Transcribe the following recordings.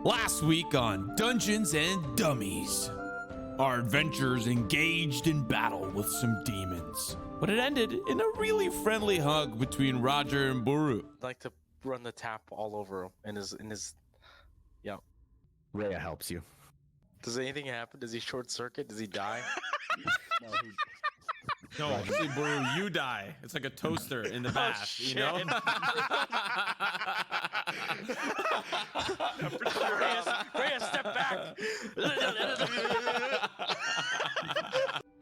Last week on Dungeons and Dummies, our adventurers engaged in battle with some demons, but it ended in a really friendly hug between Roger and Buru. I'd like to run the tap all over him in his. Yeah. Rhea helps you. Does anything happen? Does he short circuit? Does he die? No, actually, Buru, you die. It's like a toaster in the bath, you know? Rhea, step back!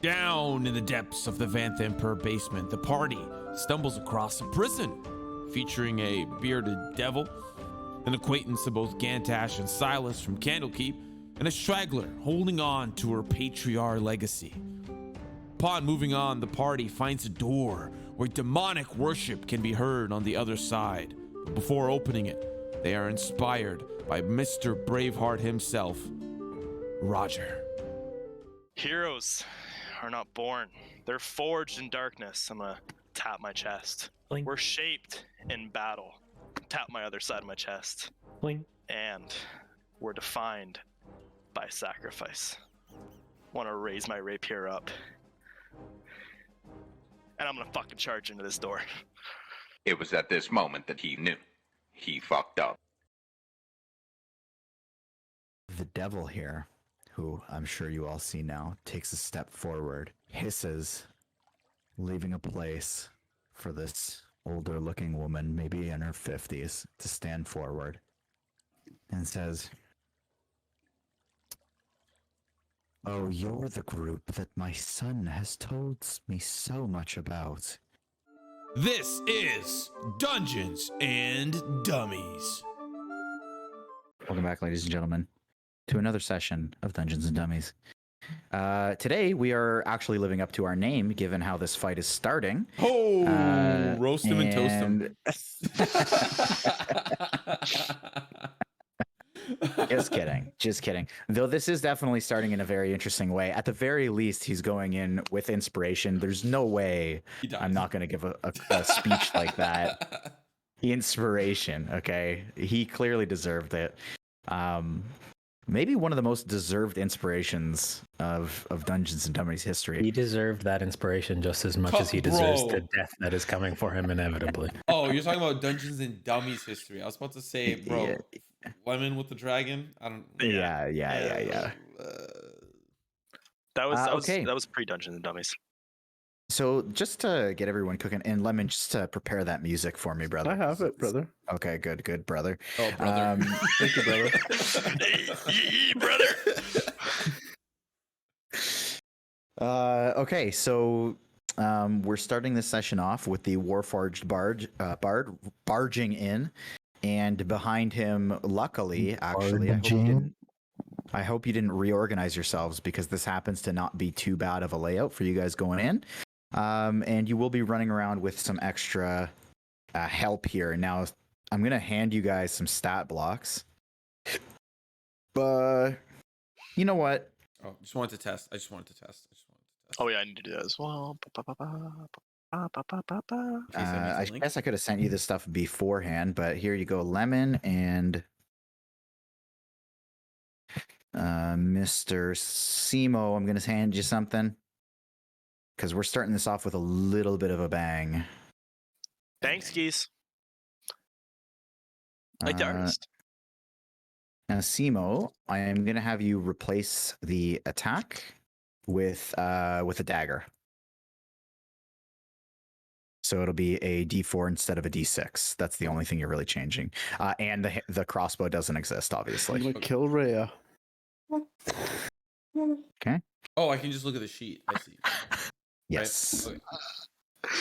Down in the depths of the Vanth Emperor basement, the party stumbles across a prison featuring a bearded devil, an acquaintance of both Gantash and Silas from Candlekeep, and a straggler holding on to her patriarch legacy. Upon moving on, the party finds a door where demonic worship can be heard on the other side. But before opening it, they are inspired by Mr. Braveheart himself, Roger. Heroes are not born. They're forged in darkness. I'm gonna tap my chest. Bling. We're shaped in battle. Tap my other side of my chest. Bling. And we're defined by sacrifice. Want to raise my rapier up. And I'm gonna fucking charge into this door. It was at this moment that he knew. He fucked up. The devil here, who I'm sure you all see now, takes a step forward, hisses, leaving a place for this older looking woman, maybe in her 50s, to stand forward and says, "Oh, you're the group that my son has told me so much about." This is Dungeons and Dummies. Welcome back, ladies and gentlemen, to another session of Dungeons and Dummies. Today, we are actually living up to our name, given how this fight is starting. Oh, roast him and toast him. Just kidding. Though this is definitely starting in a very interesting way. At the very least, he's going in with inspiration. There's no way I'm not going to give a speech like that. Inspiration, okay? He clearly deserved it. Maybe one of the most deserved inspirations of Dungeons and Dummies history. He deserved that inspiration just as much as he deserves the death that is coming for him inevitably. Oh, you're talking about Dungeons and Dummies history. I was about to say, bro, Lemon with the dragon. I don't. Yeah. That okay. was pre-Dungeons and Dummies. So just to get everyone cooking, and Lemon, just to prepare that music for me, brother. I have it, brother. Okay, good, brother. Oh, brother. Thank you, brother. Brother. Okay, so we're starting this session off with the Warforged Bard barging in, and behind him, luckily, actually, I hope you didn't reorganize yourselves, because this happens to not be too bad of a layout for you guys going in. And you will be running around with some extra help here. Now, I'm going to hand you guys some stat blocks. But you know what? Oh, just wanted to test. I just wanted to test. Oh yeah, I need to do that as well. I guess I could have sent you this stuff beforehand, but here you go. Lemon and Mr. Simo, I'm going to hand you something, because we're starting this off with a little bit of a bang. Thanks, geese. Like the artist. Now, Simo, I am going to have you replace the attack with a dagger. So it'll be a D4 instead of a D6. That's the only thing you're really changing. And the crossbow doesn't exist, obviously. I'm gonna kill Rhea. Okay. Oh, I can just look at the sheet. I see. Yes. Right? Okay.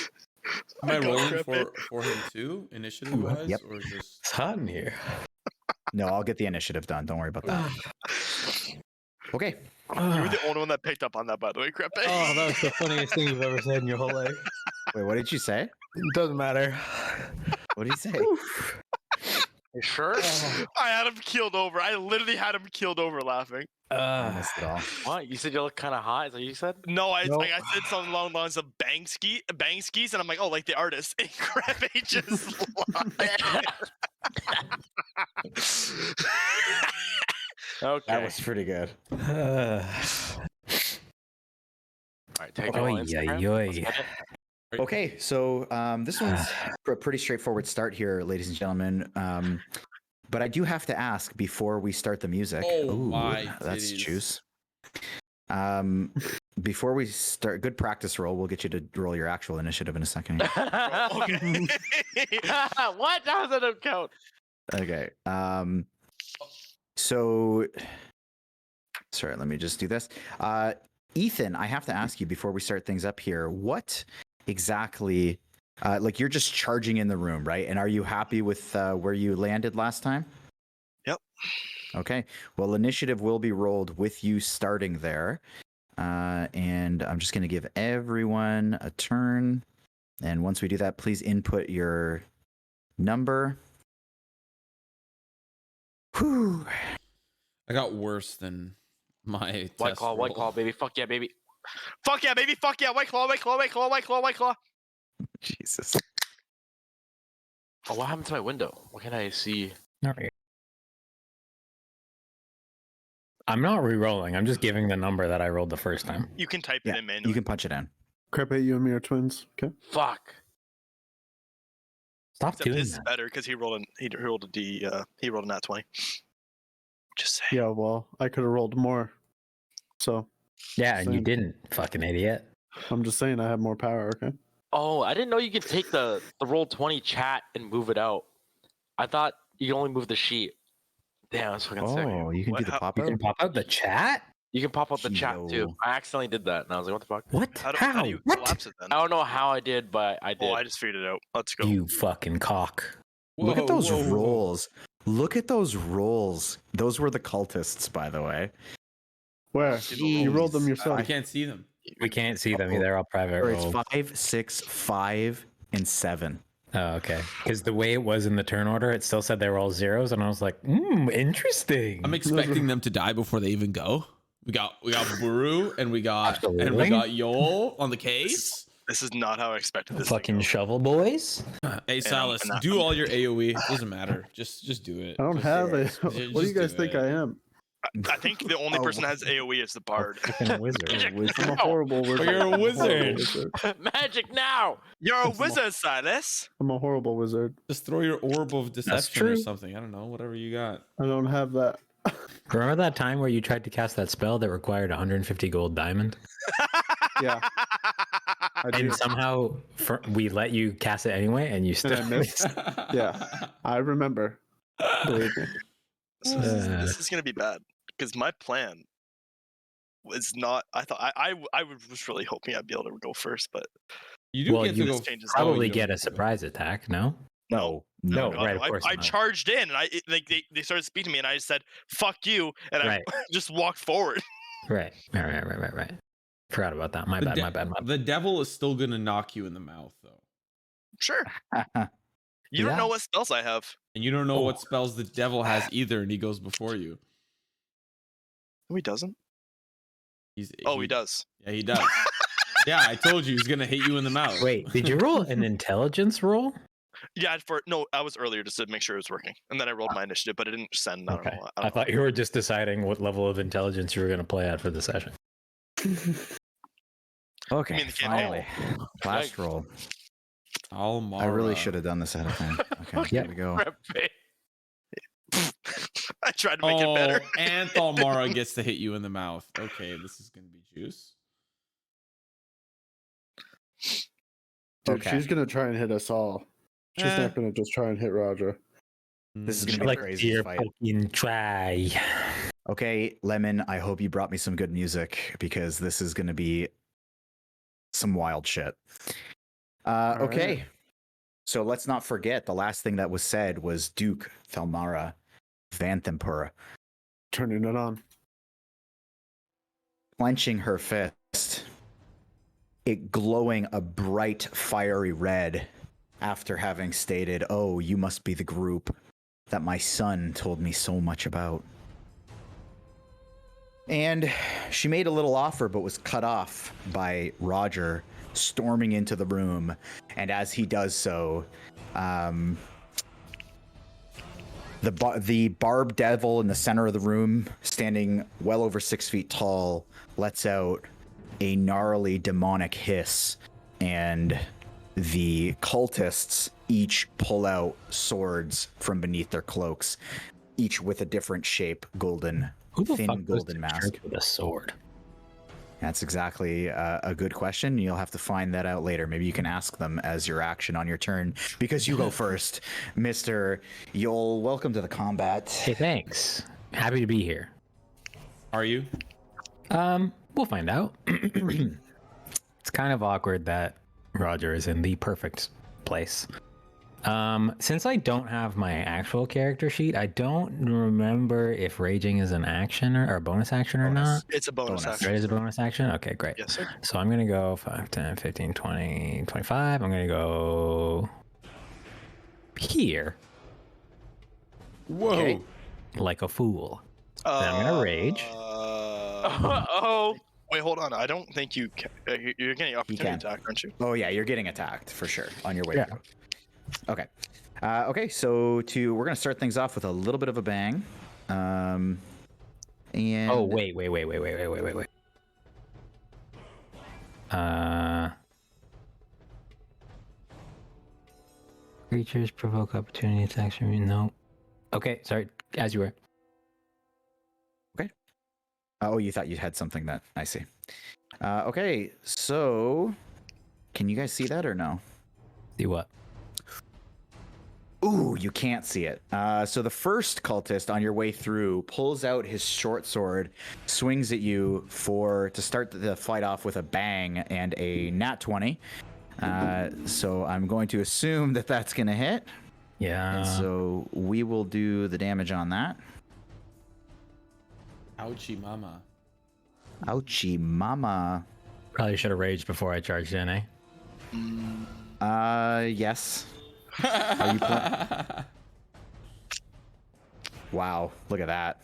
Am I rolling for him too, initiative-wise? Yep. Or just... It's hot in here. No, I'll get the initiative done. Don't worry about that. Okay. You were the only one that picked up on that, by the way, Krepe. Oh, that was the funniest thing you've ever said in your whole life. Wait, what did you say? Doesn't matter. What did you say? You sure? I had him keeled over. I literally had him keeled over laughing. I missed it all. What? You said you look kind of hot. Is that what you said? No, I Nope. like I said something along the lines of bang skis, and I'm like, oh, like the artist. And Krepe just Okay. That was pretty good. All right, take it on Instagram. Let's get it. Okay, so this one's a pretty straightforward start here, ladies and gentlemen. But I do have to ask before we start the music. Oh Ooh, my that's titties. juice. Before we start, good practice roll. We'll get you to roll your actual initiative in a second. okay. What? How does that count? Okay. So, sorry, let me just do this. Ethan, I have to ask you before we start things up here, what exactly, like you're just charging in the room, right? And are you happy with where you landed last time? Yep. Okay. Well, initiative will be rolled with you starting there. And I'm just going to give everyone a turn. And once we do that, please input your number. Whew. I got worse than my White test claw, white roll. claw, baby. Fuck yeah, baby. Fuck yeah, baby. Fuck yeah. White claw, white claw, white claw, white claw, white claw. Jesus. Oh, what happened to my window? What can I see? I'm not re-rolling. I'm just giving the number that I rolled the first time. You can type Yeah, it in manually. you can punch it in. Krepe, you and me are twins. Okay. Fuck. Stop Except doing this is that. better because he rolled a nat 20. Just say. Yeah, well, I could have rolled more. So Yeah, and you Same. didn't, fucking idiot. I'm just saying I have more power, okay? Oh, I didn't know you could take the roll 20 chat and move it out. I thought you could only move the sheet. Damn, that's fucking sick. Oh, you can What? do the How- pop You out? can pop out the chat? You can pop up the chat too. Yo. I accidentally did that, and I was like, "What the fuck?" What? How do you What? collapse it then? I don't know how I did, but I did. Oh, I just figured it out. Let's go. You fucking cock. Look at Whoa, those whoa, whoa. rolls. Look at those rolls. Those were the cultists, by the way. Where? You rolled them Jeez. yourself. I can't see them. We can't see them. Oh. They're all private Or it's rolls. 5, 6, 5, and 7. Oh, okay. Because the way it was in the turn order, it still said they were all zeros, and I was like, interesting. I'm expecting them to die before they even go. We got Buru and we got Absolutely. Yoll on the case. This is not how I expected this. Fucking to go. shovel boys. Hey Silas, do all your AoE. Doesn't matter. Just do it. I don't Just- have it. just What do you do guys think it. I am? I think the only person that has AoE is the bard. Fucking wizard. I'm a horrible wizard. you're a I'm horrible wizard. wizard. Magic now. You're a wizard, Silas. I'm a horrible wizard. Just throw your orb of deception or true. something. I don't know. Whatever you got. I don't have that. Remember that time where you tried to cast that spell that required 150 gold diamond? Yeah. I do. And somehow we let you cast it anyway, and you And still I missed. Yeah. I remember. Believe me. This is gonna be bad because my plan was not. I thought I was really hoping I'd be able to go first, but You do Well, get you to go. changes oh, probably you get don't a surprise attack, no? No. No, God, right, of course I not. charged in and they started speaking to me and I just said fuck you and Right. I just walked forward. Right. Forgot about that. My The bad, de- my bad. The devil is still gonna knock you in the mouth though, Sure. You don't Yeah. know what spells I have. and you don't know what Oh. spells the devil has either, and he goes before you. No, he doesn't. He does. Yeah, he does. Yeah, I told you he's gonna hit you in the mouth. Wait, did you roll an intelligence roll? Yeah, I was earlier just to make sure it was working, and then I rolled my initiative, but it didn't send. I don't Okay. know. I thought you were just deciding what level of intelligence you were going to play at for the session. Okay, mean the kid? finally. Last Yikes. roll. Almara. I really should have done this ahead of time. Okay, Yeah. here we go. I tried to make it better. And Almara gets to hit you in the mouth. Okay, this is gonna be juice. Dude, Okay. she's gonna try and hit us all. She's Eh. not gonna just try and hit Roger. This is Mm. gonna be Like crazy your fight. fucking try. Okay, Lemon, I hope you brought me some good music because this is going to be some wild shit. Okay. right. So let's not forget the last thing that was said was Duke Thalmara Vanthempur Turning it on. clenching her fist, it glowing a bright, fiery red after having stated, "Oh, you must be the group that my son told me so much about. And she made a little offer, but was cut off by Roger storming into the room. And as he does so, the barb devil in the center of the room, standing well over 6 feet tall, lets out a gnarly demonic hiss, and the cultists each pull out swords from beneath their cloaks, each with a different shape, golden, thin golden mask. With a sword? That's exactly a good question. You'll have to find that out later. Maybe you can ask them as your action on your turn, because you go first, Mr. Yoll. Welcome to the combat. Hey, thanks. Happy to be here. Are you? We'll find out. It's kind of awkward that Roger is in the perfect place. Since I don't have my actual character sheet, I don't remember if raging is an action or a bonus action or not. It's a bonus action. It is a bonus action? Okay, great. Yes, sir. So I'm going to go 5, 10, 15, 20, 25. I'm going to go here. Whoa. Okay. Like a fool. Then I'm going to rage. Oh. Wait, hold on. I don't think you can. You're getting opportunity attack, aren't you? Oh yeah, you're getting attacked for sure on your way. Yeah. Through. Okay. Okay. So we're gonna start things off with a little bit of a bang. And Oh, wait. Creatures provoke opportunity attacks from you. No. Okay, sorry. As you were. Oh, you thought you had something that I see. Okay, so can you guys see that or no? See what? Ooh, you can't see it. So the first cultist on your way through pulls out his short sword, swings at you to start the fight off with a bang and a nat 20. So I'm going to assume that that's going to hit. Yeah. And so we will do the damage on that. Ouchie mama. Ouchie mama. Probably should have raged before I charged in, eh? Yes. Are you Wow, look at that.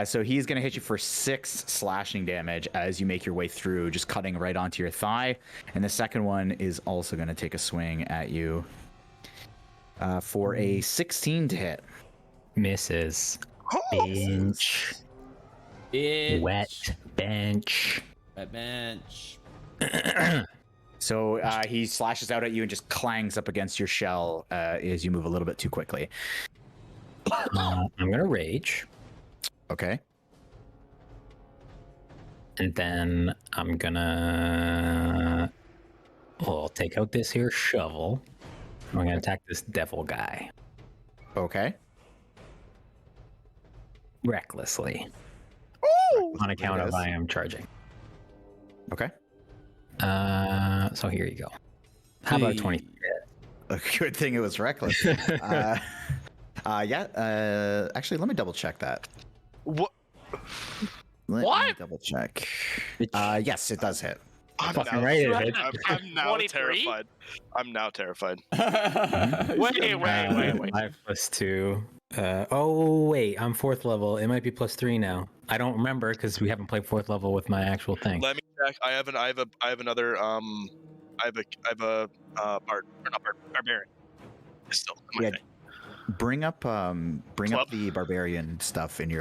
So he's going to hit you for 6 slashing damage as you make your way through, just cutting right onto your thigh. And the second one is also going to take a swing at you for a 16 to hit. Misses. Bench. Wet bench. Wet bench. So he slashes out at you and just clangs up against your shell as you move a little bit too quickly. I'm going to rage. Okay. And then I'm gonna take out this here shovel. I'm gonna attack this devil guy Okay. recklessly. On account of I am charging. Okay. So here you go. How about 20? A good thing it was reckless. Yeah. Actually, let me double check that. What? Let What? me double check. Yes, it does hit. I'm Fucking now, right, it I'm, hit. I'm now 23? terrified. I'm now terrified. Wait. 5 plus 2. Oh wait, I'm 4th level. It might be plus 3 now. I don't remember because we haven't played 4th level with my actual thing. Let me check. I have another barbarian. It's still in my Yeah. thing. Bring up Club? the barbarian stuff in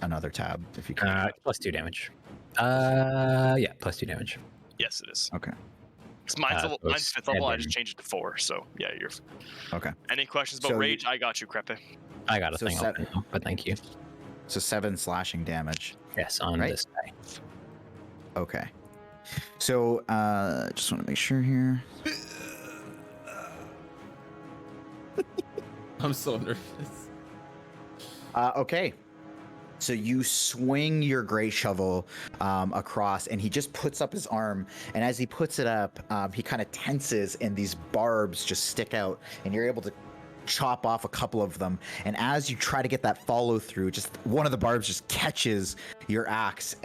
another tab if you can. Plus 2 damage. Yeah, plus 2 damage. Yes, it is. Okay. 'Cause mine's so mine's 5th level. I 7. just changed it to 4. So yeah, you're. Okay. Any questions about So rage? I got you, Krepe. I got a So thing seven. open, but thank you. So 7 slashing damage. Yes, on Right. this guy. Okay. So just want to make sure here. I'm so nervous. Okay. So you swing your great shovel across, and he just puts up his arm. And as he puts it up, he kind of tenses, and these barbs just stick out, and you're able to chop off a couple of them. And as you try to get that follow through, just one of the barbs just catches your axe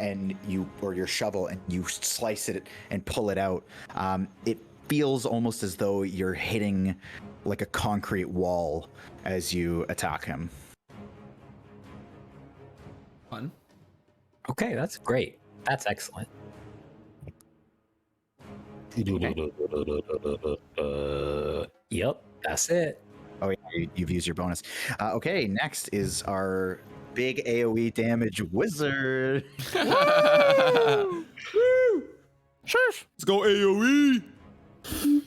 or your shovel, and you slice it and pull it out. It feels almost as though you're hitting like a concrete wall as you attack him. Fun. Okay, that's great. That's excellent. Yep, that's it. Oh yeah, you've used your bonus. Okay, next is our big AoE damage wizard. Sure. Let's go AoE.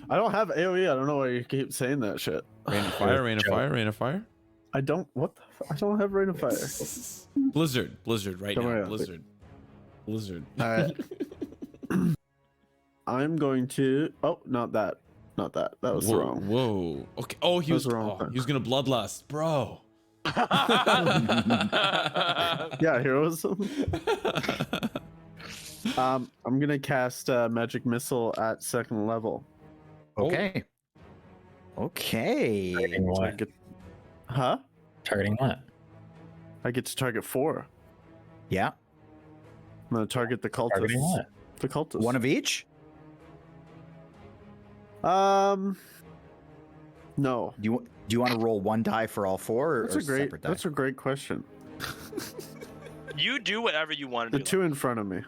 I don't have AoE. I don't know why you keep saying that shit. Rain of fire, rain of fire, rain of fire. I don't. What? I don't have rain of fire. Blizzard right Don't now. worry, Blizzard. All right. I'm going to. Oh, not that. Not that. That was Whoa, wrong. whoa. Okay. Oh, he That was was the wrong thing. he was gonna bloodlust, bro. Yeah, heroism. I'm gonna cast magic missile at 2nd level. Okay. Okay. Targeting what? Huh? Targeting what? I get to target 4. Yeah. I'm gonna target the cultists. Targeting what? The cultists. One of each. No. Do you want to roll one die for all four, or separate die? That's a great question. You do whatever you want to The do. 2 in front of me.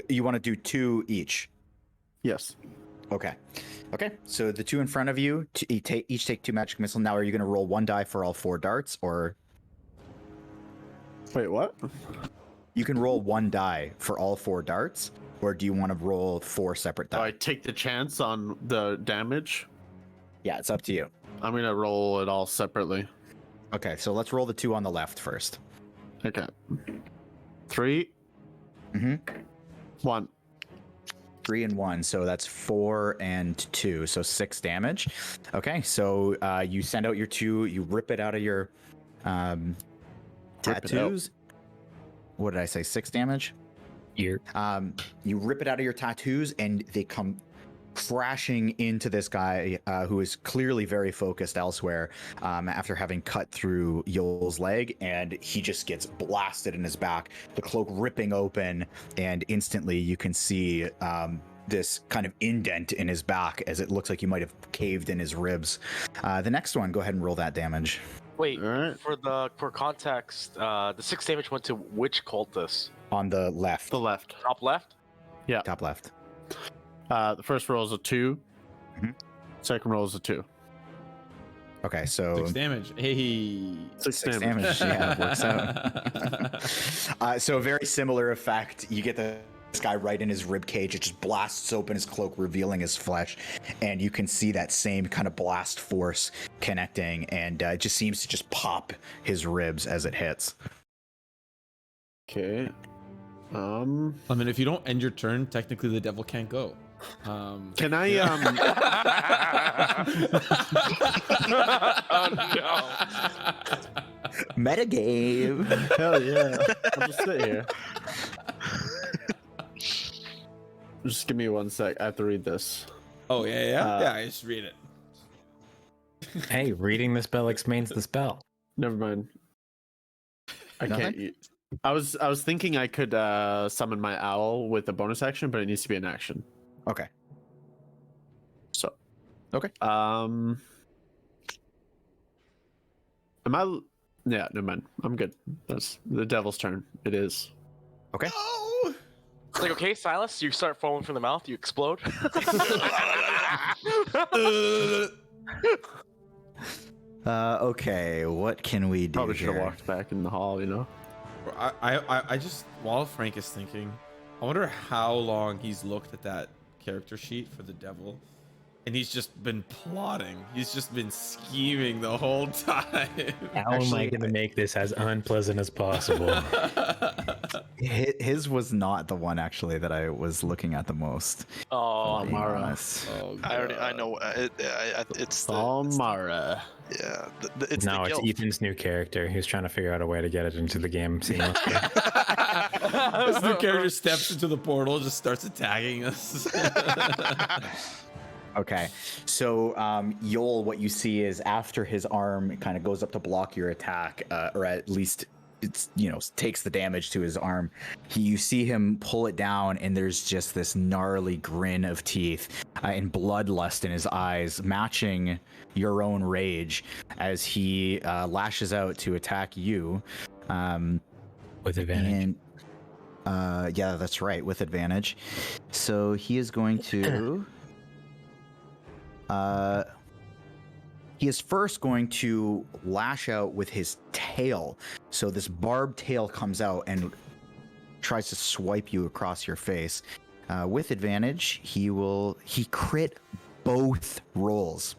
You want to do 2 each. Yes. Okay. Okay. So the 2 in front of you, each take 2 magic missile. Now, are you going to roll one die for all 4 darts, or Wait, what? you can roll one die for all 4 darts, or do you want to roll 4 separate Do I die? take the chance on the damage? Yeah, it's up to you. I'm gonna roll it all separately. Okay, so let's roll the 2 on the left first. Okay. 3, Mm-hmm. 1. 3 and 1, so that's 4 and 2, so 6 damage. Okay, so you send out your 2, you rip it out of your tattoos. What did I say? 6 damage. Ear. You rip it out of your tattoos, and they come crashing into this guy who is clearly very focused elsewhere after having cut through Yoll's leg, and he just gets blasted in his back, the cloak ripping open, and instantly you can see this kind of indent in his back as it looks like you might have caved in his ribs. The next one, go ahead and roll that damage. Wait, Alright. for context, the 6 damage went to which cultist? On the left, The left. Top left? top left. The first roll is a 2. Mhm. Second roll is a 2. Okay, so 6 damage. Hey. 6 6 damage. damage. Yeah, it works out. So a very similar effect. You get this guy right in his rib cage. It just blasts open his cloak, revealing his flesh, and you can see that same kind of blast force connecting, and it just seems to just pop his ribs as it hits. Okay. I mean, if you don't end your turn, technically the devil can't go. Can I Oh no. Metagame. Hell yeah. I'll just sit here. Just give me 1 sec. I have to read this. Oh yeah. Uh, Yeah, I just read it. Hey, reading the spell explains the spell. Never mind. I Nothing? can't. I was thinking I could summon my owl with a bonus action, but it needs to be an action. Okay. So. Okay. Am I? Yeah, never mind. I'm good. That's the devil's turn. It is. Okay. Oh. It's like, okay, Silas, you start foaming from the mouth, you explode. Okay. What can we do Probably should have here? walked back in the hall. You know. I just, while Phrank is thinking, I wonder how long he's looked at that character sheet for the devil, and he's just been plotting. He's just been scheming the whole time. How am I going to make this as unpleasant as possible? His was not the one actually that I was looking at the most. Oh, being Mara. honest. Oh, I God. know. It's the Almara. yeah. It's No, the it's guild. Ethan's new character. He's trying to figure out a way to get it into the game seamlessly. This new character steps into the portal, just starts attacking us. Okay, so Yoll, what you see is after his arm kind of goes up to block your attack, or at least it's takes the damage to his arm. You see him pull it down, and there's just this gnarly grin of teeth and bloodlust in his eyes, matching your own rage as he lashes out to attack you. With advantage. And yeah, that's right, with advantage. So he is going to he is first going to lash out with his tail. So this barbed tail comes out and tries to swipe you across your face. With advantage, he crit both rolls.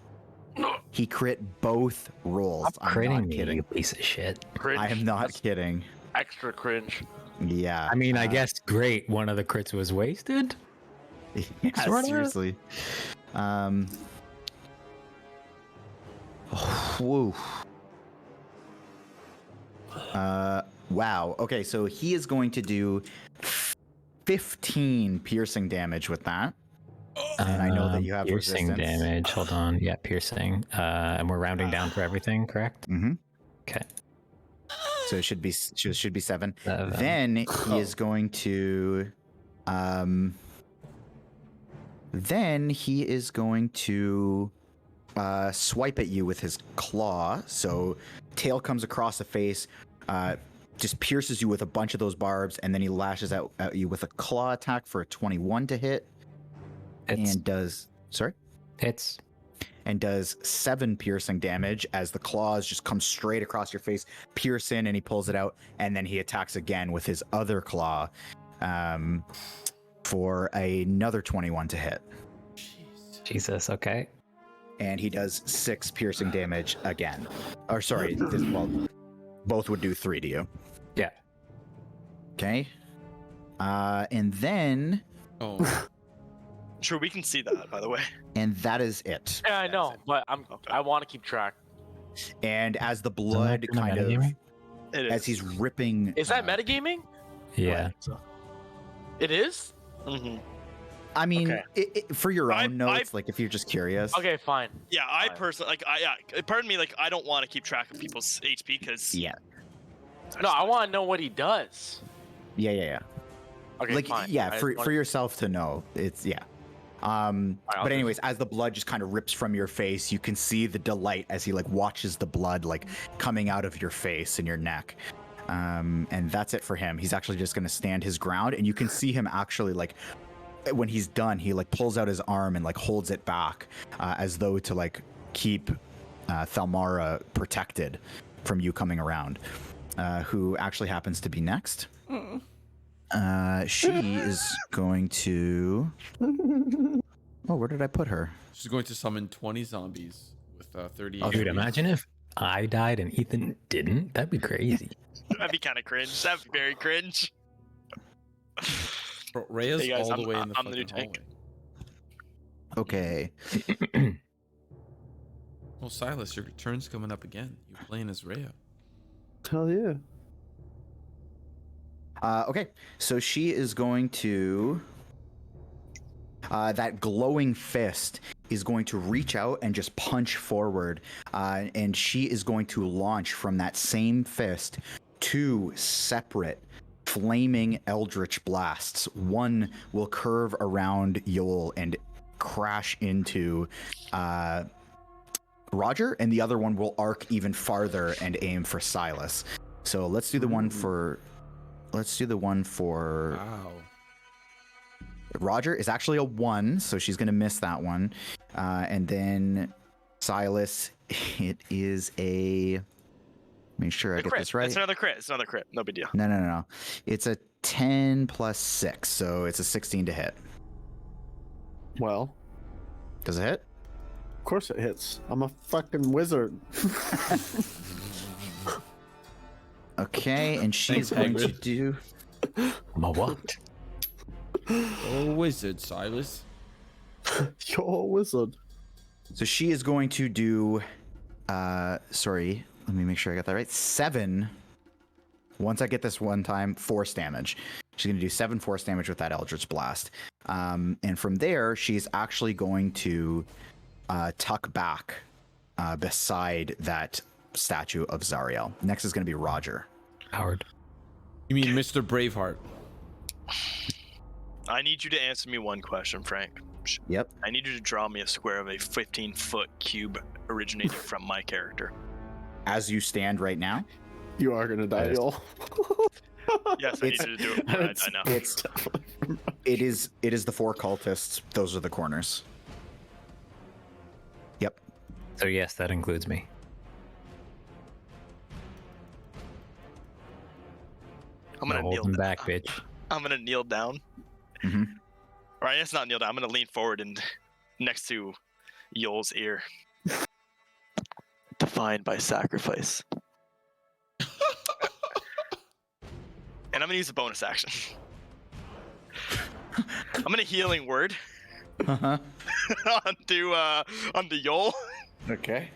He crit both rolls. I'm not me, kidding. you piece of shit. Cringe. I am not That's kidding. extra cringe. Yeah. I mean, I guess great. One of the crits was wasted. Yeah, Sorta. seriously. Whoa. Wow. Okay, so he is going to do 15 piercing damage with that. And I know that you have piercing resistance. damage. Hold on. Yeah, piercing. And we're rounding down for everything, correct? Mm-hmm. Okay. So it should be 7. Seven. Then he is going to swipe at you with his claw. So tail comes across the face, just pierces you with a bunch of those barbs, and then he lashes out at you with a claw attack for a 21 to hit. And does 7 piercing damage as the claws just come straight across your face, pierce in, and he pulls it out, and then he attacks again with his other claw for another 21 to hit. Jesus, okay. And he does 6 piercing damage again. Or sorry, both would do 3 to you. Yeah. Okay. And then... Oh, Sure, we can see that, by the way. And that is it. Yeah, I know, but I want to keep track. And as the blood kind of... metagaming? It is. As he's ripping... Is that metagaming? Yeah. It is? Mm-hmm. I mean, Okay. for your own notes, like if you're just curious. Okay, fine. Yeah, I Fine. personally pardon me, like I don't want to keep track of people's HP because Yeah. No, I want to know what he does. Yeah. Okay, Like, fine. yeah, I for wanna- yourself to know. It's, yeah. I'll But anyways, as the blood just kind of rips from your face, you can see the delight as he like watches the blood like coming out of your face and your neck. And that's it for him. He's actually just going to stand his ground, and you can see him actually like when he's done, he like pulls out his arm and like holds it back as though to like keep Thalmara protected from you coming around. Who actually happens to be next? She is going to. Oh, where did I put her? she's going to summon 20 zombies with 30. Oh, Dude, HP. imagine if I died and Ethan didn't. That'd be crazy. that'd be kind of cringe. That'd be very cringe. Bro, Rhea's Hey guys, all the way in the I'm the new fucking tank. hallway. Okay. Well, Silas, your turn's coming up again. You're playing as Rhea. Hell yeah. Okay, so she is going to. That glowing fist is going to reach out and just punch forward, and she is going to launch from that same fist 2 separate flaming eldritch blasts. One will curve around Yoll and crash into Roger, and the other one will arc even farther and aim for Silas. So let's do the one for. Wow. Roger is actually a 1, so she's going to miss that one. And then Silas, it is a... Make sure I A get crit. this right. It's another crit. It's another crit. No big deal. No. It's a 10 plus 6, so it's a 16 to hit. Well, Does it hit? of course it hits. I'm a fucking wizard. Okay, and she's Thanks, going to Hagrid. do... My what? Oh, wizard, Silas. You're a wizard. So she is going to do... sorry, let me make sure I got that right. 7... Once I get this one time, force damage. She's going to do 7 force damage with that Eldritch Blast. And from there, she's actually going to tuck back beside that statue of Zariel. Next is going to be Roger. Howard. You mean Mr. Braveheart? I need you to answer me one question, Frank. Yep. I need you to draw me a square of a 15-foot cube originating from my character. As you stand right now, You are gonna die, Yoll. Yes, I need you to do it. I know. it is the 4 cultists. Those are the corners. Yep. So yes, that includes me. I'm gonna kneel him down. back, bitch. I'm gonna kneel down. Mm-hmm. Or I guess not kneel down. I'm gonna lean forward and next to Yoll's ear. Defined by sacrifice. And I'm gonna use a bonus action. I'm gonna healing word Uh-huh. onto Yoll. Okay.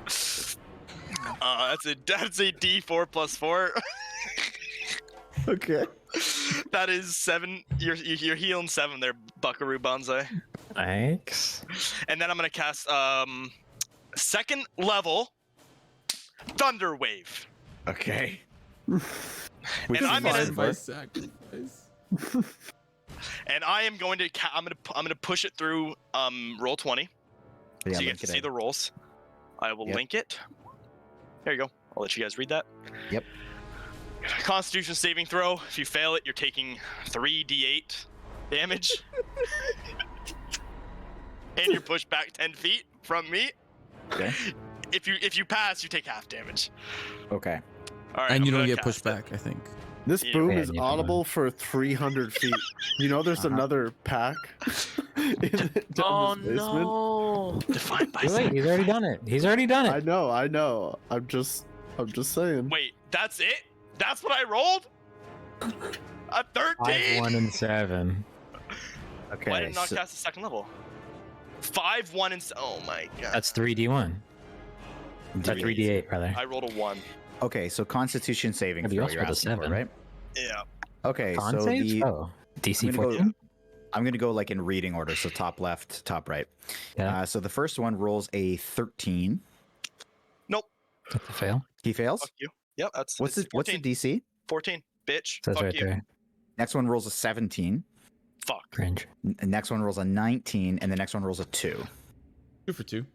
That's a D4 plus 4. Okay. That is 7. You're healing 7 there, Buckaroo Banzai. Thanks. And then I'm gonna cast 2nd level Thunder Wave. Okay. And I'm gonna By sacrifice. and I am going to I'm gonna push it through roll 20. Yeah, so you get link to it see in. the rolls. I will Yep. link it. There you go. I'll let you guys read that. Yep. Constitution saving throw. If you fail it, you're taking 3d8 damage. And you're pushed back 10 feet from me. Okay. If you pass, you take half damage. Okay. All right. And you I'm don't gonna get pushed cast it. back, I think. This Yeah. boom Yeah, is you can audible for 300 feet. You know, there's another pack down Oh this basement. no! Defined by Wait, he's already done it. He's already done I it. know. I'm just saying. Wait, that's it? That's what I rolled? A 13? 5, 1, and 7. Okay. Why did I not so- cast the 2nd level? 5, 1, and oh my god. That's 3d1. That's 3d8, rather. I rolled a 1. Okay, so Constitution saving Yeah, but you throw also you're rolled a asking for, 7. right? Yeah. Okay, Con so saves? the Oh, DC I'm gonna go- 14? I'm gonna go like in reading order, so top left, top right. Yeah. So the first one rolls a 13. That's a fail. He fails. Fuck you. Yep, that's What's it's the 14. DC? 14. Bitch. Says Fuck right you. there. Next one rolls a 17. Fuck. Cringe. Next one rolls a 19, and the next one rolls a 2. 2 for 2.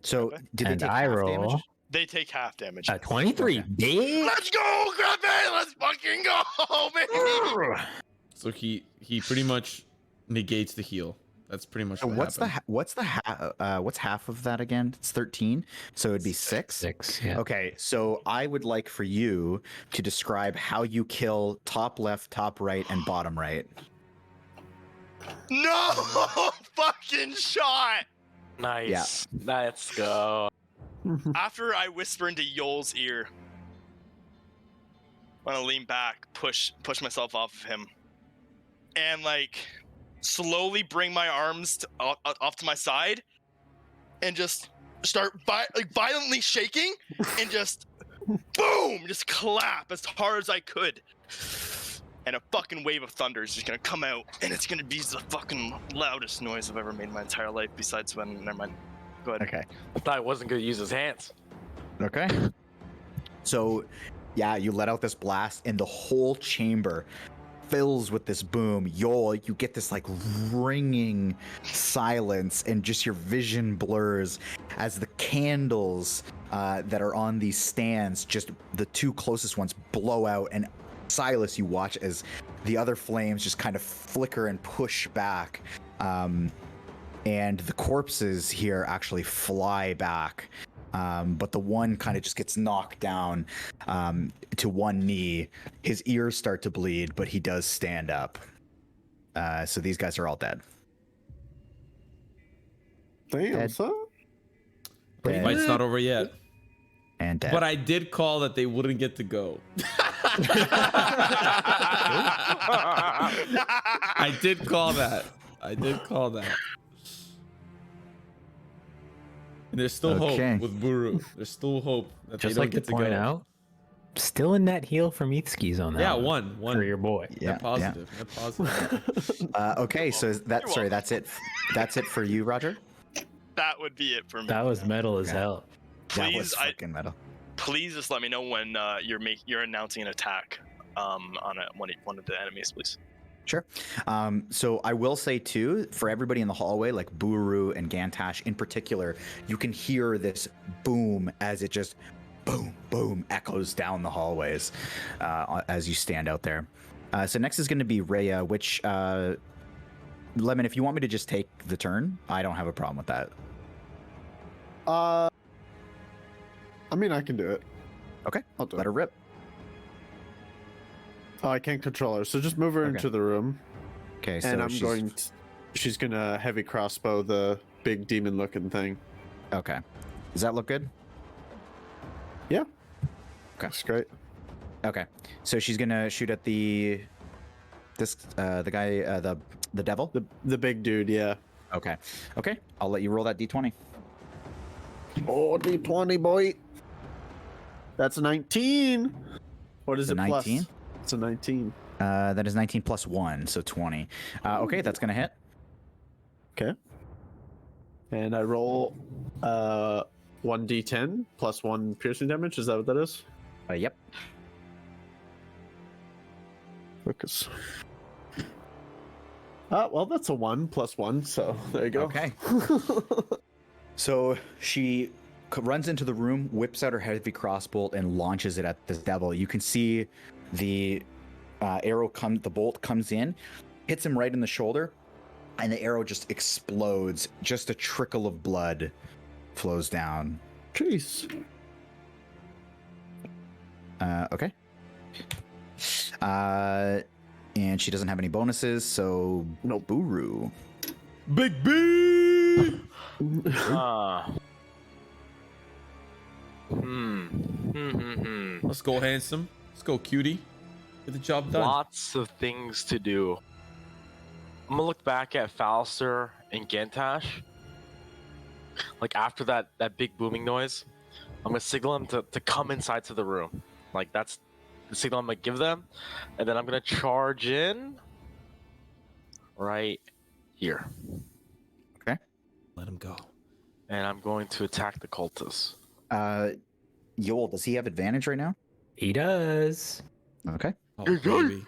So Okay. did they And take I half roll damage? They take half damage. 23. Bitch. Let's go, Krepe! Let's fucking go, baby! So he pretty much negates the heal. That's pretty much So what happened. what's half of that again? It's 13, so it'd be 6. 6, yeah. Okay, so I would like for you to describe how you kill top left, top right, and bottom right. No fucking shot! Nice. Let's go. After I whisper into Yoll's ear, I'm gonna lean back, push myself off of him, and like slowly bring my arms off to my side, and just start violently shaking, and just boom, just clap as hard as I could. And a fucking wave of thunder is just gonna come out, and it's gonna be the fucking loudest noise I've ever made in my entire life. Besides when, never mind. Go ahead. Okay. I thought I wasn't gonna use his hands. Okay. So, yeah, you let out this blast, and the whole chamber fills with this boom. Yoll, you get this like ringing silence, and just your vision blurs as the candles that are on these stands, just the 2 closest ones, blow out. And Silas, you watch as the other flames just kind of flicker and push back. And the corpses here actually fly back. But the one kind of just gets knocked down to one knee. His ears start to bleed, but he does stand up. So these guys are all dead. Damn, Dead. son. The Dead fight's not over yet. and dead. But I did call that they wouldn't get to go. I did call that. And there's still Okay. hope with Buru. There's still hope that Just they don't like to get to point go. out, still a net heal from Eatskis on that. Yeah, one one. for your boy. Yeah, Net positive. Net positive. Okay, so that's it. That's it for you, Roger. That would be it for me. That was metal as hell. That Please, was fucking metal. please just let me know when you're announcing an attack on one of the enemies, please. Sure. So I will say too, for everybody in the hallway, like Buru and Gantash in particular, you can hear this boom as it just boom, boom echoes down the hallways as you stand out there. So next is going to be Rhea, which, Lemon, if you want me to just take the turn, I don't have a problem with that. I mean, I can do it. Okay, I'll do let it. her rip. Oh, I can't control her, so just move her Okay. into the room. Okay, so And she's gonna heavy crossbow the big demon-looking thing. Okay. Does that look good? Yeah. Okay. That's great. Okay. So she's gonna shoot at the guy, the devil. The big dude, yeah. Okay. Okay. I'll let you roll that d20. Oh, D20, boy. That's a 19. What is It's it a plus? 19? It's a 19. That is 19 plus 1, so 20. Okay, that's gonna hit. Okay. And I roll 1d10 plus 1 piercing damage. Is that what that is? Yep. Focus. Well, that's a 1 plus 1, so there you go. Okay. So she runs into the room, whips out her heavy crossbow, and launches it at this devil. You can see the the bolt comes in, hits him right in the shoulder, and the arrow just explodes. Just a trickle of blood flows down. Jeez. Okay. And she doesn't have any bonuses, so no Buru. Big B. Let's go, handsome. Let's go, cutie. Get the job done. Lots of things to do. I'm gonna look back at Kalashtar and Gantash. Like after that big booming noise, I'm gonna signal them to come inside to the room. Like that's the signal I'm gonna give them, and then I'm gonna charge in right here. Okay. Let him go. And I'm going to attack the cultists. Yoll, does he have advantage right now? He does. Okay. Oh, baby.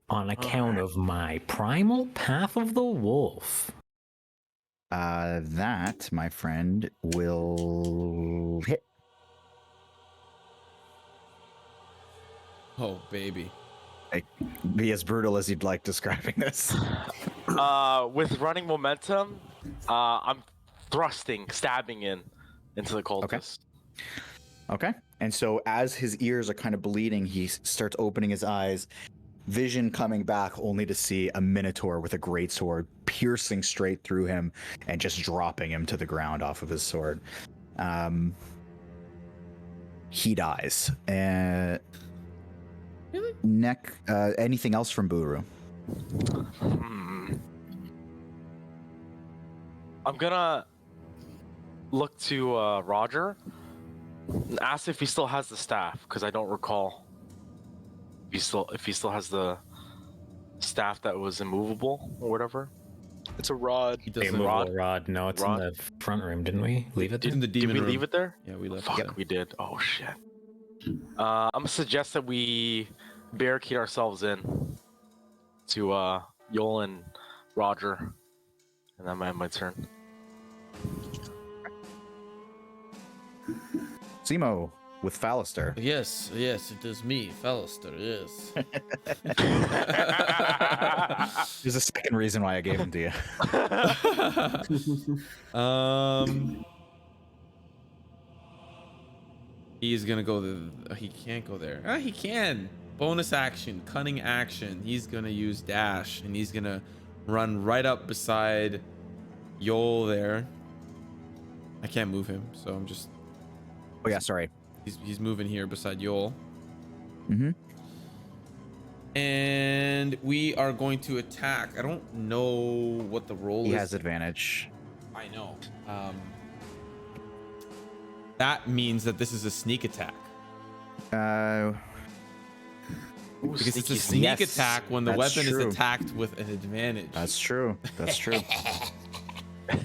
On account of my primal path of the wolf. That, my friend, will hit. Oh, baby. Be as brutal as you'd like describing this. With running momentum, I'm thrusting, stabbing into the cultist. Okay. And so as his ears are kind of bleeding, he starts opening his eyes, vision coming back only to see a Minotaur with a greatsword piercing straight through him and just dropping him to the ground off of his sword. He dies. Anything else from Buru? I'm gonna look to Roger and ask if he still has the staff, because I don't recall if he still has the staff that was immovable or whatever. It's a rod. He doesn't. Immovable rod. No, it's Rod? in the front room. Didn't we leave it there? In the Did demon we room. leave it there? Yeah, we left Fuck, it. we did. Oh shit. I'm gonna suggest that we barricade ourselves in to Yoll and Roger, and that might end my turn. Simo with Kalashtar. Yes, it is me, Kalashtar, yes. There's a second reason why I gave him to you. He's gonna go he can't go there. He can. Bonus action, cunning action. He's gonna use dash, and he's gonna run right up beside Yoll there. I can't move him, so I'm just. Oh yeah, sorry. He's moving here beside Yoll. Mm-hmm. And we are going to attack. I don't know what the roll is. He has advantage. I know. That means that this is a sneak attack. Because it's a sneak Yes, attack when the that's weapon true. is attacked with an advantage. That's true. That's true.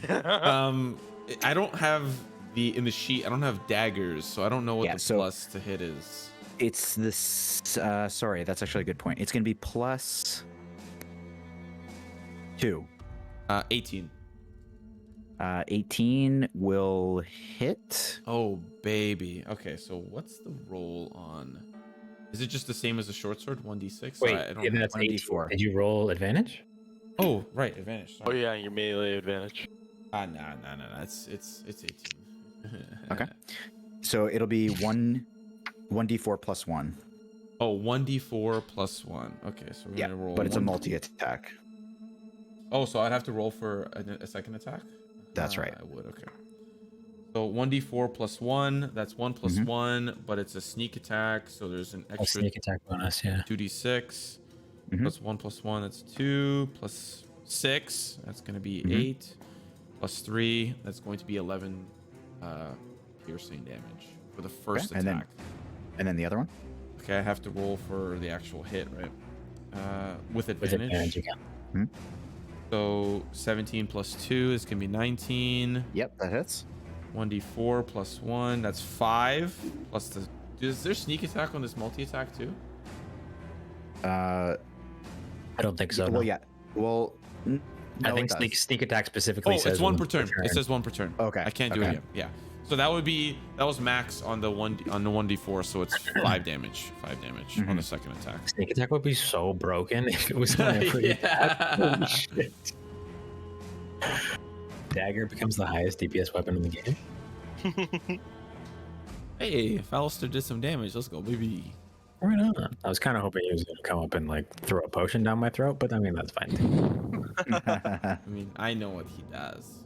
I don't have in the sheet I don't have daggers, so I don't know what Yeah, the so- plus to hit is. It's this. Sorry, that's actually a good point. It's going to be plus 2. 18. 18 will hit. Oh baby. Okay, so what's the roll on? Is it just the same as a short sword? 1d6. Wait, I don't yeah, know. that's 18. 1d4. Did you roll advantage? Oh right, advantage. Oh Sorry. yeah, your melee advantage. Nah. It's 18. Okay. So it'll be 1d4 plus 1. Oh, 1d4 plus 1. Okay, so we're Yeah, gonna roll. but it's a 1d4. multi-attack. Oh, so I'd have to roll for a second attack? That's right. I would, okay. So 1d4 plus 1, that's 1 plus 1, but it's a sneak attack, so there's an A extra sneak attack bonus, yeah. 2d6. Mhm. Plus 1 plus 1, that's 2. Plus 6, that's going to be Mhm. 8. Plus 3, that's going to be 11 piercing damage for the first and attack. And then the other one? Okay, I have to roll for the actual hit, right? With With advantage. advantage again. So 17 plus 2 is going to be 19. Yep, that hits. 1d4 plus 1, that's 5. Plus the... Is there sneak attack on this multi-attack too? Uh, I don't think so. well, no. yeah. Well, I think sneak attack specifically Oh, says it's one per turn. It says 1 per turn. Okay, I can't do it okay. again. Yeah. So that was max on the 1d4, so it's 5 damage. 5 damage on the second attack. Sneak attack would be so broken if it was only a free attack. Holy shit. Dagger becomes the highest DPS weapon in the game. Hey, Falster did some damage. Let's go, baby. Right on. I was kind of hoping he was going to come up and like throw a potion down my throat, but I mean that's fine too. I mean, I know what he does.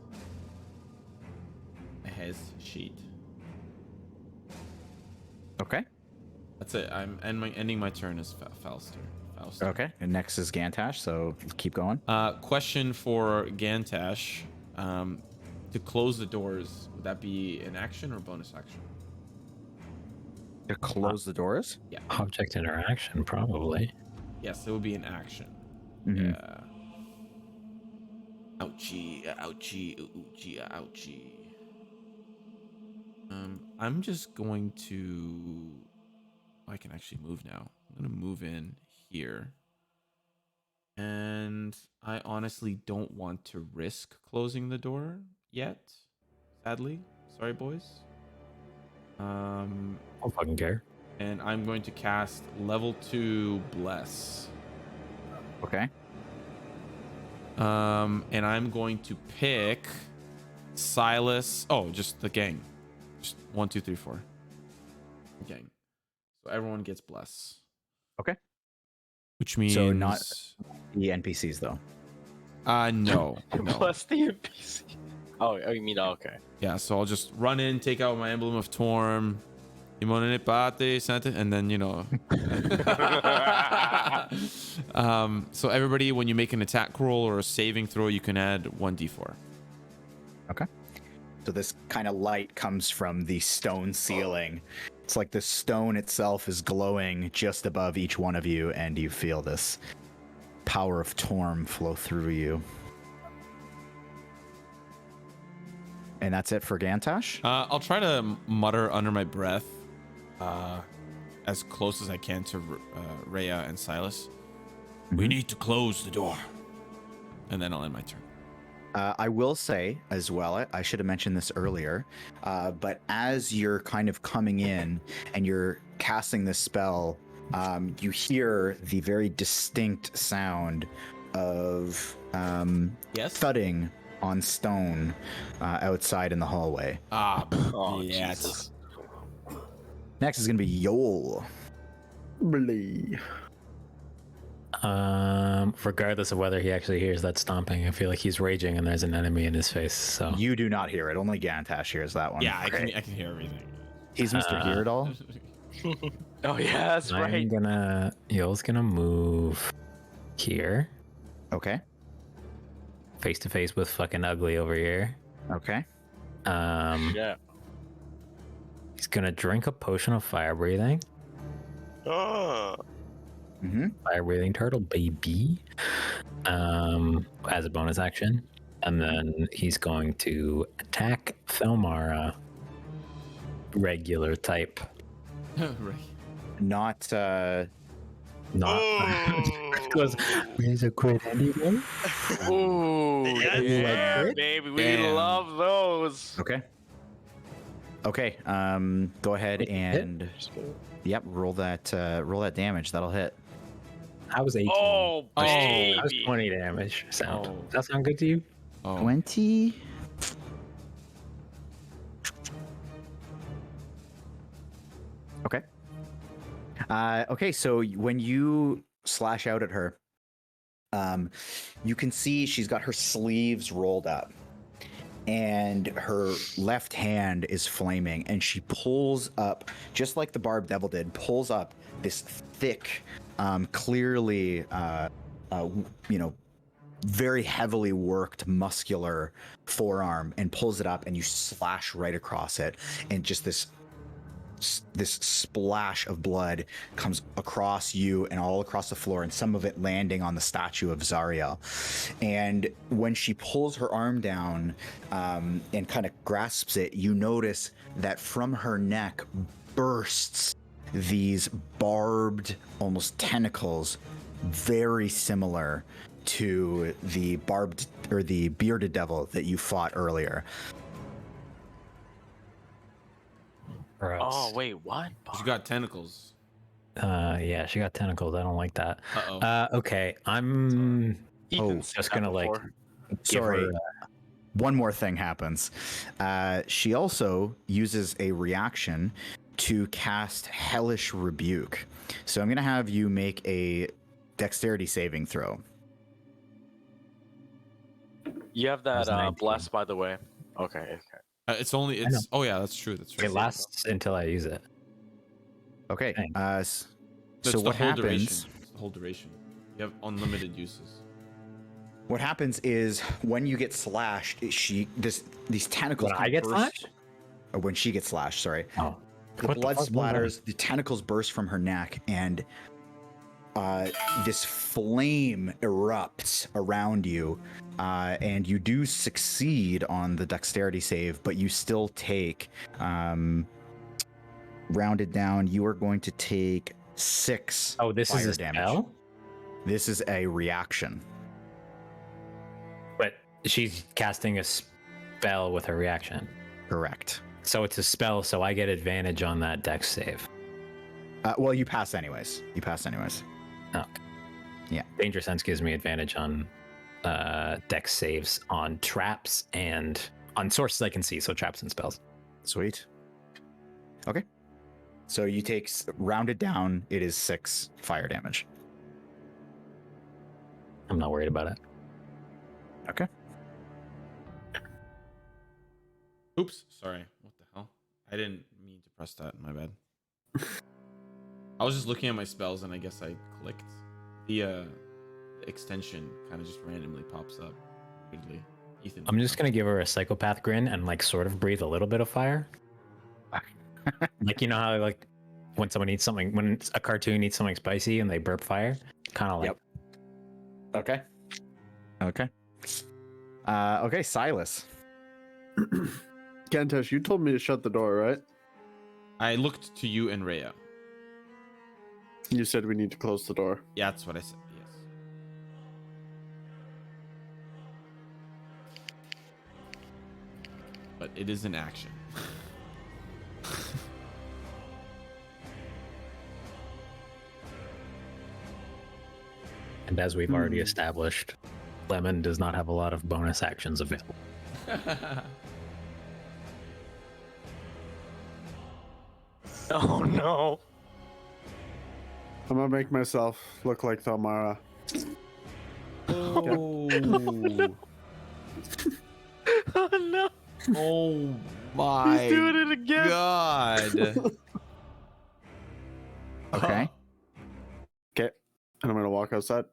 His sheet. Okay. That's it. I'm ending my turn as Falster. Okay. And next is Gantash, so keep going. Question for Gantash. To close the doors, would that be an action or bonus action? To close the doors? Object interaction, probably. Yes, it would be an action. Mhm. Yeah. Ouchie, ouchie, ouchie, ouchie. I'm just going to... I can actually move now. I'm going to move in here. And I honestly don't want to risk closing the door yet. Sadly. Sorry, boys. I don't fucking care. And I'm going to cast level 2 Bless. Okay. And I'm going to pick Silas. Oh, just the gang. Just 1, 2, 3, 4. Gang. So everyone gets Bless. Okay. Which means So not the NPCs, though. no. Plus the NPC. Oh, you mean okay. Yeah, so I'll just run in, take out my emblem of Torm, and then so everybody, when you make an attack roll or a saving throw, you can add 1d4. Okay. So this kind of light comes from the stone ceiling. It's like the stone itself is glowing just above each one of you, and you feel this power of Torm flow through you. And that's it for Gantash? I'll try to mutter under my breath, as close as I can to Rhea and Silas. We need to close the door. And then I'll end my turn. I will say as well, I should have mentioned this earlier, but as you're kind of coming in and you're casting this spell, you hear the very distinct sound of thudding on stone outside in the hallway. Oh, yes. Jesus. Next is going to be Yoll. Regardless of whether he actually hears that stomping, I feel like he's raging and there's an enemy in his face. So You do not hear it. Only Gantash hears that one. Yeah, I can hear everything. He's Mr. Hear It All. Oh yeah, that's right. Yoll's gonna move here, Okay. face to face with fucking ugly over here. Okay. Yeah. He's gonna drink a potion of fire breathing. Oh. Mm-hmm. Fire breathing turtle, baby. As a bonus action, and then he's going to attack Felmara regular type. Right. Not Not. Because there's a crit anyway. Ooh, Yeah, yeah, crit? baby, we Damn. love those. okay. Okay. Go ahead Wait, hit? and roll that damage. That'll hit. I was 18. Oh, I was baby. 20 damage. Sound. Oh. Does that sound good to you? Oh. 20. Okay. Okay, so when you slash out at her, you can see she's got her sleeves rolled up and her left hand is flaming, and she pulls up, just like the Barb Devil did, pulls up this thick, clearly, very heavily worked muscular forearm, and pulls it up, and you slash right across it, and just this splash of blood comes across you and all across the floor, and some of it landing on the statue of Zariel. And when she pulls her arm down and kind of grasps it, you notice that from her neck bursts these barbed, almost tentacles, very similar to the barbed or the bearded devil that you fought earlier. Gross. Oh, wait, what? She got tentacles. Yeah, she got tentacles. I don't like that. Uh-oh. Okay, I'm Ethan's just seen that gonna like before. give Sorry. her, One more thing happens. She also uses a reaction to cast Hellish Rebuke. So I'm going to have you make a dexterity saving throw. You have was that 19. bless, by the way. Okay. It's oh yeah, that's true. That's it right. lasts until I use it. Okay. Thanks. So That's what the whole happens? duration. It's the whole duration. You have unlimited uses. What happens is when you get slashed, these tentacles. When kind I of get burst- slashed? Or when she gets slashed, sorry. Oh, The What the blood fuck? What splatters, the tentacles burst from her neck, and this flame erupts around you, and you do succeed on the dexterity save, but you still take, rounded down, you are going to take 6 Oh, this fire is a damage. spell? This is a reaction. But she's casting a spell with her reaction. Correct. So it's a spell, so I get advantage on that dex save. Well, you pass anyways. Oh. Yeah. Danger Sense gives me advantage on dex saves on traps and on sources I can see, so traps and spells. Sweet. Okay. So you take, rounded down, it is 6 fire damage. I'm not worried about it. Okay. Oops, sorry. What the hell? I didn't mean to press that. My bad. I was just looking at my spells, and I guess I clicked. The extension kind of just randomly pops up. Weirdly. Ethan. I'm just gonna give her a psychopath grin and like sort of breathe a little bit of fire. Like, you know how like when someone eats something, when a cartoon eats something spicy and they burp fire, kind of like. Yep. Okay. Okay. Okay, Silas. Gantash, you told me to shut the door, right? I looked to you and Rhea. You said we need to close the door. Yeah, that's what I said. Yes. But it is an action. And as we've already established, Lemon does not have a lot of bonus actions available. Oh no. I'm gonna make myself look like Thalmara. Oh. Oh no. Oh my He's doing it again. god. Okay. Okay. And I'm gonna walk outside.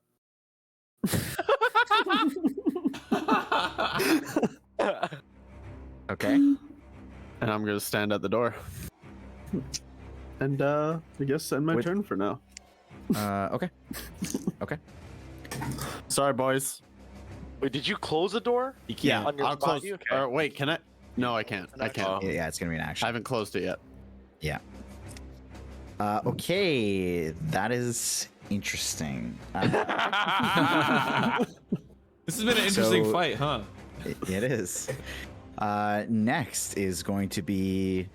Okay. And I'm gonna stand at the door. And I guess end my With- turn for now. Okay. Okay. Sorry, boys. Wait, did you close the door? You can't. Yeah, on your I'll spot, close. you? Okay. Or wait, can I? No, I can't. I can't. Oh. Yeah, it's gonna be an I action. haven't closed it yet. Yeah. Okay, that is interesting. This has been an interesting So- fight, huh? It is. Next is going to be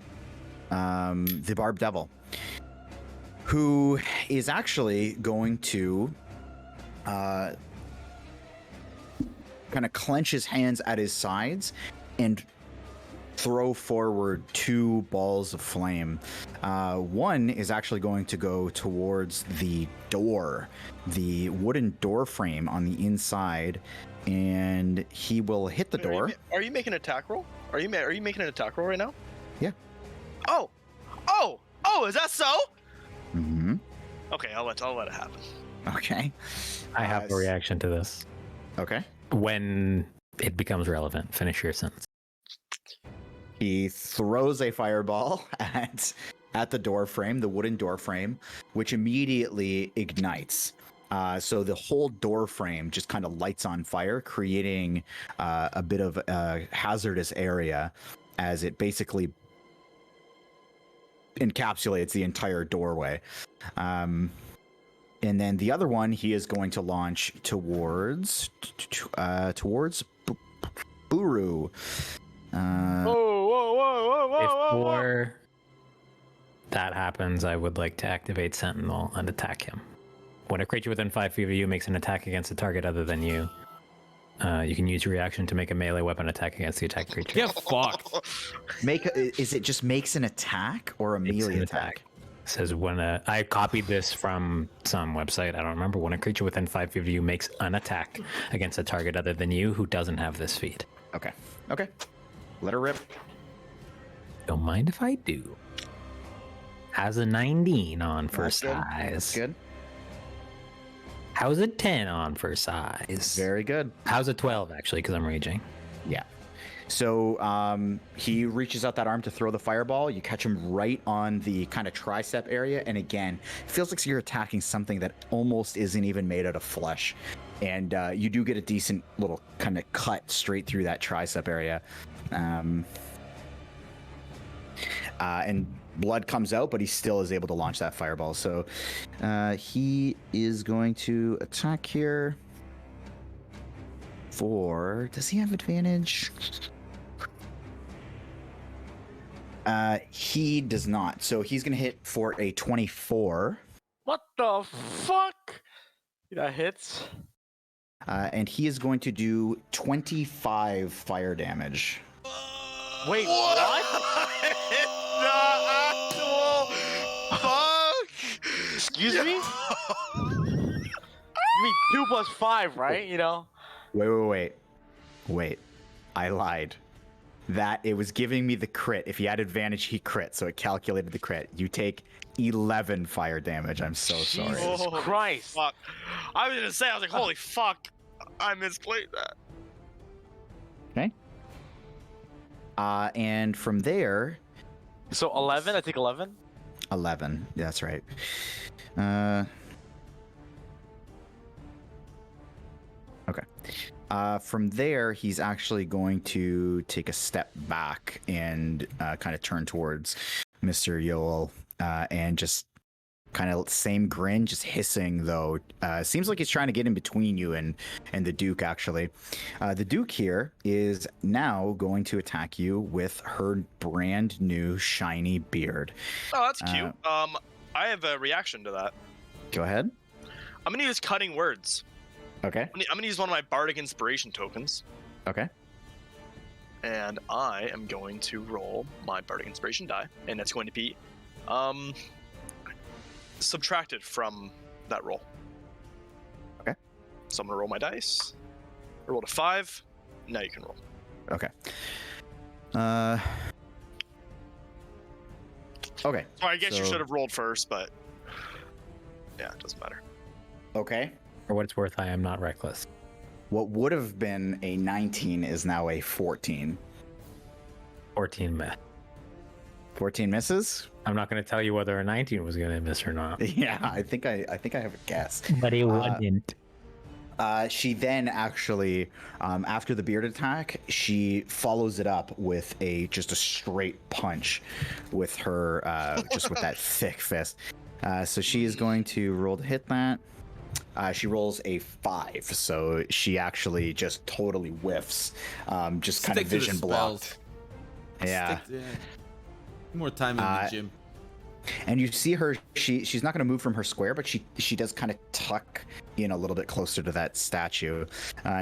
the Barb Devil, who is actually going to kind of clench his hands at his sides and throw forward 2 balls of flame. One is actually going to go towards the door, the wooden door frame on the inside, and he will hit the door. Are you making an attack roll? Are you making an attack roll right now? Yeah. Oh, is that so? Mm-hmm. Okay, I'll let it happen. Okay. I have a reaction to this. Okay. When it becomes relevant, finish your sentence. He throws a fireball at the door frame, the wooden door frame, which immediately ignites. So the whole door frame just kind of lights on fire, creating a bit of a hazardous area as it basically encapsulates the entire doorway. And then the other one he is going to launch towards Buru. Before that happens, I would like to activate Sentinel and attack him. When a creature within 5 feet of you makes an attack against a target other than you, you can use your reaction to make a melee weapon attack against the attacked creature. Get fucked. Is it just makes an attack or a Makes melee an attack? It says when I copied this from some website, I don't remember. When a creature within 5 feet of you makes an attack against a target other than you who doesn't have this feat. Okay. Let her rip. Don't mind if I do. Has a 19 on for That's good. size. That's good. How's a 10 on for size? Very good. How's a 12 actually? Because I'm raging. Yeah. So he reaches out that arm to throw the fireball. You catch him right on the kind of tricep area. And again, it feels like you're attacking something that almost isn't even made out of flesh. And you do get a decent little kind of cut straight through that tricep area. And blood comes out, but he still is able to launch that fireball. So he is going to attack here for... Does he have advantage? He does not. So he's going to hit for a 24. What the fuck? That hits. And he is going to do 25 fire damage. Wait, what? Fuck! Excuse me? You mean 2 plus 5, right? You know? Wait. I lied. That it was giving me the crit. If he had advantage, he crit. So it calculated the crit. You take 11 fire damage. I'm so sorry. Jesus Christ. Fuck. I was gonna say, I was like, holy fuck. I misplayed that. Okay. And from there, So 11? I take 11? 11. That's right. Okay. From there, he's actually going to take a step back and kind of turn towards Mr. Yoll and just kind of same grin, just hissing though. Seems like he's trying to get in between you and the Duke, actually. The Duke here is now going to attack you with her brand new shiny beard. Oh, that's cute. I have a reaction to that. Go ahead. I'm gonna use cutting words. Okay. I'm gonna use one of my bardic inspiration tokens, Okay. and I am going to roll my bardic inspiration die, and it's going to be subtracted from that roll. Okay. So I'm gonna roll my dice. I rolled a 5. Now you can roll. Okay. Okay. So I guess you So- should have rolled first, but yeah, it doesn't matter. Okay. For what it's worth, I am not reckless. What would have been a 19 is now a 14. 14 miss. 14 misses? I'm not going to tell you whether a 19 was going to miss or not. Yeah, I think I have a guess. But it wasn't. She then actually, after the beard attack, she follows it up with just a straight punch with her, just with that thick fist. So she is going to roll to hit that. She rolls a 5, so she actually just totally whiffs, just kind of Stick to the vision blocked. spells. Yeah. More time in the gym. And you see her, she's not going to move from her square, but she does kind of tuck in a little bit closer to that statue.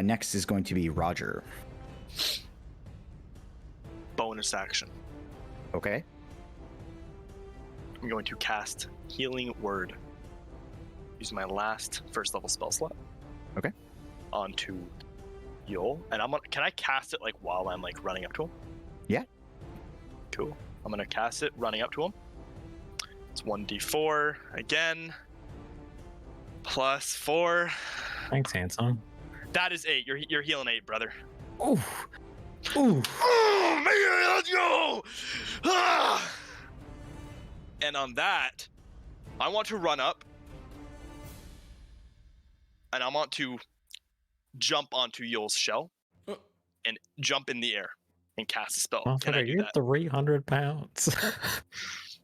Next is going to be Roger. Bonus action. Okay. I'm going to cast Healing Word. Use my last first level spell slot. Okay. Onto Yoll. And can I cast it like while I'm like running up to him? Yeah. Cool. I'm going to cast it running up to him. It's 1d4 again. Plus 4. Thanks, handsome. That is 8. You're healing 8, brother. Ooh. Ooh. Oh, man, let's go! Ah! And on that, I want to run up. And I want to jump onto Yoll's shell. And jump in the air. And cast a spell. Can I do you're that? 300 pounds.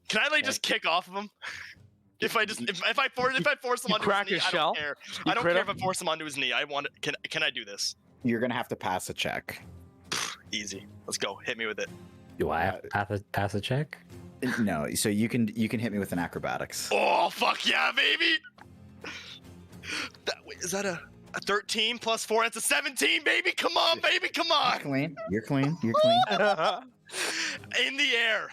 Can I like just kick off of him? If I force him onto crack his knee, his I shell? don't care. You I don't crit care if him? I force him onto his knee. Can I do this? You're going to have to pass a check. Easy. Let's go. Hit me with it. Do I have to pass a check? No, so you can hit me with an acrobatics. Oh fuck yeah, baby! Wait, is that a 13 plus 4? That's a 17, baby. Come on, baby. Come on. You're clean. You're clean. In the air.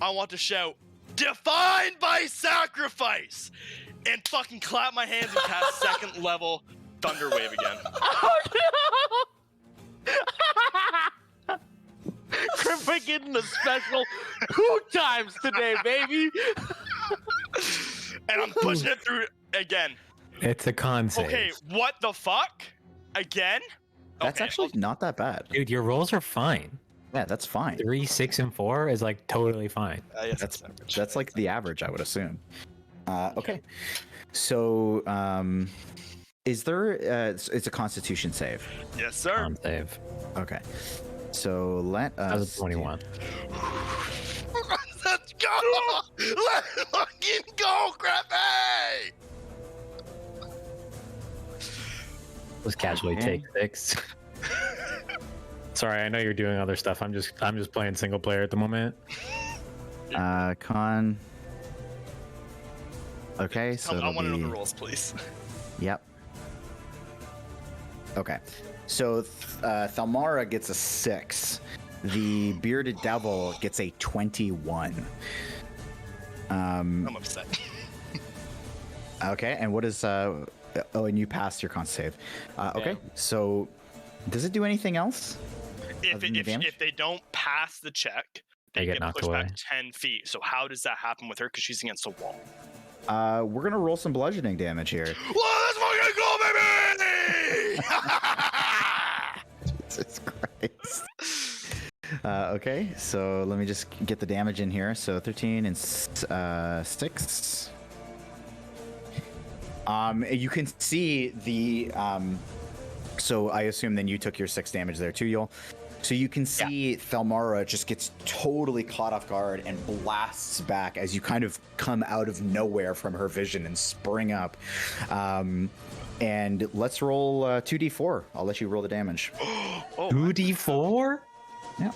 I want to shout, "Defined by sacrifice!" and fucking clap my hands and cast second level Thunder Wave again. Krepe getting the special 2 times today, baby. And I'm pushing it through again. It's a con save. Okay, what the fuck? Again? That's Okay, actually not that bad. Dude, your rolls are fine. Yeah, that's fine. 3, 6, and 4 is like totally fine. yes, That's like the average, I would assume. Okay. So, is there? It's a Constitution save. Yes, sir. Con save. Okay. So let That was us. a 21. Let's go! Let's fucking go, Krepe! Let's casually Okay. take 6. Sorry, I know you're doing other stuff. I'm just playing single player at the moment. Con. Okay, so I want to know the it'll be. rules, please. Yep. Okay. So Thalmara gets a 6. The bearded devil gets a 21. I'm upset. Okay, and what is oh, and you passed your con save. Okay, Yeah. so does it do anything else? If Other than the damage? they don't pass the check, They they get get knocked pushed away. back 10 feet. So how does that happen with her? Because she's against a wall. We're gonna roll some bludgeoning damage here. Let's fucking go, baby! Jesus Christ. Okay, so let me just get the damage in here. So 13 and 6. You can see the so I assume then you took your 6 damage there too, Yoll. So you can see Thalmara just gets totally caught off guard and blasts back as you kind of come out of nowhere from her vision and spring up. And let's roll 2d4. I'll let you roll the damage. Oh, 2d4? Yeah.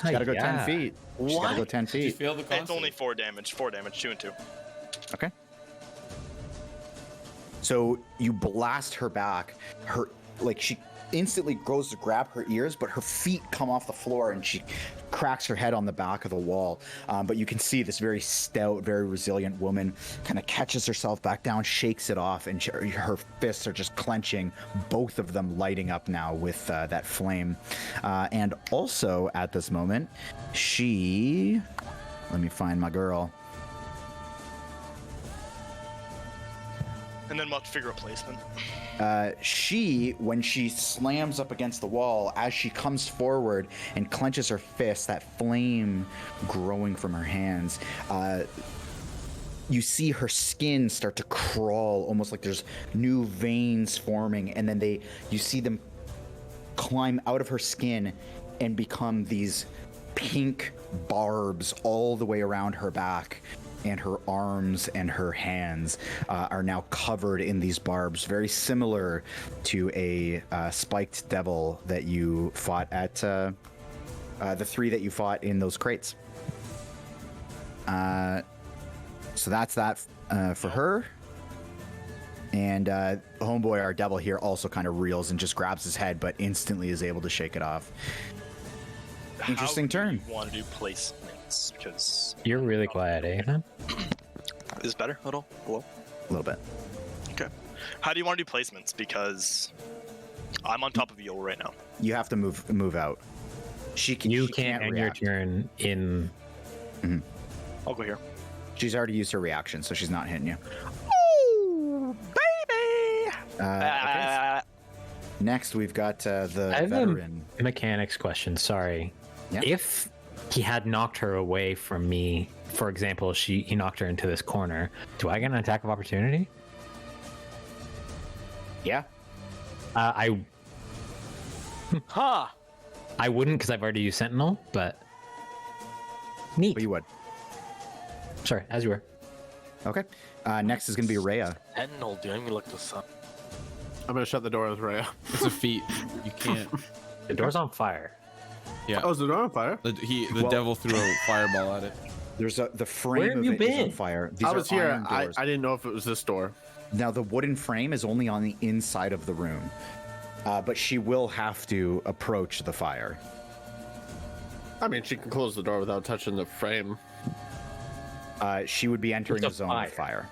She's got to go 10 feet. She's got to go 10 Did you feet. fail the con it's only save? 4 damage. 4 damage. 2 and 2. Okay. So you blast her back. She instantly goes to grab her ears, but her feet come off the floor and she cracks her head on the back of the wall. But you can see this very stout, very resilient woman kind of catches herself back down, shakes it off, and her fists are just clenching, both of them lighting up now with that flame. And also at this moment, let me find my girl. And then we'll have to figure a placement. When she slams up against the wall, as she comes forward and clenches her fist, that flame growing from her hands, you see her skin start to crawl, almost like there's new veins forming, and then you see them climb out of her skin and become these pink barbs all the way around her back, and her arms and her hands are now covered in these barbs, very similar to a spiked devil that you fought at the 3 that you fought in those crates. So that's that for her. And homeboy, our devil here, also kind of reels and just grabs his head, but instantly is able to shake it off. Interesting turn. You want to do placements? Because You're really quiet, eh? is it better? A little? Hello? A little bit. Okay. How do you want to do placements? Because I'm on top of Yoll right now. You have to move out. She You she can't end your react. turn in. I'll go here. She's already used her reaction, so she's not hitting you. Oh, baby! Okay. Next, we've got the I have veteran. a mechanics question. Sorry. Yeah. If he had knocked her away from me, for example, he knocked her into this corner, do I get an attack of opportunity? Yeah. I Ha! wouldn't because I've already used Sentinel, but neat. But you would. Sorry, as you were. Okay. Next is going to be Rhea. Sentinel, dude. Let me look this up. I'm gonna shut the door with Rhea. It's a feat. You can't. The door's on fire. Yeah. Oh, is the door on fire? The devil threw a fireball at it. There's the Where frame have of you it is on been? fire. These I are was here. iron I doors. didn't know if it was this door. Now the wooden frame is only on the inside of the room, but she will have to approach the fire. I mean, she can close the door without touching the frame. She would be entering It's a a zone of fire.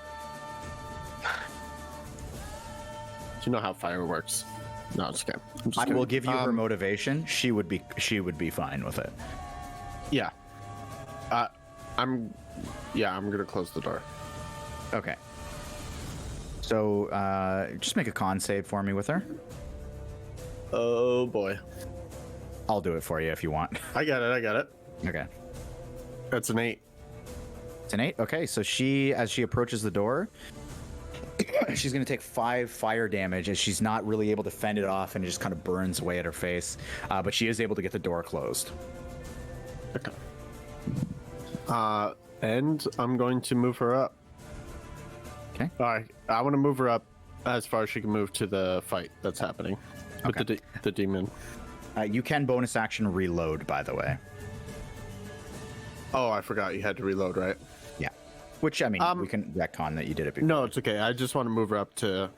You know how fire works. No, it's okay. I'm just I will kidding. give you her motivation. She would be fine with it. Yeah. I'm gonna close the door. Okay. So just make a con save for me with her. Oh boy. I'll do it for you if you want. I got it. Okay. That's an 8. It's an 8. Okay, so as she approaches the door, she's going to take 5 fire damage as she's not really able to fend it off and it just kind of burns away at her face. But she is able to get the door closed. Okay. And I'm going to move her up. Okay. All right. I want to move her up as far as she can move to the fight that's happening with Okay. the demon. You can bonus action reload, by the way. Oh, I forgot you had to reload, right? Yeah. Which, I mean, we can retcon that you did it before. No, it's okay. I just want to move her up to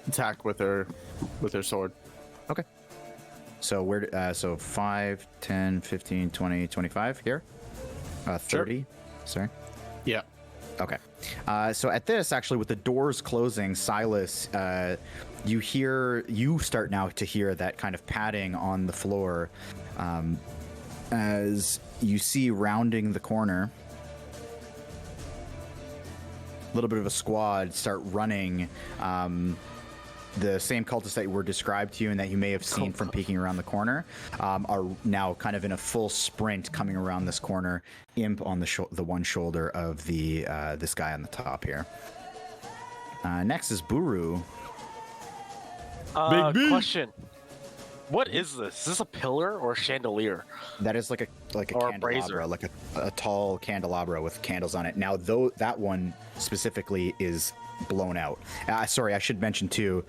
attack with her sword. Okay. So so 5, 10, 15, 20, 25 here? 30? Sorry. Yeah. Okay. So at this, actually, with the doors closing, Silas, you start now to hear that kind of padding on the floor as you see rounding the corner. A little bit of a squad start running. The same cultists that were described to you and that you may have seen from peeking around the corner are now kind of in a full sprint coming around this corner, imp on the one shoulder of the this guy on the top here. Next is Buru. Question. What is this? Is this a pillar or a chandelier? That is like a Or a candelabra, brazier. like a tall candelabra with candles on it. Now, though that one specifically is blown out. Sorry, I should mention too.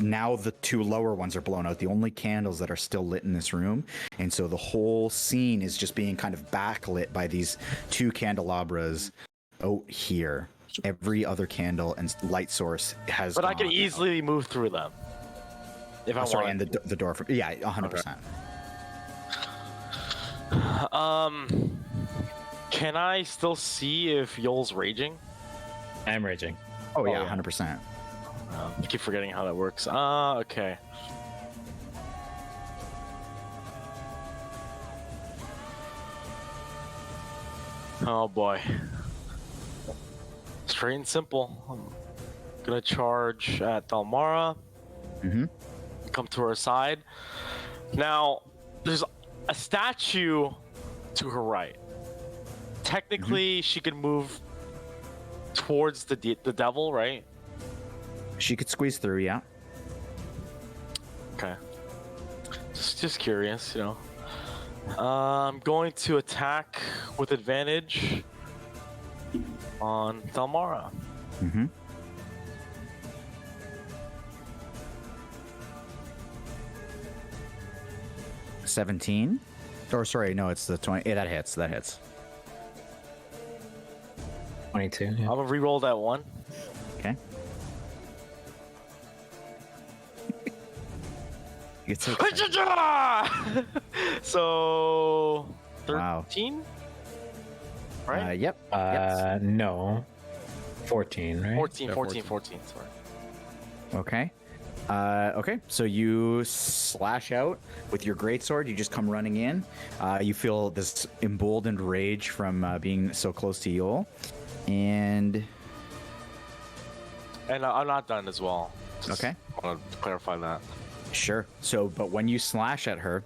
Now the 2 lower ones are blown out. The only candles that are still lit in this room, and so the whole scene is just being kind of backlit by these 2 candelabras out here. Every other candle and light source has. But I can gone. easily move through them. If I Sorry, want. and the door from 100%. Can I still see if Yoll's raging? I'm raging. Oh yeah, yeah. 100%. I keep forgetting how that works. Okay. Oh boy. Straight and simple. I'm gonna charge at Thalmara. Come to her side. Now, there's a statue to her right. Technically, she can move towards the devil, right? She could squeeze through, yeah. Okay. Just curious, you know. I'm going to attack with advantage on Thalmara. Mm-hmm. $17. Or sorry, no, it's the 20. That hits. That hits. 22. Yeah. I'm gonna re-roll that one. Okay. It's okay. So Wow. 13, right? Yep. Yes. No. 14, right? 14, Yeah, 14, 14. Sorry. Okay. Okay, so you slash out with your greatsword. You just come running in. You feel this emboldened rage from being so close to Yoll. And I'm not done as well. Okay. I want to clarify that. sure. So, but when you slash at her,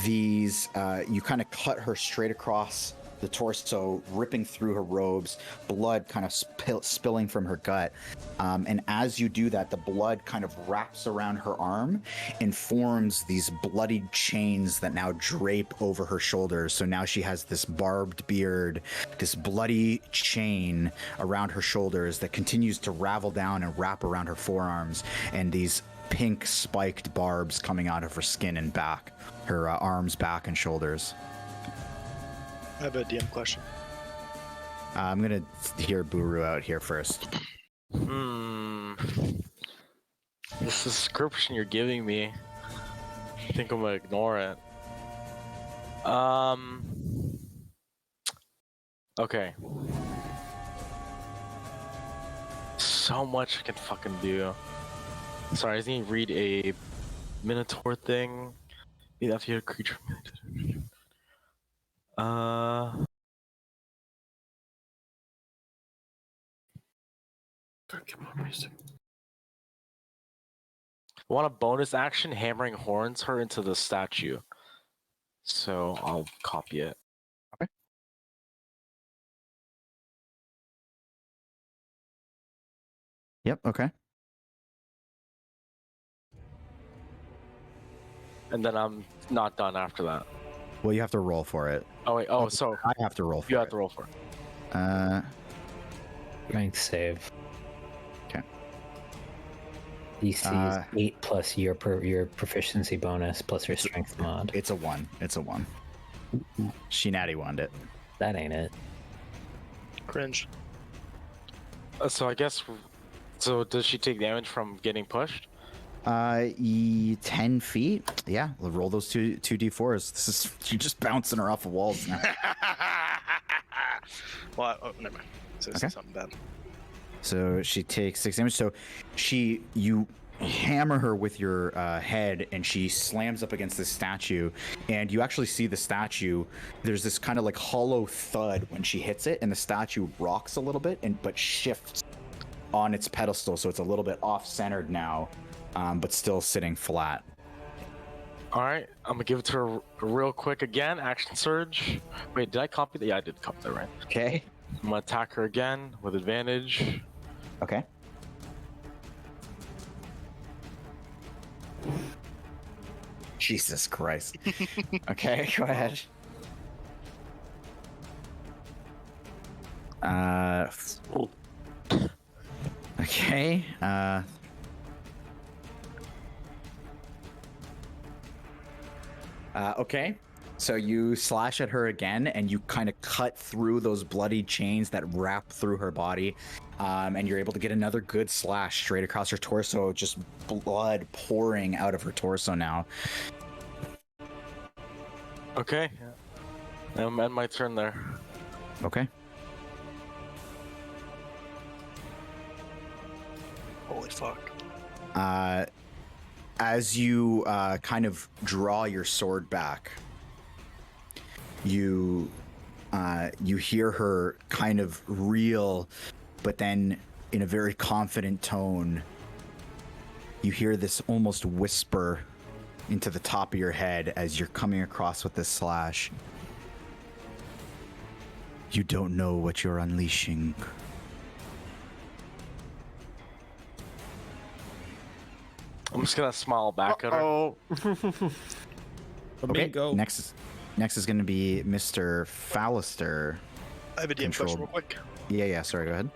these you kind of cut her straight across the torso, ripping through her robes, blood kind of spilling from her gut. And as you do that, the blood kind of wraps around her arm and forms these bloodied chains that now drape over her shoulders. So now she has this barbed beard, this bloody chain around her shoulders that continues to ravel down and wrap around her forearms, and these pink spiked barbs coming out of her skin and back, her arms, back, and shoulders. I have a DM question. I'm gonna hear Buru out here first. This description you're giving me, I think I'm gonna ignore it. Okay. So much I can fucking do. Sorry, I just need to read a Minotaur thing. You have to hear a creature. God, come on, music. I want a bonus action hammering horns her into the statue. So I'll copy it. Okay. Yep, okay. And then I'm not done after that. Well, you have to roll for it. Oh wait, so I have to roll for you it. have to roll for it. Strength save. Okay. DC is 8 plus your proficiency bonus plus your strength mod. It's a 1. It's a 1. She natty wand it. That ain't it. Cringe. So I guess. So does she take damage from getting pushed? 10 feet. Yeah, we'll roll those two d4s. This is you're just bouncing her off the walls now. Well, oh, never mind. So Okay. something bad. So she takes 6 damage. So you hammer her with your head, and she slams up against the statue. And you actually see the statue. There's this kind of like hollow thud when she hits it, and the statue rocks a little bit, but shifts on its pedestal, so it's a little bit off-centered now, but still sitting flat. All right, I'm gonna give it to her real quick again. Action surge. Wait, did I copy that? Yeah, I did copy that, right? Okay. I'm gonna attack her again with advantage. Okay. Jesus Christ. Okay, go ahead. Okay. Okay. So you slash at her again, and you kind of cut through those bloody chains that wrap through her body, and you're able to get another good slash straight across her torso, just blood pouring out of her torso now. Okay. I'm end my turn there. Okay. Holy fuck. As you kind of draw your sword back, you hear her kind of reel, but then in a very confident tone, you hear this almost whisper into the top of your head as you're coming across with this slash. You don't know what you're unleashing. I'm just gonna smile back at her. Oh. Okay. Go. Next is going to be Mr. Phalaster. I have a DM question real Controlled. quick. Yeah. Sorry. Go ahead.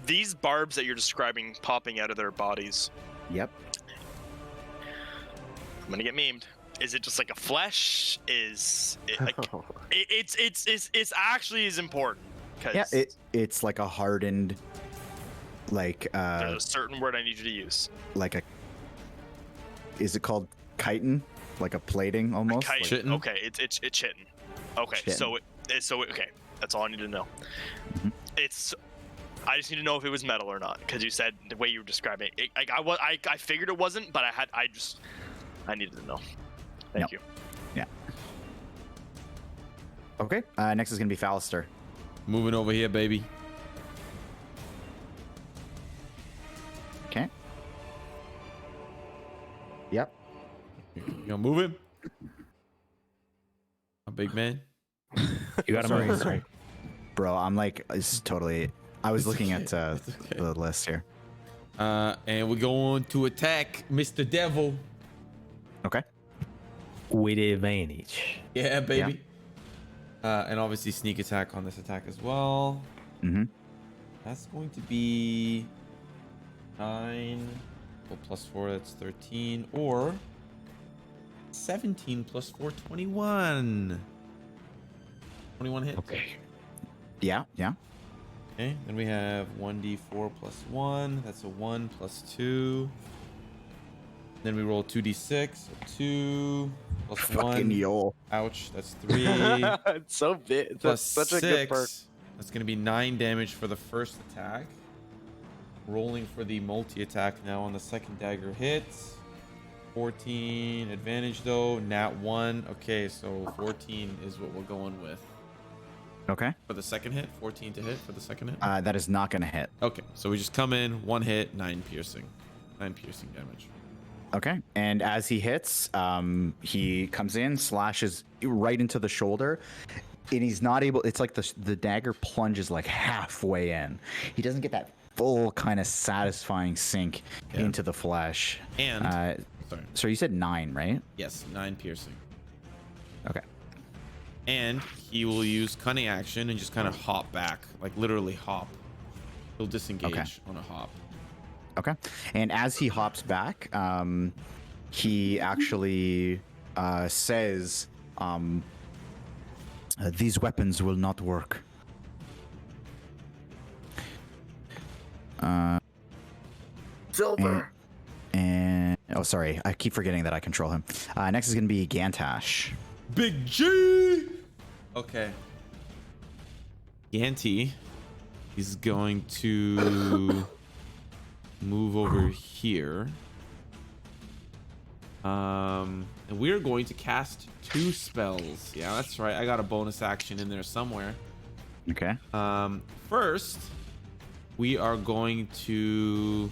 These barbs that you're describing popping out of their bodies, Yep. I'm gonna get memed. Is it just like a flesh? Is it like it's actually is important because Yeah. It's like a hardened, like there's a certain word I need you to use. like a. Is it called chitin? Like a plating almost. Kite. Chitin? Okay, it's chitin. Okay, Chitin. okay, that's all I need to know. Mhm. I just need to know if it was metal or not because you said the way you were describing it. I figured it wasn't, but I needed to know. Thank you. Okay. Next is going to be Phalaster. Moving over here, baby. Okay. Yep. You gonna move him? A big man. You got him. Sorry. Bro, I'm like, it's totally. I was looking at It's okay. the list here. And we're going to attack Mr. Devil. Okay. With advantage. Yeah, baby. And obviously sneak attack on this attack as well. Mm-hmm. That's going to be 9 well, plus 4, that's 13, or 17 plus 4, 21. 21 hits. Okay. Yeah. Okay, then we have 1d4 plus 1. That's a 1 plus 2. Then we roll 2d6. So 2 plus Fucking 1. Yoll. Ouch, that's 3. It's so big. Plus That's such a good 6. perk. That's going to be 9 damage for the first attack. Rolling for the multi-attack now on the second dagger hits. 14 advantage though. Nat 1. Okay, so 14 is what we're going with. Okay. For the second hit? 14 to hit for the second hit? That is not going to hit. Okay, so we just come in, 1 hit, 9 piercing. 9 piercing damage. Okay. And as he hits, he comes in, slashes right into the shoulder, and he's not able. It's like the dagger plunges like halfway in. He doesn't get that full kind of satisfying sink into the flesh. And, sorry. So you said 9, right? Yes, 9 piercing. Okay. And he will use cunning action and just kind of hop back, like literally hop. He'll disengage on a hop. Okay. And as he hops back, he actually says, "These weapons will not work." Silver. And oh, sorry, I keep forgetting that I control him. Next is going to be Gantash. Big G! Okay. Ganty is going to move over here. And we're going to cast 2 spells. Yeah, that's right. I got a bonus action in there somewhere. Okay. First, we are going to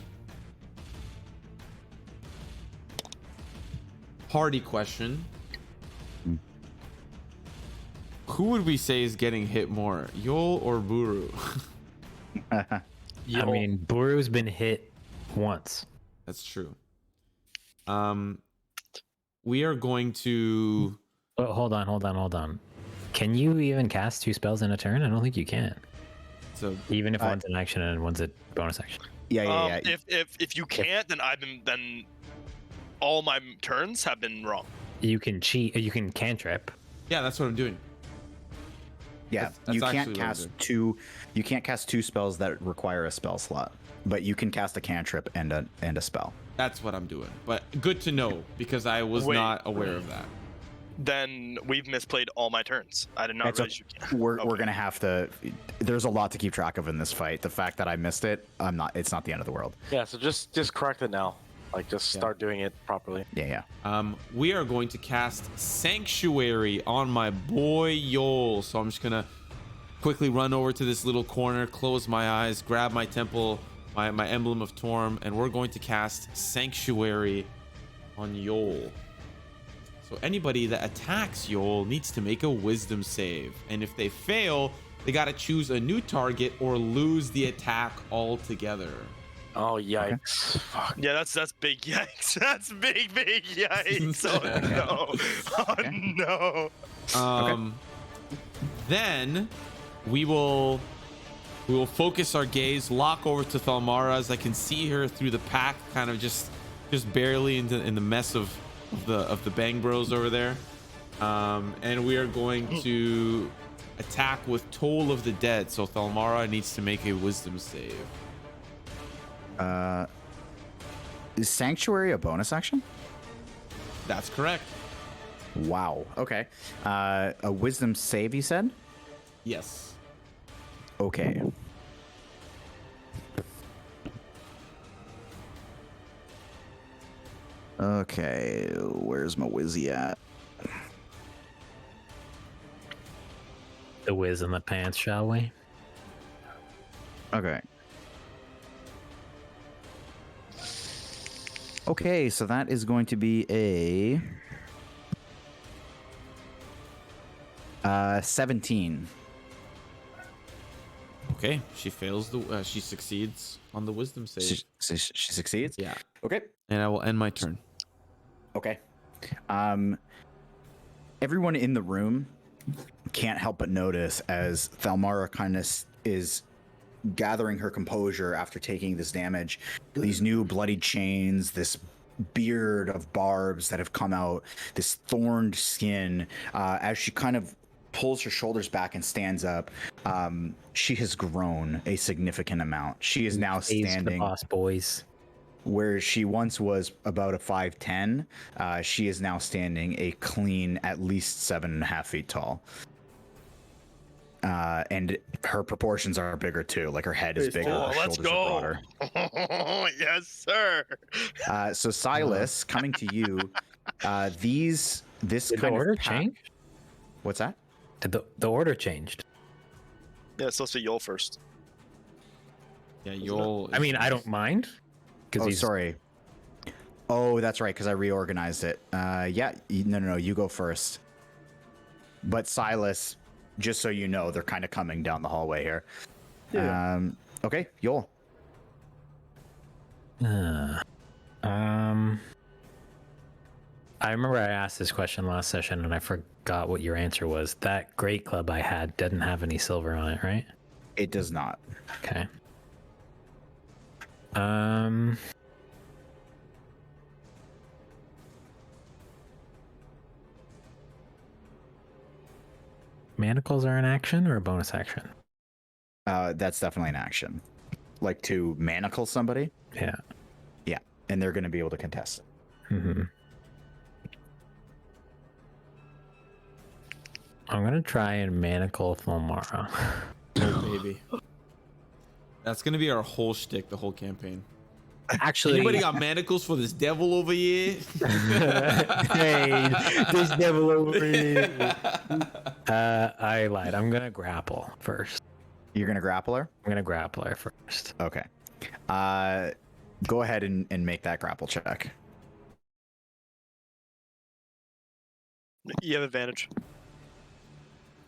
party question. Who would we say is getting hit more, Yoll or Buru? I mean, Buru's been hit once. That's true. We are going to. Oh, hold on. Can you even cast 2 spells in a turn? I don't think you can. So Even if one's an action and one's a bonus action. Yeah. If you can't, then all my turns have been wrong. You can cheat. You can cantrip. yeah, that's what I'm doing. Yeah, That's you can't actually what I'm cast doing. 2. You can't cast 2 spells that require a spell slot, but you can cast a cantrip and a spell. That's what I'm doing. But good to know because I was Wait. not aware of that. Then we've misplayed all my turns. I did not It's realize you can. We're Okay. gonna have to. There's a lot to keep track of in this fight. The fact that I missed it, I'm not. It's not the end of the world. Yeah, so just correct it now. Like, just start doing it properly. Yeah. We are going to cast Sanctuary on my boy Yoll. So I'm just gonna quickly run over to this little corner, close my eyes, grab my temple, my emblem of Torm, and we're going to cast Sanctuary on Yoll. So So anybody that attacks Yoll needs to make a wisdom save. And if they fail, they got to choose a new target or lose the attack altogether. Oh yikes! Fuck. Yeah, that's big yikes. That's big yikes. Oh no. Oh no. Then we will focus our gaze, lock over to Thalmara as I can see her through the pack, kind of just barely in the mess of the Bang Bros over there. And we are going to attack with Toll of the Dead. So Thalmara needs to make a wisdom save. Is Sanctuary a bonus action? That's correct. Wow. Okay. A wisdom save, you said? Yes. Okay. Okay, where's my Wizzy at? The whiz in the pants, shall we? Okay. Okay, so that is going to be a 17. Okay, she fails she succeeds on the wisdom save. She succeeds? Yeah. Okay. And I will end my turn. Okay. Everyone in the room can't help but notice as Thalmara kind of is gathering her composure after taking this damage. These new bloodied chains, this beard of barbs that have come out, this thorned skin, as she kind of pulls her shoulders back and stands up, she has grown a significant amount. She is now standing the boss boys. where she once was about a 5'10", she is now standing a clean at least 7.5 feet tall. And her proportions are bigger too. Like her head is bigger, her let's shoulders are go. Yes, sir. broader. So Silas, coming to you, this Did kind the order of change? What's that? Did the order changed? Yeah, it's supposed to be Yoll first. Yeah, Yoll. I mean, I don't mind. Oh, sorry. Oh, that's right, because I reorganized it. Yeah, no, you go first. But Silas, just so you know, they're kind of coming down the hallway here. Yeah. Okay, Yoll. I remember I asked this question last session and I forgot what your answer was. That great club I had didn't have any silver on it, right? It does not. Okay. Manacles are an action or a bonus action? That's definitely an action. Like to manacle somebody? Yeah. Yeah, and they're going to be able to contest it. Mm-hmm. I'm gonna try and manacle Thalmara. Oh, baby. That's gonna be our whole shtick, the whole campaign. Actually, Anybody got manacles for this devil over here? hey, this devil over here. I lied. I'm gonna grapple first. You're going to grapple her? I'm gonna grapple her first. Okay. Go ahead and make that grapple check. You have advantage.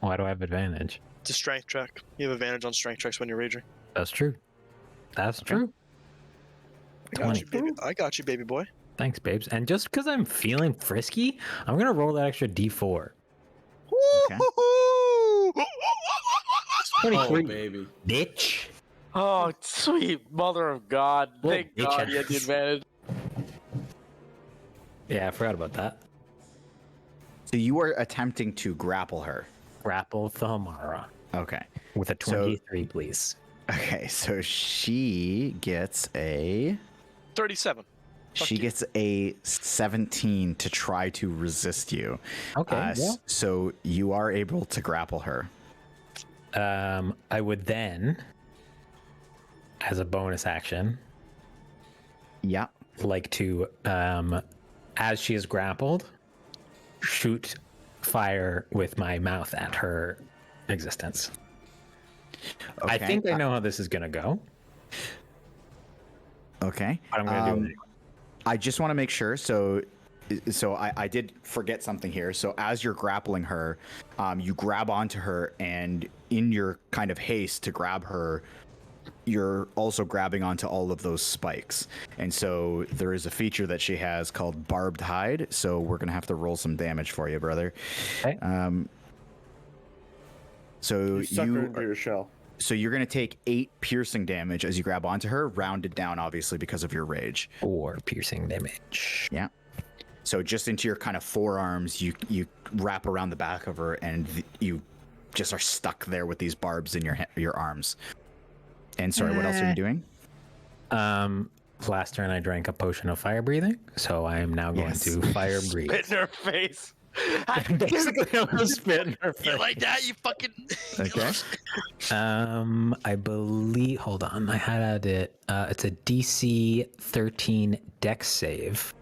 Why do I have advantage? It's a strength check. You have advantage on strength checks when you're raging. That's true. That's true. I got you, baby. I got you, baby boy. Thanks, babes. And just because I'm feeling frisky, I'm gonna roll that extra D4. Okay. Oh, 23, baby. bitch. Oh, sweet mother of God! Whoa, Thank bitch God you had the ass. advantage. Yeah, I forgot about that. So you are attempting to grapple her. Grapple Thalmara Okay. with a 23, please. Okay, so she gets a 37. She you. gets a 17 to try to resist you. Okay. Yeah. So you are able to grapple her. I would then, as a bonus action, Yeah. like to, as she is grappled, shoot fire with my mouth at her existence. Okay. I think I know how this is gonna go, Okay. but I'm gonna do it anyway. I just want to make sure. So so I did forget something here. So as you're grappling her, you grab onto her, and in your kind of haste to grab her, you're also grabbing onto all of those spikes. And so there is a feature that she has called Barbed Hide. So we're going to have to roll some damage for you, brother. Okay. So Suck her into your shell. So you're going to take 8 piercing damage as you grab onto her, rounded down, obviously, because of your rage. 4 piercing damage. Yeah. So just into your kind of forearms, you wrap around the back of her, and you just are stuck there with these barbs in your arms. And sorry, what else are you doing? Last turn I drank a potion of fire breathing, so I am now going to fire breathe. Spit in her face. Basically, I'm gonna spit in her face. You like that? You fucking. Okay. I believe. Hold on, I had it. It's a DC 13 Dex save.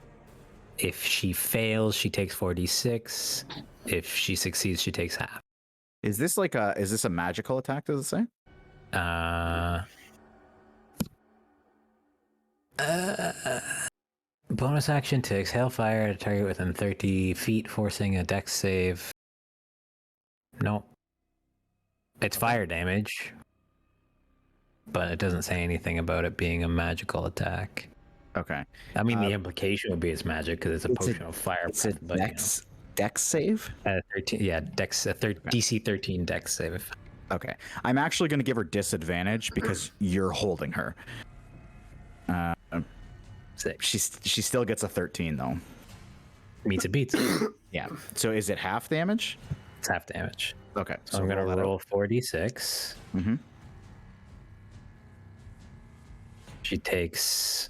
If she fails, she takes 4d6. If she succeeds, she takes half. Is this a magical attack? Does it say? Bonus action to exhale fire at a target within 30 feet, forcing a dex save. Nope. It's fire damage, but it doesn't say anything about it being a magical attack. Okay. I mean, the implication would be it's magic because it's a potion of fire. It's a but, dex save? 13, yeah, DC 13 dex save. Okay. I'm actually going to give her disadvantage because you're holding her. She still gets a 13 though. Meets it beats. Yeah. So is it half damage? It's half damage. Okay. So I'm gonna roll 4d6. Mm-hmm. She takes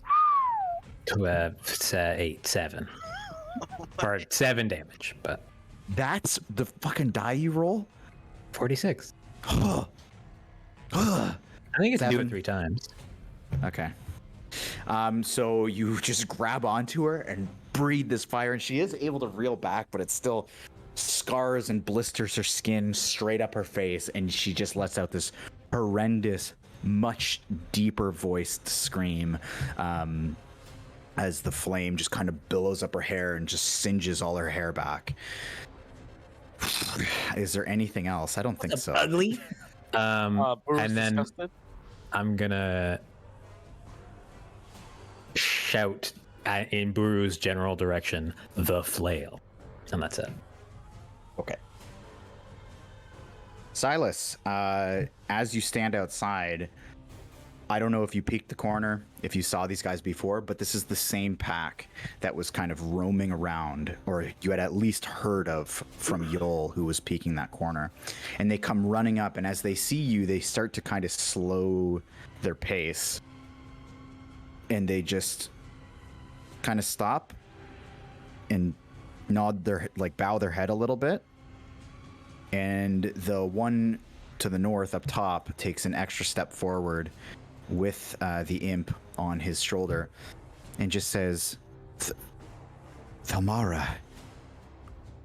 7 or 7 damage, but That's the fucking die you roll? 46. I I think it's 7 3 times. Okay. So you just grab onto her and breathe this fire, and she is able to reel back, but it still scars and blisters her skin straight up her face, and she just lets out this horrendous, much deeper voiced scream as the flame just kind of billows up her hair and just singes all her hair back. Is there anything else? I don't think so. Ugly. Buru's And then disgusted. I'm gonna shout in Buru's general direction, the flail. And that's it. Okay. Silas, as you stand outside, I don't know if you peeked the corner, if you saw these guys before, but this is the same pack that was kind of roaming around, or you had at least heard of from Yoll, who was peeking that corner. And they come running up, and as they see you, they start to kind of slow their pace. And they just kind of stop and nod their, bow their head a little bit. And the one to the north up top takes an extra step forward with the imp on his shoulder and just says, Thalmara,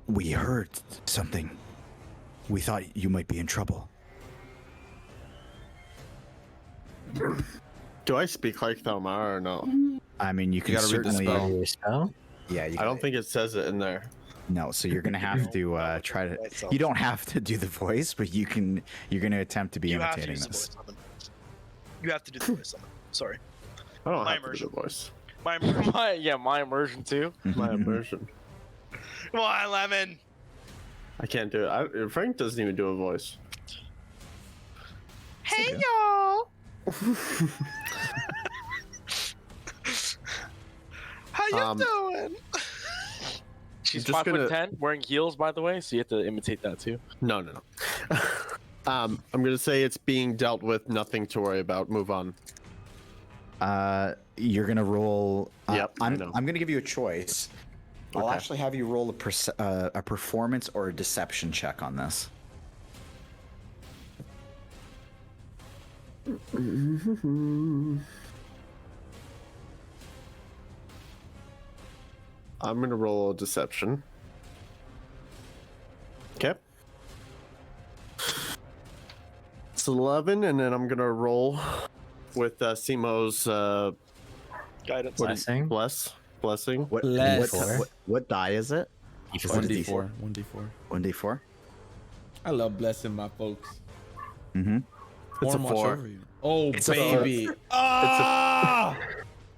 we heard something. We thought you might be in trouble. Do I speak like Thalmara or no? I mean, you can gotta read the certainly... Spell? Yeah, you I don't think it says it in there. No, so you're gonna have to try to. You don't have to do the voice, but you can. You're gonna attempt to be You have to imitating use the this. voice on them. You have to do the voice on them. Sorry. I don't My have to do the voice. My immersion. My immersion too. My immersion. Come on, Lemon. I can't do it. Phrank doesn't even do a voice. Hey, y'all. How you doing? She's just 5'10", wearing heels, by the way, so you have to imitate that too. No. I'm gonna say it's being dealt with. Nothing to worry about. Move on. You're gonna roll. Yep, I I'm know. gonna give you a choice. I'll Okay. actually have you roll a performance or a deception check on this. I'm gonna roll a deception. Okay. It's 11, and then I'm gonna roll with Simo's Guidance. Blessing. bless. Blessing. What, Four. what die is it? You What just- is it? 1d4. 1d4. 1d4. I love blessing my folks. Mm-hmm. It's a Warm watch 4. over you. Oh, It's a baby. Ah!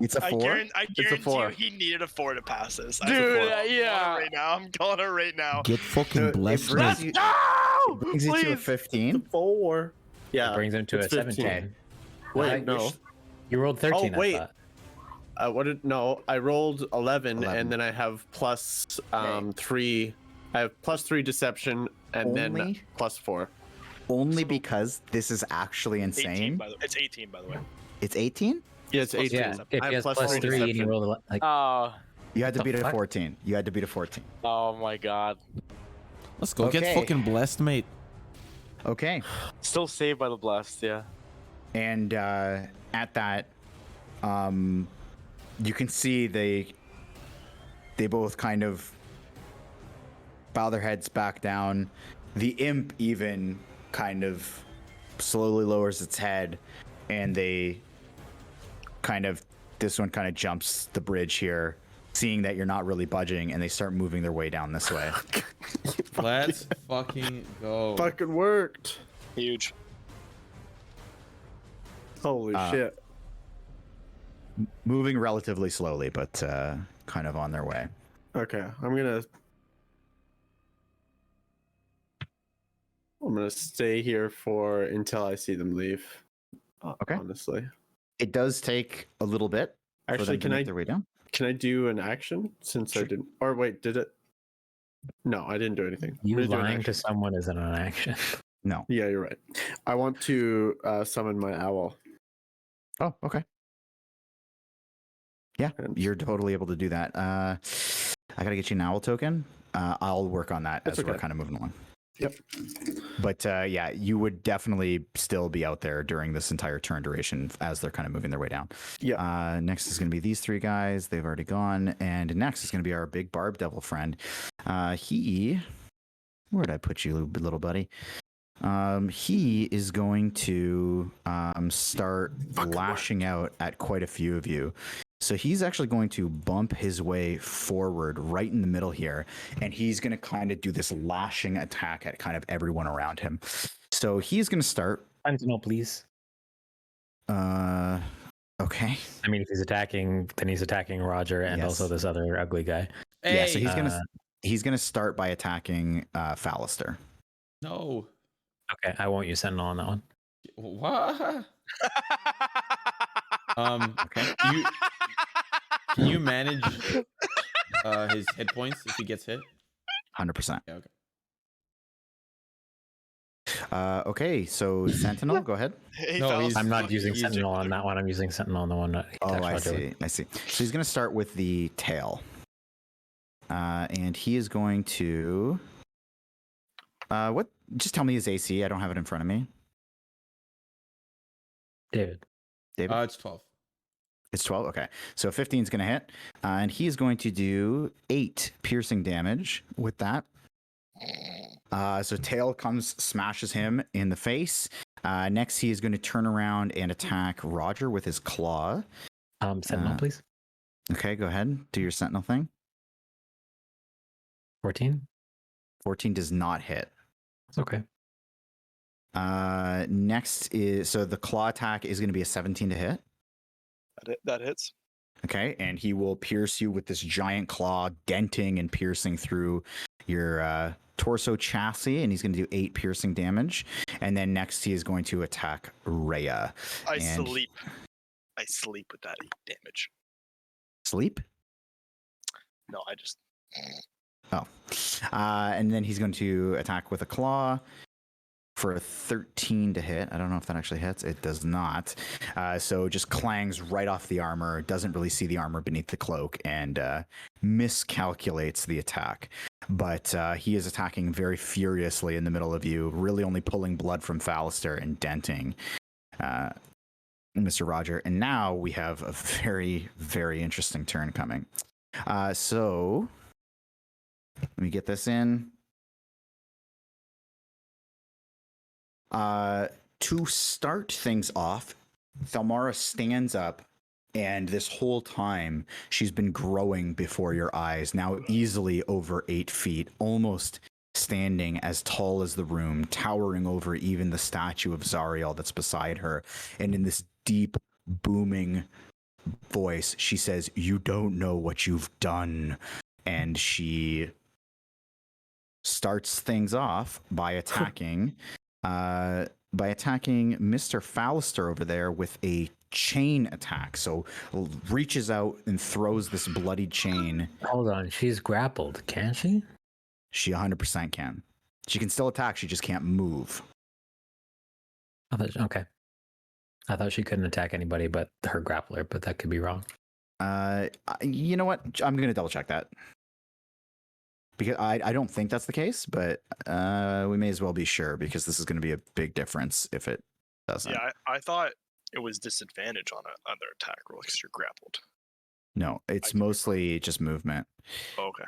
It's a I 4. guarantee you 4. he needed a 4 to pass this. Dude, yeah. I'm calling it right now. Get fucking It blessed. brings you, it brings you to a Please. 15. 4. Yeah. It brings him to a it's 15. 17. Wait, no. You rolled 13. wait. I thought. No, I rolled 11, 11. and then I have plus 3. I have plus 3 deception, and then Only? plus 4. Only because this is actually 18, insane. by the It's 18, by the way. It's 18? Yeah, it's 18. Yeah, if I he have has plus 3 and you deception. rolled like, Oh, You had to The beat it fuck? at 14. You had to beat a 14. oh my god. Let's go. Get Okay. fucking blessed, mate. Okay. Still saved by the blessed, yeah. And at that, you can see they both kind of bow their heads back down. The imp even kind of slowly lowers its head, and this one kind of jumps the bridge here, seeing that you're not really budging, and they start moving their way down this way. Let's fucking go. Fucking worked. Huge. Holy shit. Moving relatively slowly, but kind of on their way. Okay, I'm gonna stay here until I see them leave. Okay. Honestly, It does take a little bit for actually, them to make their way down. can I do an action since I Sure. didn't? Or wait, did it? No, I didn't do anything. I'm you gonna do an lying to action. someone isn't an action. No. Yeah, you're right. I want to summon my owl. Oh, okay. Yeah, And- you're totally able to do that. I gotta get you an owl token. I'll work on that That's as we're okay. kind of moving along. Yep. But yeah, you would definitely still be out there during this entire turn duration as they're kind of moving their way down. Yeah. Next is going to be these 3 guys. They've already gone. And next is going to be our big barb devil friend. Where'd I put you, little buddy? He is going to start lashing out at quite a few of you. So he's actually going to bump his way forward right in the middle here, and he's going to kind of do this lashing attack at kind of everyone around him. So he's going to start. Sentinel, please. Okay. I mean, if he's attacking, then he's attacking Roger and Yes. also this other ugly guy. Yeah. So Hey! he's gonna start by attacking Phalaster. No. Okay, I won't use Sentinel on that one. What? Okay. Can you manage his hit points if he gets hit? 100%. Yeah, okay. Okay. So Sentinel, go ahead. Hey, No, fellas. he's- I'm not using he's- Sentinel on that one. I'm using Sentinel on the one that he Oh, attacks I Roger see. with. I see. So he's gonna start with the tail, and he is going to. What? Just tell me his AC. I don't have it in front of me. David. David. It's 12. It's 12. Okay. So 15 is going to hit. And he is going to do 8 piercing damage with that. So tail comes, smashes him in the face. Next, he is going to turn around and attack Roger with his claw. Sentinel, please. Okay, go ahead. Do your sentinel thing. 14. 14 does not hit. It's okay. Next is, so the claw attack is going to be a 17 to hit. That hits. Okay, and he will pierce you with this giant claw, denting and piercing through your torso chassis, and he's going to do 8 piercing damage. And then next, he is going to attack Rhea. I And- sleep. I sleep with that damage. Sleep? No, I just. Oh. And then he's going to attack with a claw for a 13 to hit. I don't know if that actually hits. It does not. So just clangs right off the armor, doesn't really see the armor beneath the cloak, and miscalculates the attack. But he is attacking very furiously in the middle of you, really only pulling blood from Phalaster and denting Mr. Roger. And now we have a very, very interesting turn coming. So let me get this in. To start things off, Thalmara stands up And this whole time, she's been growing before your eyes, now easily over 8 feet, almost standing as tall as the room, towering over even the statue of Zariel that's beside her. And in this deep, booming voice, she says, "You don't know what you've done." And she starts things off by attacking Mr. Phrank over there with a chain attack. So reaches out and throws this bloodied chain. Hold on, she's grappled, can she? She 100% can. She can still attack, she just can't move. Okay. I thought she couldn't attack anybody but her grappler, but that could be wrong. You know what? I'm going to double check that. Because I don't think that's the case, but we may as well be sure, because this is going to be a big difference if it doesn't. Yeah, I thought it was disadvantage on their attack roll because you're grappled. No, it's mostly just movement. Oh, okay.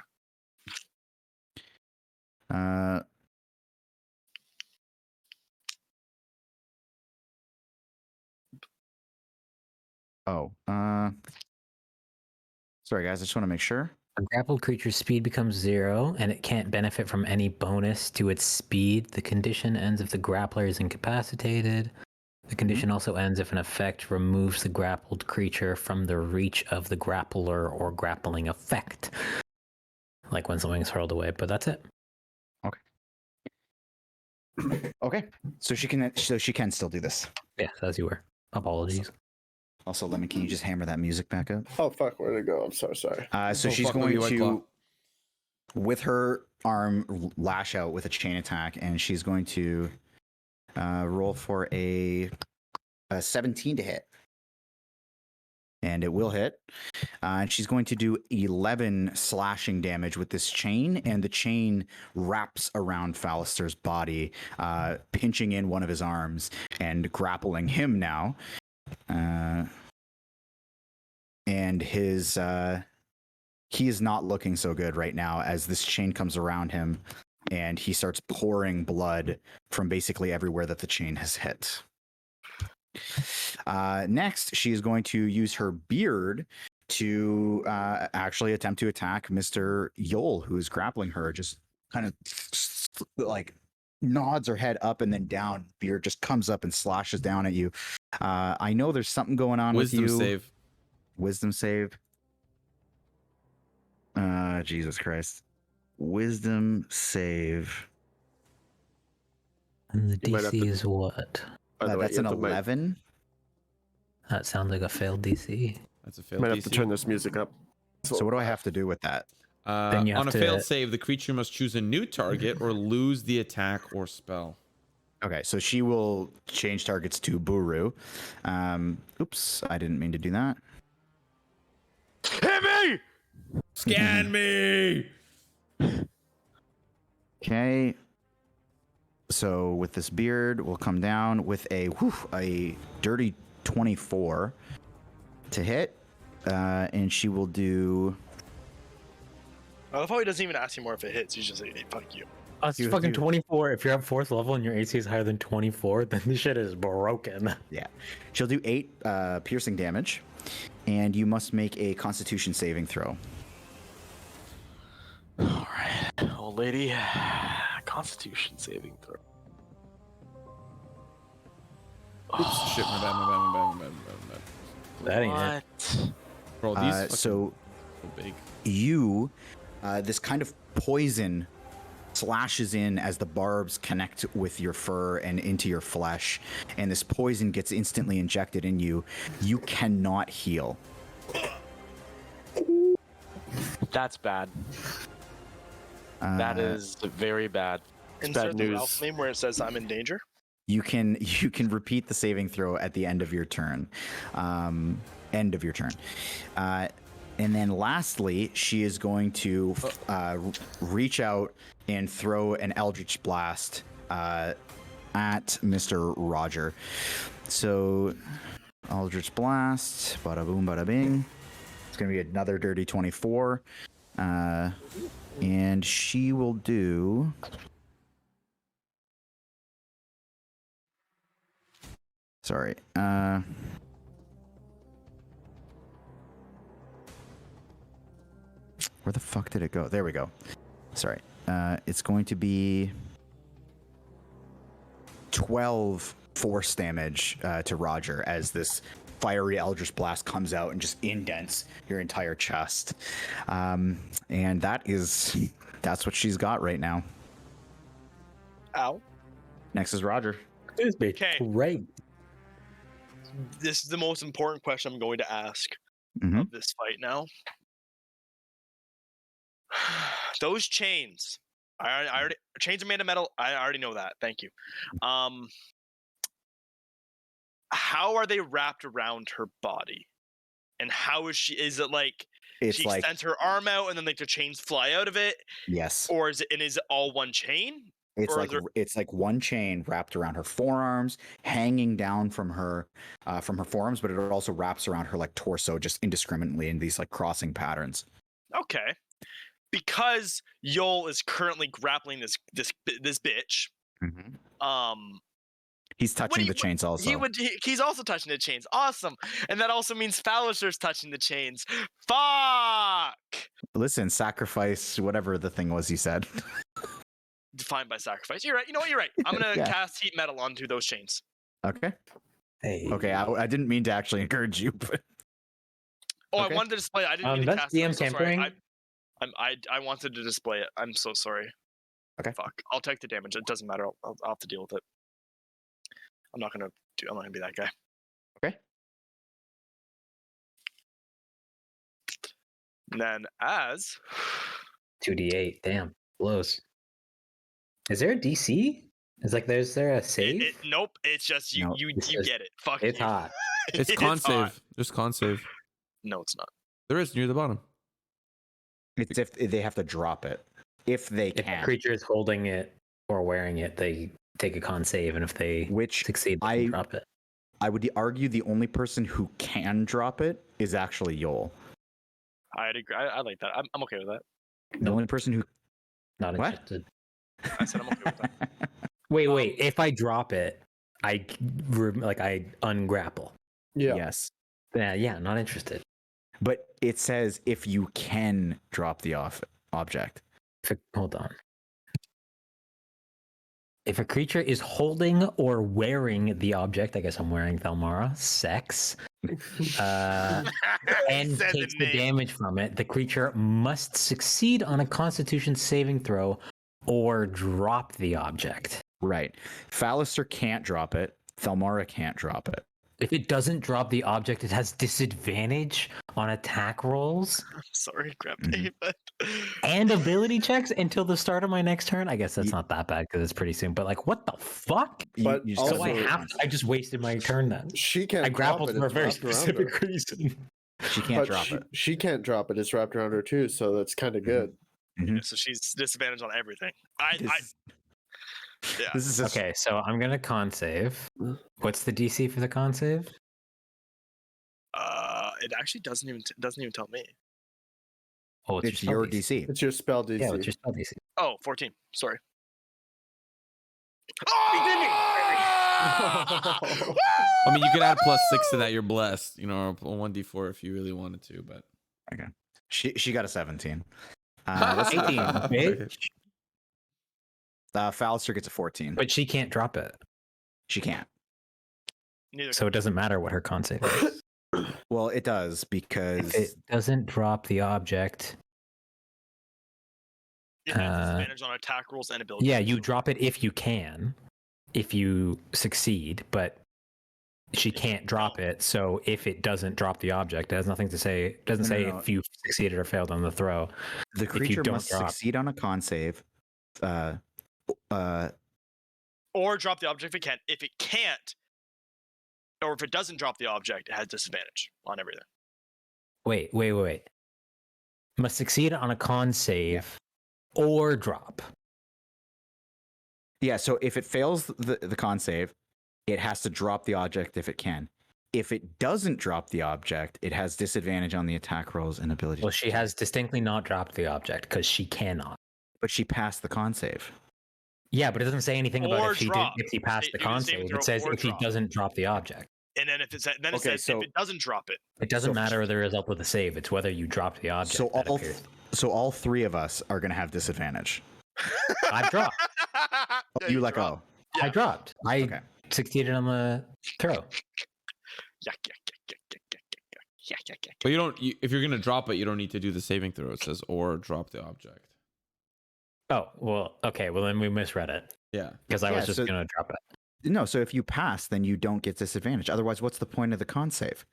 Sorry guys, I just want to make sure. A grappled creature's speed becomes 0, and it can't benefit from any bonus to its speed. The condition ends if the grappler is incapacitated. The condition also ends if an effect removes the grappled creature from the reach of the grappler or grappling effect. Like when something's hurled away, but that's it. Okay. So she can still do this. Yes, as you were. Apologies. Also, Lemon, can you just hammer that music back up? Oh fuck, where'd it go? I'm so sorry. So she's going to, with her arm, lash out with a chain attack, and she's going to roll for a 17 to hit. And it will hit. And she's going to do 11 slashing damage with this chain, and the chain wraps around Phranx's body, pinching in one of his arms and grappling him now. And his he is not looking so good right now as this chain comes around him, and he starts pouring blood from basically everywhere that the chain has hit. Next, she is going to use her beard to actually attempt to attack Mr. Yoll, who is grappling her. Just kind of like nods her head up and then down. Beard just comes up and slashes down at you. I know there's something going on with you. Wisdom save. Jesus Christ. Wisdom save. And the DC is what? That's an 11. That sounds like a failed DC. That's a failed Might DC. have to turn this music up. So what do I have to do with that? Then you have on a to- failed save, the creature must choose a new target or lose the attack or spell. Okay, so she will change targets to Buru. Oops, I didn't mean to do that. Hit me! Scan me! Okay. So with this beard, we'll come down with a dirty 24 to hit, and she will do. I love how he doesn't even ask you more if it hits. He's just like, hey, fuck you. It's fucking 24. If you're at 4th level and your AC is higher than 24, then this shit is broken. Yeah. She'll do 8 piercing damage, and you must make a Constitution saving throw. All right, old lady. Constitution saving throw. Oops, shit, my bad. That ain't it. Bro, these fucking So big. you, this kind of poison slashes in as the barbs connect with your fur and into your flesh, and this poison gets instantly injected in you. You cannot heal. That's bad. That is very bad. Insert the news. Ralph name where it says I'm in danger. You can repeat the saving throw at the end of your turn. And then lastly, she is going to reach out and throw an Eldritch Blast at Mr. Roger. So, Eldritch Blast, bada boom, bada bing. It's going to be another dirty 24. And she will do. Sorry. Where the fuck did it go? There we go. Sorry. It's going to be 12 force damage to Roger as this fiery Eldritch Blast comes out and just indents your entire chest. And that's what she's got right now. Ow. Next is Roger. This bitch Okay. great. This is the most important question I'm going to ask Mhm. of this fight now. Those chains. I already chains are made of metal. I already know that. Thank you. How are they wrapped around her body? And how is she? Is it like It's she like, extends her arm out and then like the chains fly out of it, yes. or is it all one chain? It's or like there- it's like one chain wrapped around her forearms, hanging down from her forearms, but it also wraps around her like torso just indiscriminately in these like crossing patterns. Okay, because Yoll is currently grappling this bitch. He's touching do the you- chains also. He's also touching the chains. Awesome, and that also means Phrank touching the chains. Fuck. Listen, sacrifice whatever the thing was you said. Defined by sacrifice. You're right. You know what? You're right. I'm gonna Yeah. cast heat metal onto those chains. Okay. Hey. Okay. I didn't mean to actually encourage you, but Oh, Okay. I wanted to display it. I didn't mean to That's cast it. I'm DM so sorry. tampering. I wanted to display it. I'm so sorry. Okay. Fuck. I'll take the damage. It doesn't matter. I'll have to deal with it. I'm not gonna be that guy. Okay. And then as 2d8. Damn. Blows. Is there a DC? Is there a save? nope. It's just you. No, you it's you just- get it. Fuck It's you. hot. It's con hot. save. Just con save. No, it's not. There is near the bottom. it's if they have to drop it. If they If the can. creature is holding it or wearing it, they take a con save, and if they Which succeed, they I- can drop it. I would argue the only person who can drop it is actually Yoll. I'd agree. I like that. I'm okay with that. The only person who Not What? interested. I said I'm okay with that. Wait. If I drop it, I ungrapple. Yeah. Yes. Yeah, not interested. But it says if you can drop the object. Hold on. If a creature is holding or wearing the object, I guess I'm wearing Thalmara, sex, and Said takes the name. damage from it, the creature must succeed on a Constitution saving throw or drop the object. Right. Phrank can't drop it. Thalmara can't drop it. If it doesn't drop the object, it has disadvantage on attack rolls I'm sorry, Krepe, Mhm. but and ability checks until the start of my next turn. I guess that's Ye- not that bad because it's pretty soon. But like, what the fuck? But just So gotta- I just wasted my turn then. She can't. I grappled drop it, for a it's very wrapped around specific her. reason. she can't But drop it. She can't drop it. It's wrapped around her too, so that's kind of good. so she's disadvantaged on everything. Yeah. This is just, Okay, so I'm gonna con save. What's the DC for the con save? It actually doesn't even tell me. Oh, it's spell your DC. DC. It's your spell DC. Yeah, what's your spell DC? Oh, 14. Sorry. I mean, you could add +6 to that. You're blessed. You know, or 1d4 if you really wanted to, but She got a 17. That's 18, bitch. Phrank gets a 14. But she can't drop it, She can't. Neither. so it doesn't matter what her con save is. Well, it does because If it doesn't drop the object, It has disadvantage on attack rolls and abilities. yeah, you drop it if you can, if you succeed, but she can't drop it. So if it doesn't drop the object, it has nothing to say. It doesn't say No. if you succeeded or failed on the throw. the you creature don't must drop. succeed on a con save. Or drop the object if it can. If it can't, or if it doesn't drop the object, it has disadvantage on everything. Wait. Must succeed on a con save or drop. Yeah, so if it fails the con save, it has to drop the object if it can. If it doesn't drop the object, it has disadvantage on the attack rolls and abilities. Well, she has distinctly not dropped the object because she cannot. But she passed the con save. Yeah, but it doesn't say anything about Or if she drop. if he passed It- the it con was saving save. throw It says or if he drop. doesn't drop the object. And then if it says Okay, so- if it doesn't drop it, It doesn't So- matter the result of the save. It's whether you dropped the object. So that all appears. So all three of us are gonna have disadvantage. I've dropped. Yeah, You let dropped. go. Yeah. I dropped. I Okay. succeeded on the throw. Yuck, yuck, yuck, yuck, yuck, yuck, yuck, yuck, yuck, yuck. But you don't. If you're gonna drop it, you don't need to do the saving throw. It says or drop the object. Oh, well, okay. Well, then we misread it Yeah. because I Yeah, was just so- going to drop it. No, so if you pass, then you don't get disadvantage. Otherwise, what's the point of the con save?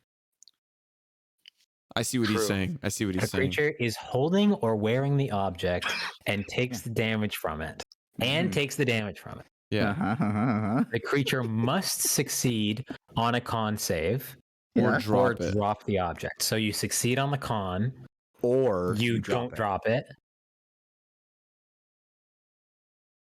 I see what he's True. saying. I see what The he's saying. creature is holding or wearing the object and takes the damage from it. And Mhm. takes the damage from it. Yeah. The creature must succeed on a con save Or Yeah. drop it. drop the object. So you succeed on the con, Or you drop don't it. drop it.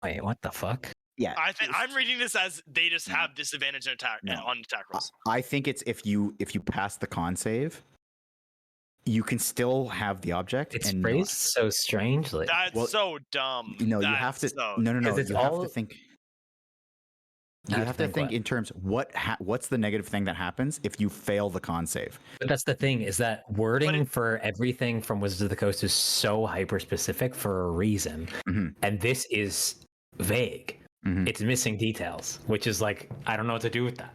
Wait, what the fuck? Yeah. I think I'm reading this as they just have disadvantage on attack No. on attack rolls. I think it's if you pass the con save, you can still have the object. It's and phrased so strangely. That's Well, so dumb. No, you have to. That's so- No, 'Cause it's you have all- to think. I You have to think what? in terms what's the negative thing that happens if you fail the con save? But that's the thing, is that wording for everything from Wizards of the Coast is so hyper specific for a reason. Mhm. And this is vague. Mhm. It's missing details, which is like, I don't know what to do with that.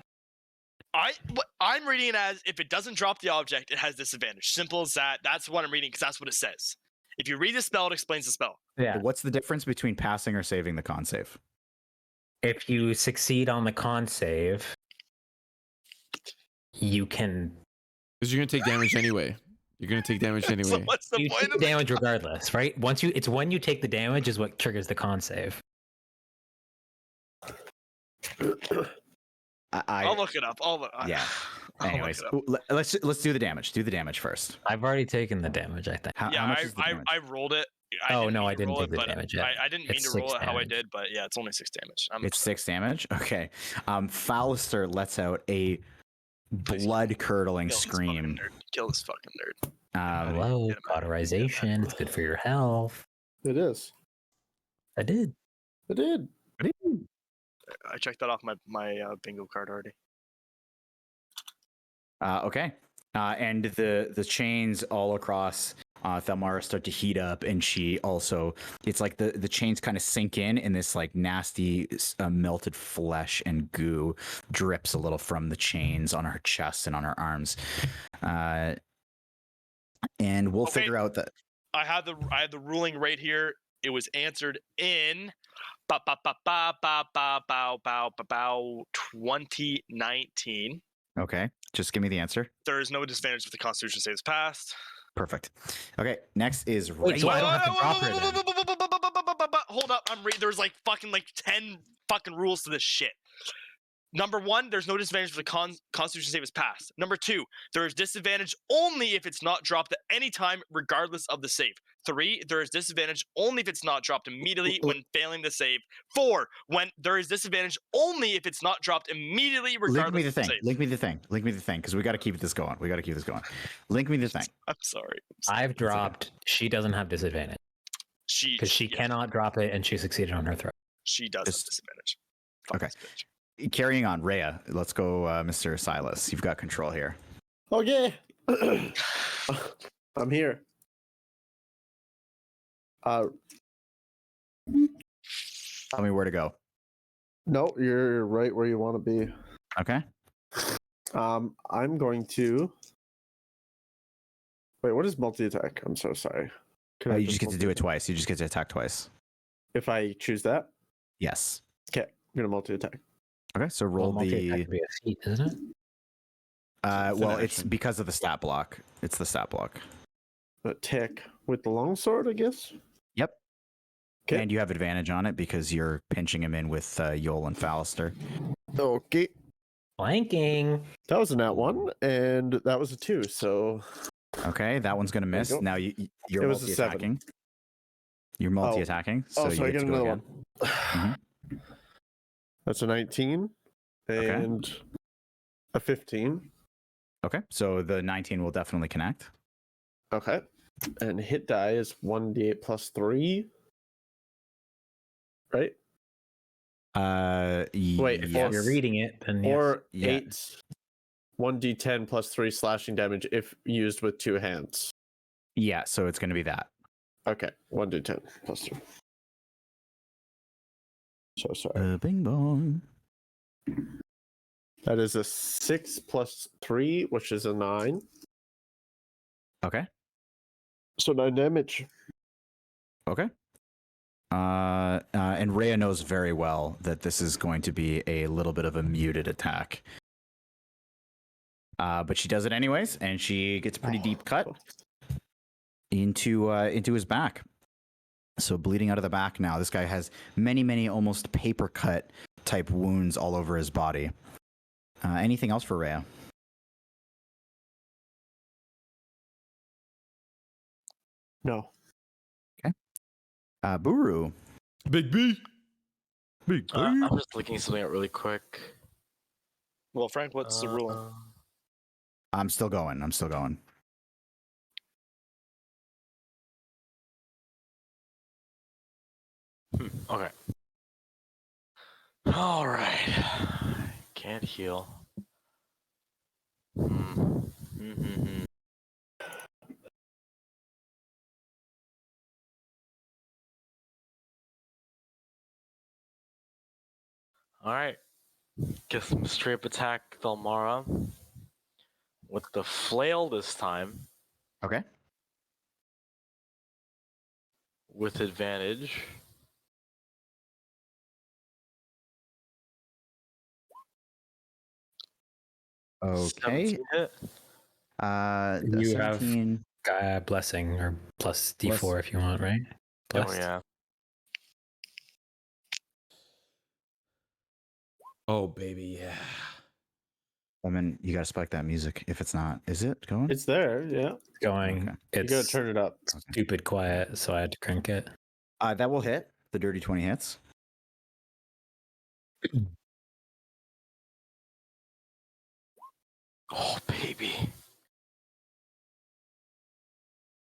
I'm reading it as if it doesn't drop the object, it has disadvantage. Simple as that. That's what I'm reading because that's what it says. If you read the spell, it explains the spell. Yeah. What's the difference between passing or saving the con save? If you succeed on the con save, you can Because you're gonna take damage anyway. You're gonna take damage So anyway. what's the you point take of the damage regardless, right? It's when you take the damage is what triggers the con save. I'll look it up. Yeah. I'll look Anyways, it up. let's do the damage. Do the damage first. I've already taken the damage, I think. How Yeah, much is the damage? I rolled it. Oh, didn't no, mean I to didn't roll take it, the but damage yet. I didn't mean It's to roll 6 it how I damage. did, but yeah, it's only 6 damage. It's 6 damage. Okay. Fallister lets out a blood-curdling Kill this fucking scream. nerd. Kill this fucking nerd. Hello, get him out. cauterization. It's good for your health. It is. I did. It did. I checked that off my bingo card already. Okay. And the chains all across Thelmara start to heat up, and she also, it's like the chains kind of sink in this like nasty melted flesh and goo drips a little from the chains on her chest and on her arms. And we'll Okay. figure out that. I have the ruling right here. It was answered in 2019. Okay. Just give me the answer. There is no disadvantage if the Constitution save is passed. Perfect. Okay. Next is Wait, so I don't have to drop her then. Hold up, there's like 10 fucking rules to this shit. Number 1, there's no disadvantage if the Constitution save is passed. Number 2, there is disadvantage only if it's not dropped at any time, regardless of the save. 3, there is disadvantage only if it's not dropped immediately when failing the save. 4, when there is disadvantage only if it's not dropped immediately, regardless of the save. Link me the thing, because we got to keep this going. Link me the thing. I'm sorry. I've dropped. She doesn't have disadvantage because she cannot drop it, and she succeeded on her throw. She does have disadvantage. Fuck Okay. this bitch. Carrying on, Rhea. Let's go, Mr. Silas. You've got control here. Okay. I'm here. Tell me where to go. No, you're right where you want to be. Okay. I'm going to. Wait, what is multi-attack? I'm so sorry. Could I You just get to do it multi-attack? twice. You just get to attack twice. If I choose that, Yes. okay, I'm gonna multi-attack. Okay. So roll Multi-attack the. could be a feat, isn't it? Well, an it's action. because of the stat block. It's the stat block. Attack with the longsword, I guess. Yep. 'Kay. And you have advantage on it because you're pinching him in with Yoll and Fallister. Okay, Flanking. that was a nat 1, and that was a 2. So Okay, that one's gonna There you miss. go. Now you're It was a 7. multi-attacking. You're multi-attacking, so you I get get to go another again. one. Mhm. That's a 19 Okay. and a 15. Okay, so the 19 will definitely connect. Okay, and hit die is 1d8 plus 3. Right? Wait, If yes. you're reading it, then yes. Or Yeah. 8 1d10 plus 3 slashing damage if used with 2 hands. Yeah, so it's gonna be that. Okay, 1d10 plus 2. So sorry. Bing bong. That is a 6 plus 3, which is a 9. Okay. So 9 damage. Okay. And Rhea knows very well that this is going to be a little bit of a muted attack. But she does it anyways, and she gets a pretty deep cut into his back. So bleeding out of the back now. This guy has many almost paper cut type wounds all over his body. Anything else for Rhea? No. Buru. Big B. Big B. I'm just looking something up really quick. Well, Frank, what's the rule? I'm still going. Okay. All right. Can't heal. All right. Get some straight up attack Thalmara with the flail this time Okay. with advantage. Okay. 17 hit. You have 17. blessing or plus D4 if you want, right? Oh Blessed. yeah. Oh, baby, yeah. I mean, you gotta spike that music. If it's not, is it going? It's there, yeah. It's going. Okay. You gotta It's turn it up. stupid quiet, so I had to crank it. That will hit. The dirty 20 hits. Oh baby.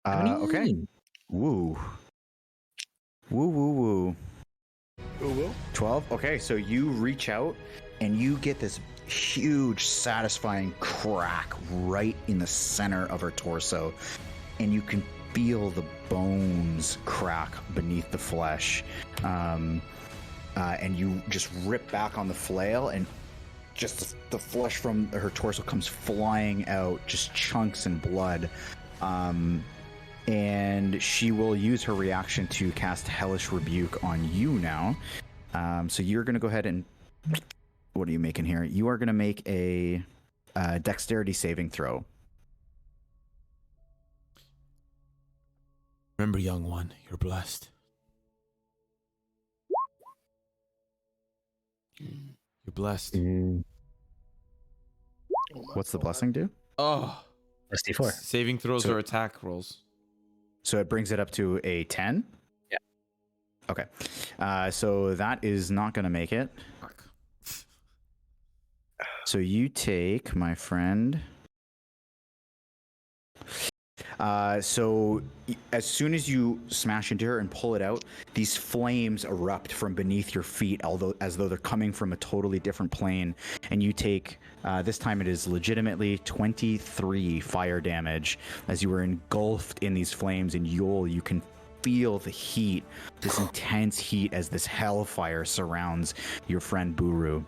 Okay. Woo. Woo. 12. Okay, so you reach out and you get this huge, satisfying crack right in the center of her torso, and you can feel the bones crack beneath the flesh. And you just rip back on the flail, and just the flesh from her torso comes flying out, just chunks and blood. And she will use her reaction to cast Hellish Rebuke on you now. So you're going to go ahead and... What are you making here? You are going to make a dexterity saving throw. Remember, young one, you're blessed. You're blessed. What's the blessing do? Oh. Plus D4. Saving throws So- or attack rolls. So it brings it up to a 10? Yeah. Okay. So that is not going to make it. Fuck. So you take, my friend... So as soon as you smash into her and pull it out, these flames erupt from beneath your feet, although as though they're coming from a totally different plane. And you take, this time it is legitimately 23 fire damage as you were engulfed in these flames. And Yoll, you can feel the heat, this intense heat as this hellfire surrounds your friend Buru.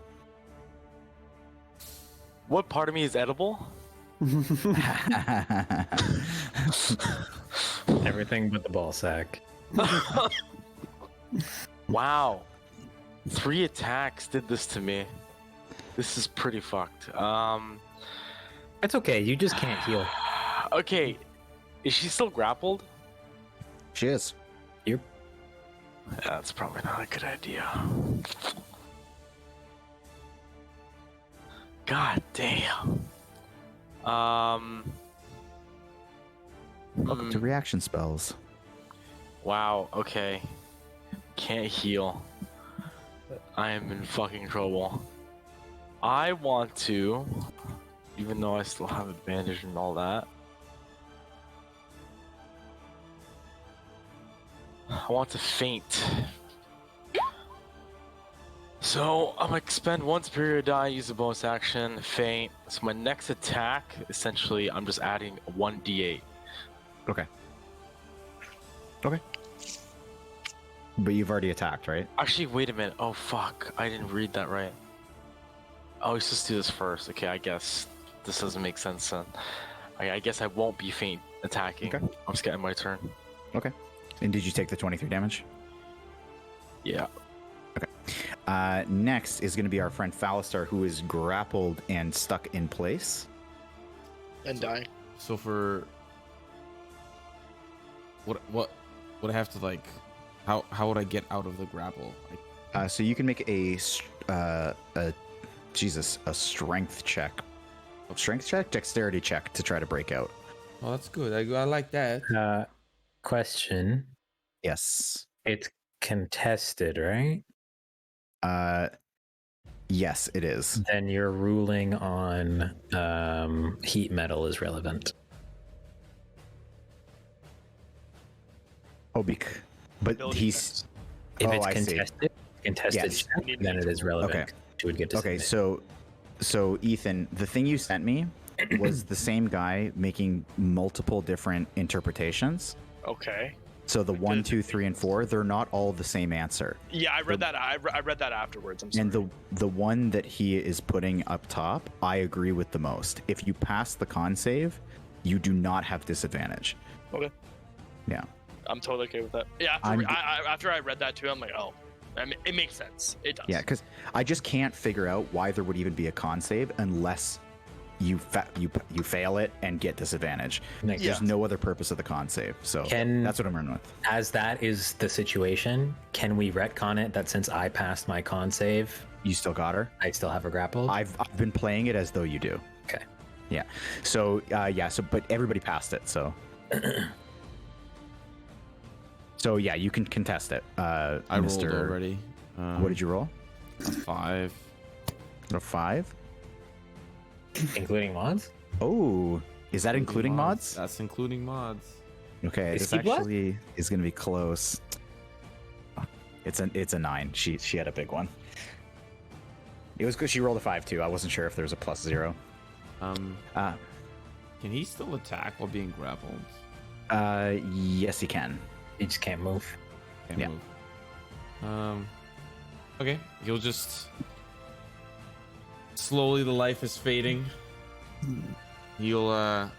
What part of me is edible? Everything but the ball sack. Wow. 3 attacks did this to me. This is pretty fucked. It's okay. You just can't heal. Okay. Is she still grappled? She is. That's probably not a good idea. God damn. Welcome to reaction spells. Wow, okay. Can't heal. I am in fucking trouble. I want to, even though I still have advantage and all that, I want to faint. So I'm gonna expend 1 superior die, use a bonus action, faint. So my next attack, essentially, I'm just adding 1d8. Okay. Okay. But you've already attacked, right? Actually, wait a minute. Oh fuck, I didn't read that right. Oh, let's just do this first. Okay, I guess this doesn't make sense then. I guess I won't be feint attacking. Okay. I'm just getting my turn. Okay. And did you take the 23 damage? Yeah. Next is going to be our friend Kalashtar, who is grappled and stuck in place. And die. So for what would I have to like? How would I get out of the grapple? So you can make a strength check. Strength check, dexterity check to try to break out. Oh, that's good. I like that. Question. Yes. It's contested, right? Yes, it is. Then your ruling on heat metal is relevant. Oh, but Ability he's. checks. If Oh, it's I see. contested Yes. check, then it is relevant. Okay. She would get Okay, disadvantage. so Ethan, the thing you sent me was the same guy making multiple different interpretations. Okay. So the 1, 2, 3, and 4, they're not all the same answer. Yeah, I read that. I read that afterwards. I'm sorry. And the one that he is putting up top, I agree with the most. If you pass the con save, you do not have disadvantage. Okay. Yeah. I'm totally okay with that. Yeah. After I read that too, I'm like, oh, I mean, it makes sense. It does. Yeah, because I just can't figure out why there would even be a con save unless you fail it and get disadvantage. Makes There's sense. no other purpose of the con save. So that's what I'm running with. As that is the situation, can we retcon it that since I passed my con save, You still got her? I still have her grappled? I've been playing it as though you do. Okay. Yeah. So but everybody passed it, so. So yeah, you can contest it. I rolled already. What did you roll? A 5. A 5? Including mods? Oh, is that including mods? That's including mods. Okay, Is this he blood? actually is going to be close. It's a 9. She had a big one. It was good. She rolled a 5 too. I wasn't sure if there was a +0. Can he still attack while being grappled? Yes, he can. You just can't move. Can't Yeah. move. Okay, he'll just slowly. The life is fading. He'll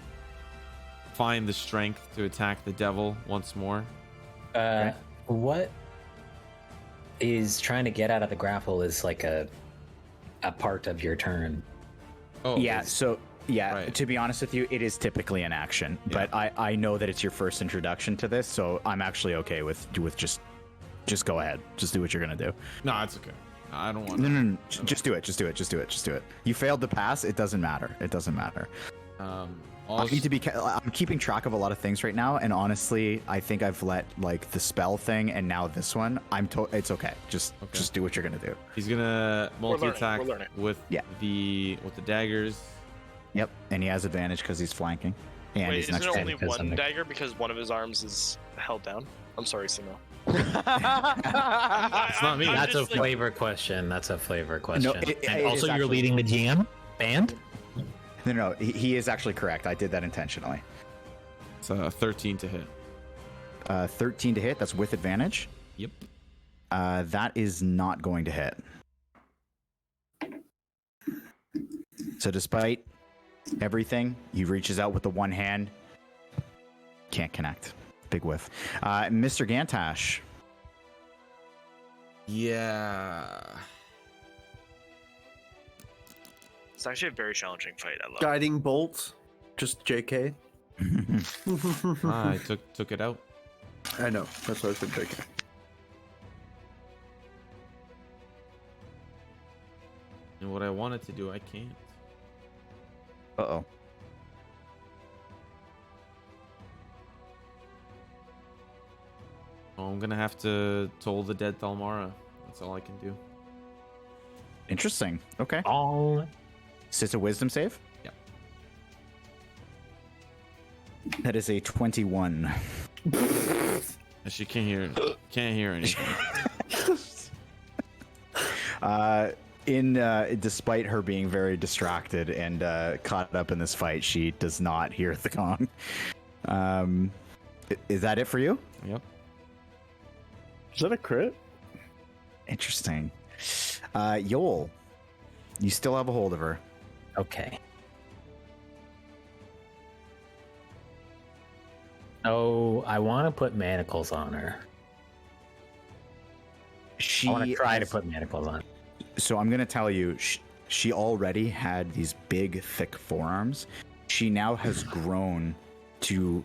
find the strength to attack the devil once more. What is trying to get out of the grapple is like a part of your turn. Oh Yeah. it's- So yeah, Right. to be honest with you, it is typically an action. Yeah. But I know that it's your first introduction to this, so I'm actually okay with just go ahead. Just do what you're gonna do. No, it's okay. I don't want. No. Just do it. Just do it. You failed to pass. It doesn't matter. All I need to be. I'm keeping track of a lot of things right now, and honestly, I think I've let like the spell thing and now this one. It's okay. Just do what you're gonna do. He's gonna multi-attack We're learning. with the daggers. Yep. And he has advantage because he's flanking. And Wait, he's is next there to only because one I'm the- dagger because one of his arms is held down? I'm sorry, Simo. It's not me. That's a just, like- flavor question. And it also, is you're actually- leading the GM band? No. He is actually correct. I did that intentionally. It's a 13 to hit. 13 to hit. That's with advantage. Yep. That is not going to hit. So despite everything, he reaches out with the one hand. Can't connect. Big whiff. Mr. Gantash. Yeah. It's actually a very challenging fight. I love it. Guiding bolt. Just JK. I took it out. I know. That's why I said JK. And what I wanted to do, I can't. Uh-oh. Oh, I'm gonna have to toll the dead Thalmara. That's all I can do. Interesting. Okay. Oh, So it's a wisdom save? Yep. That is a 21. She can't hear anything. Despite her being very distracted and caught up in this fight, she does not hear the gong. Is that it for you? Yep. Is that a crit? Interesting. Yoll, you still have a hold of her. Okay. Oh, I want to put manacles on her. I want to try to put manacles on. So I'm going to tell you, she already had these big, thick forearms. She now has grown to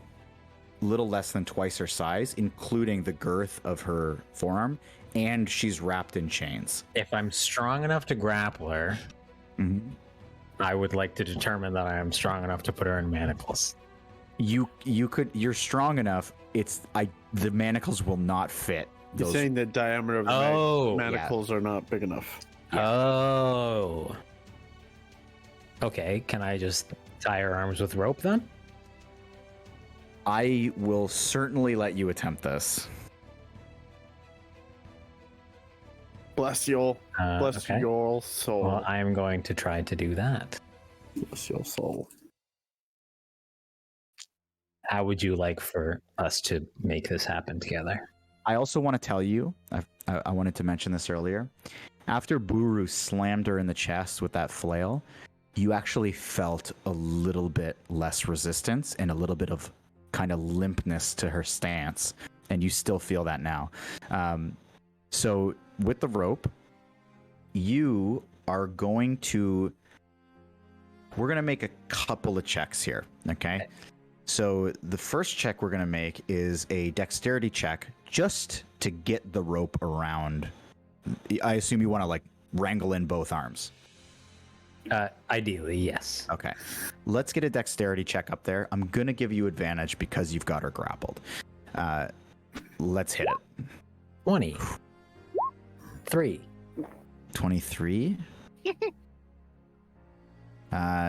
little less than twice her size, including the girth of her forearm, and she's wrapped in chains. If I'm strong enough to grapple her, I would like to determine that I am strong enough to put her in manacles. You're strong enough. The manacles will not fit. You're saying the diameter of the manacles are not big enough. Yeah. Oh. Okay, can I just tie her arms with rope then? I will certainly let you attempt this. Bless Yoll. Bless your soul. Well, I am going to try to do that. Bless your soul. How would you like for us to make this happen together? I also want to tell you, I wanted to mention this earlier. After Buru slammed her in the chest with that flail, you actually felt a little bit less resistance and a little bit of kind of limpness to her stance, and you still feel that now. So with the rope, you are going to... We're going to make a couple of checks here, okay? So the first check we're going to make is a dexterity check just to get the rope around. I assume you want to like wrangle in both arms. Ideally, yes. Okay. Let's get a dexterity check up there. I'm going to give you advantage because you've got her grappled. Let's hit it. 23. 23.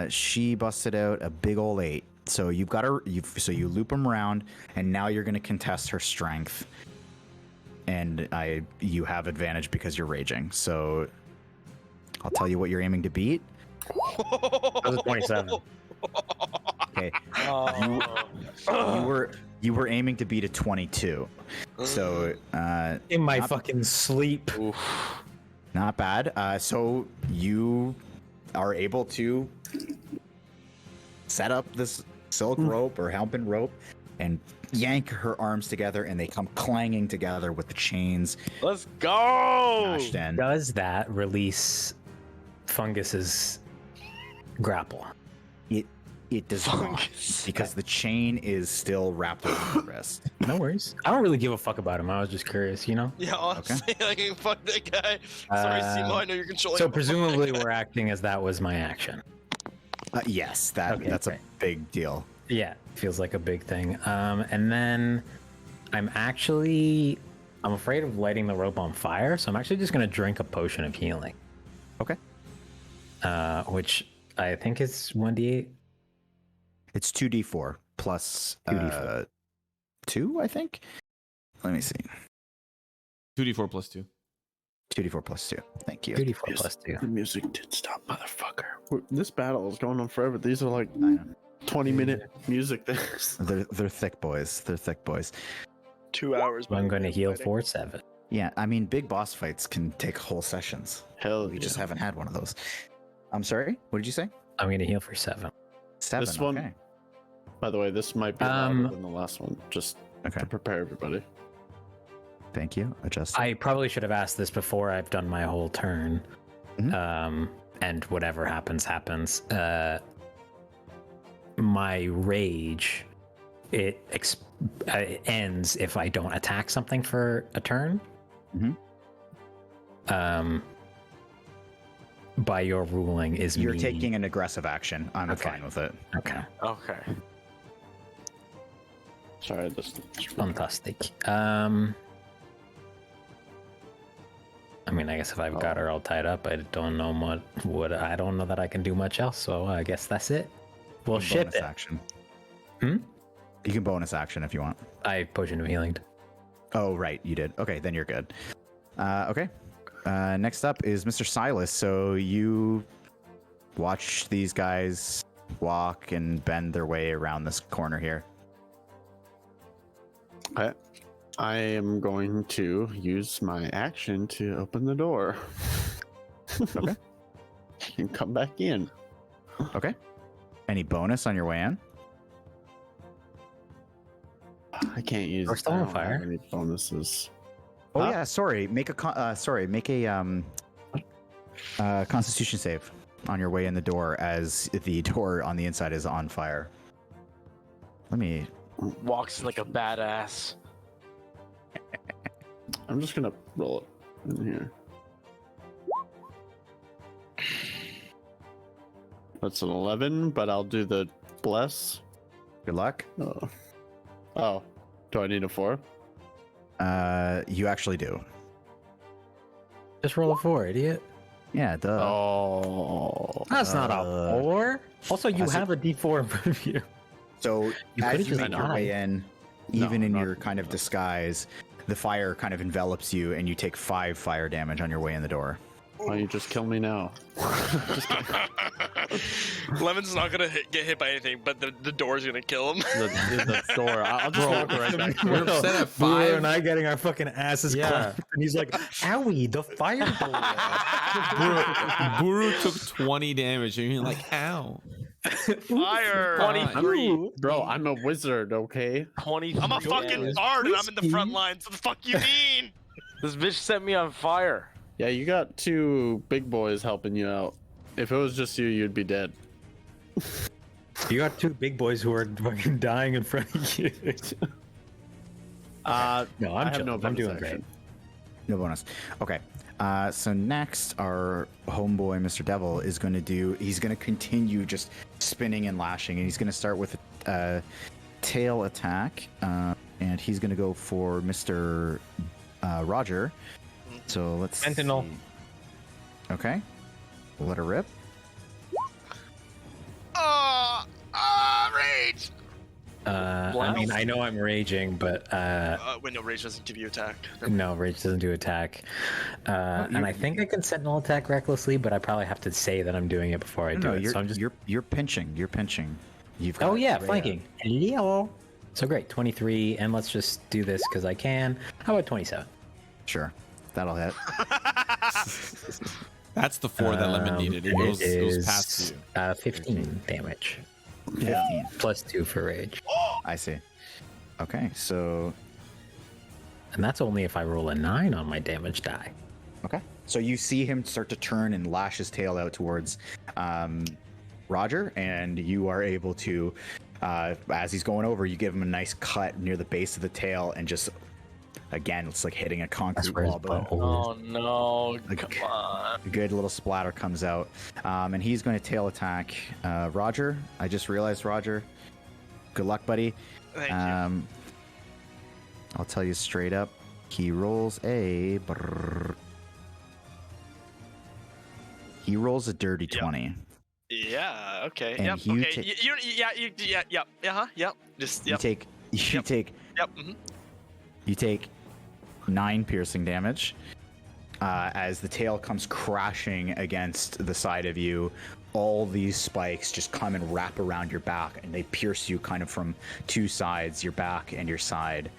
She busted out a big old 8. So you've got her. So you loop them around, and now you're going to contest her strength. And you have advantage because you're raging. So I'll tell you what you're aiming to beat. That was a 27. Okay. You were aiming to beat a 22. So in my fucking sleep. Not bad. So you are able to set up this silk rope or hempen rope and yank her arms together, and they come clanging together with the chains. Let's go! Does that release Fungus's grapple? It does not, because the chain is still wrapped around the wrist. No worries. I don't really give a fuck about him. I was just curious, you know? Yeah, honestly, like, fuck that guy. Sorry, Simo, I know you're controlling. So presumably we're acting as that was my action. Yes, that's a big deal. Yeah, feels like a big thing. And then I'm afraid of lighting the rope on fire, so I'm actually just going to drink a potion of healing. Okay. Which I think is 1d8. It's 2d4 plus 2, I think. Let me see. 2d4 plus 2. 2d4 plus 2. Thank you. 2d4 plus 2. The music did stop, motherfucker. This battle is going on forever. These are like I know. 20-minute music things. They're thick boys. They're thick boys. 2 hours. I'm going to heal for 7. Yeah, I mean, big boss fights can take whole sessions. Hell, we just haven't had one of those. I'm sorry. What did you say? I'm going to heal for 7. 7. This one, okay. by the way, this might be louder than the last one. Just to prepare everybody. Thank you. Adjust. I probably should have asked this before I've done my whole turn. Mm-hmm. And whatever happens. My rage, it ends if I don't attack something for a turn. Mm-hmm. By your ruling, you're taking an aggressive action. I'm fine with it. Okay. Sorry, this fantastic. I mean, I guess if I've got her all tied up, I don't know I don't know that I can do much else. So I guess that's it. We'll ship bonus it. Action. You can bonus action if you want. I potion of healing. Oh, right, you did. Okay, then you're good. Okay. Next up is Mr. Silas. So you watch these guys walk and bend their way around this corner here. Okay. I am going to use my action to open the door. Okay. And come back in. Okay. Any bonus on your way in? I can't use. We're still on I don't have fire. Any bonuses? Oh Huh? yeah, sorry. Make a Constitution save on your way in the door, as the door on the inside is on fire. Let me. Walks like a badass. I'm just gonna roll it in here. That's an 11, but I'll do the bless. Good luck. Oh, do I need a 4? You actually do. Just roll a 4, idiot. Yeah, duh. Oh, That's not a 4. Also, you That's a- have a D4 in front of you. So You as could've you just make your way in, No, even in not- your kind of disguise, the fire kind of envelops you, and you take 5 fire damage on your way in the door. why don't you just kill me now? Just kidding. Lemon's not gonna get hit by anything, but the door's gonna kill him. The door. I'll just walk right back. We're upset at Buru 5. and I getting our fucking asses Yeah. clapped, and he's like, "Owie, the fire Buru took 20 damage, and you're like, ow. Fire! 23. Bro, I'm a wizard, okay? 23. I'm a fucking bard and I'm in the front lines. What the fuck you mean? This bitch set me on fire. Yeah, you got 2 big boys helping you out. If it was just you, you'd be dead. You got 2 big boys who are fucking dying in front of you. No, I I'm have chilling. no I'm bonus doing action. great. No bonus. Okay. So next, our homeboy, Mr. Devil, is going to do. He's going to continue just spinning and lashing, and he's going to start with a tail attack, and he's going to go for Mr. Roger. So let's. Sentinel. See. Okay. We'll let her rip. Rage! I mean, I know I'm raging, but Wait, no, rage doesn't give you attack. no, rage doesn't do attack. And I think I can sentinel attack recklessly, but I probably have to say that I'm doing it before I do No, it. you're So I'm just. you're pinching. You're pinching. You've got Oh yeah, Rhea. flanking. Hello. So great, 23, and let's just do this because I can. How about 27? Sure, that'll hit. That's the 4 that Lemon needed. It goes is, past you. 15 damage. 15. Plus 2 for rage. I see. Okay, so And that's only if I roll a 9 on my damage die. okay, so you see him start to turn and lash his tail out towards Roger, and you are able to, as he's going over, you give him a nice cut near the base of the tail, and just again, it's like hitting a concrete where his wall, but Oh no! Like- Come on. a good little splatter comes out, and he's going to tail attack Roger. I just realized, Roger, good luck, buddy. Thank you. I'll tell you straight up, he rolls a dirty Yep. 20. Yeah. Okay. And yep. you Okay. take- Yeah. Uh-huh. Yep. Just. Yep. You Yep. take Yep. Mhm. You take 9 piercing damage as the tail comes crashing against the side of you. All these spikes just come and wrap around your back, and they pierce you kind of from 2 sides, your back and your side.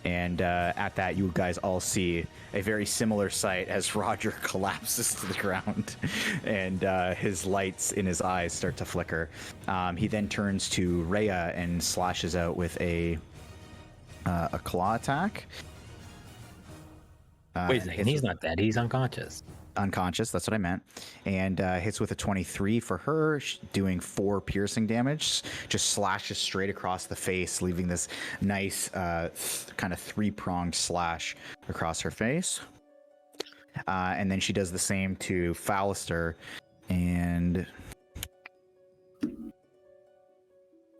And at that, you guys all see a very similar sight as Roger collapses to the ground, and his lights in his eyes start to flicker. He then turns to Rhea and slashes out with a claw attack. Wait a and second, hits he's with- not dead. He's unconscious. unconscious. That's what I meant. And hits with a 23 for her, doing 4 piercing damage. Just slashes straight across the face, leaving this nice kind of 3-pronged slash across her face. And then she does the same to Kalashtar. And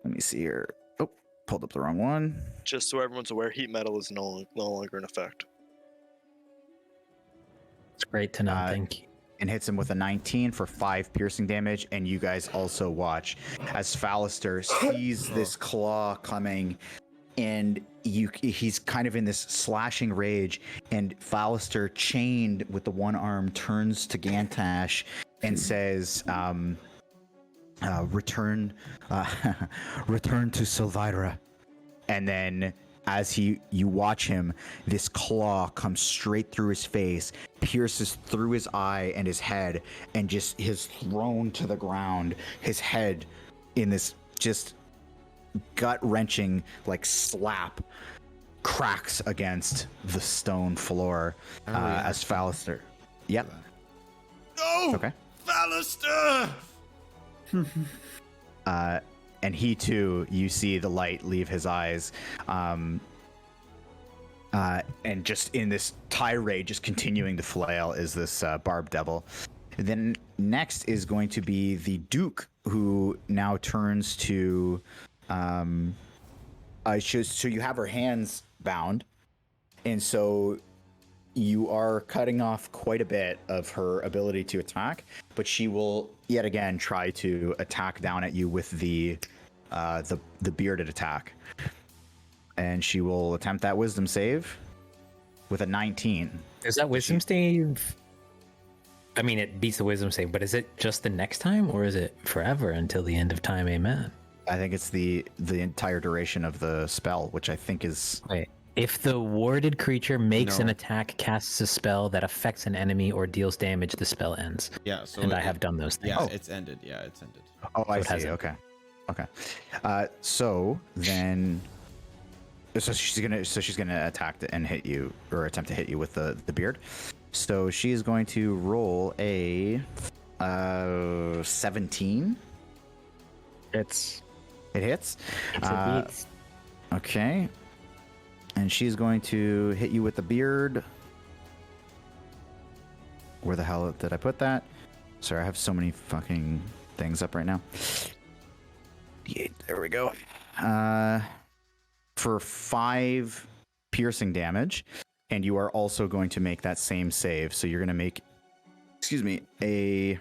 let me see here. Oh, pulled up the wrong one. Just so everyone's aware, heat metal is no longer in effect. It's great to know. Thank you. And hits him with a 19 for 5 piercing damage. And you guys also watch as Kalashtar sees this claw coming, and he's kind of in this slashing rage. And Kalashtar, chained with the one arm, turns to Gantash and says, return to Silvira. and then as you watch him, this claw comes straight through his face, pierces through his eye and his head, and just is thrown to the ground. His head in this just gut-wrenching like slap cracks against the stone floor as Phalaster. Yep. No! Okay. Phalaster! And he too, you see the light leave his eyes, and just in this tirade, just continuing to flail, is this Barb Devil. And then next is going to be the Duke, who now turns to. So you have her hands bound, and so you are cutting off quite a bit of her ability to attack, but she will yet again try to attack down at you with the bearded attack, and she will attempt that wisdom save with a 19. Is that wisdom save? I mean, it beats the wisdom save, but is it just the next time, or is it forever until the end of time? Amen. I think it's the entire duration of the spell, which I think is. Wait. If the warded creature makes No. an attack, casts a spell that affects an enemy, or deals damage, the spell ends. Yeah, so And I have done those things. Yeah, Oh. it's ended. Yeah, it's ended. Oh, I it see. hasn't. Okay. So then, so she's gonna attack and hit you, or attempt to hit you with the beard. So she is going to roll a 17. It's It hits. a beat. Okay. And she's going to hit you with the beard. Where the hell did I put that? Sorry, I have so many fucking things up right now. There we go. For 5 piercing damage, and you are also going to make that same save. So you're going to make, a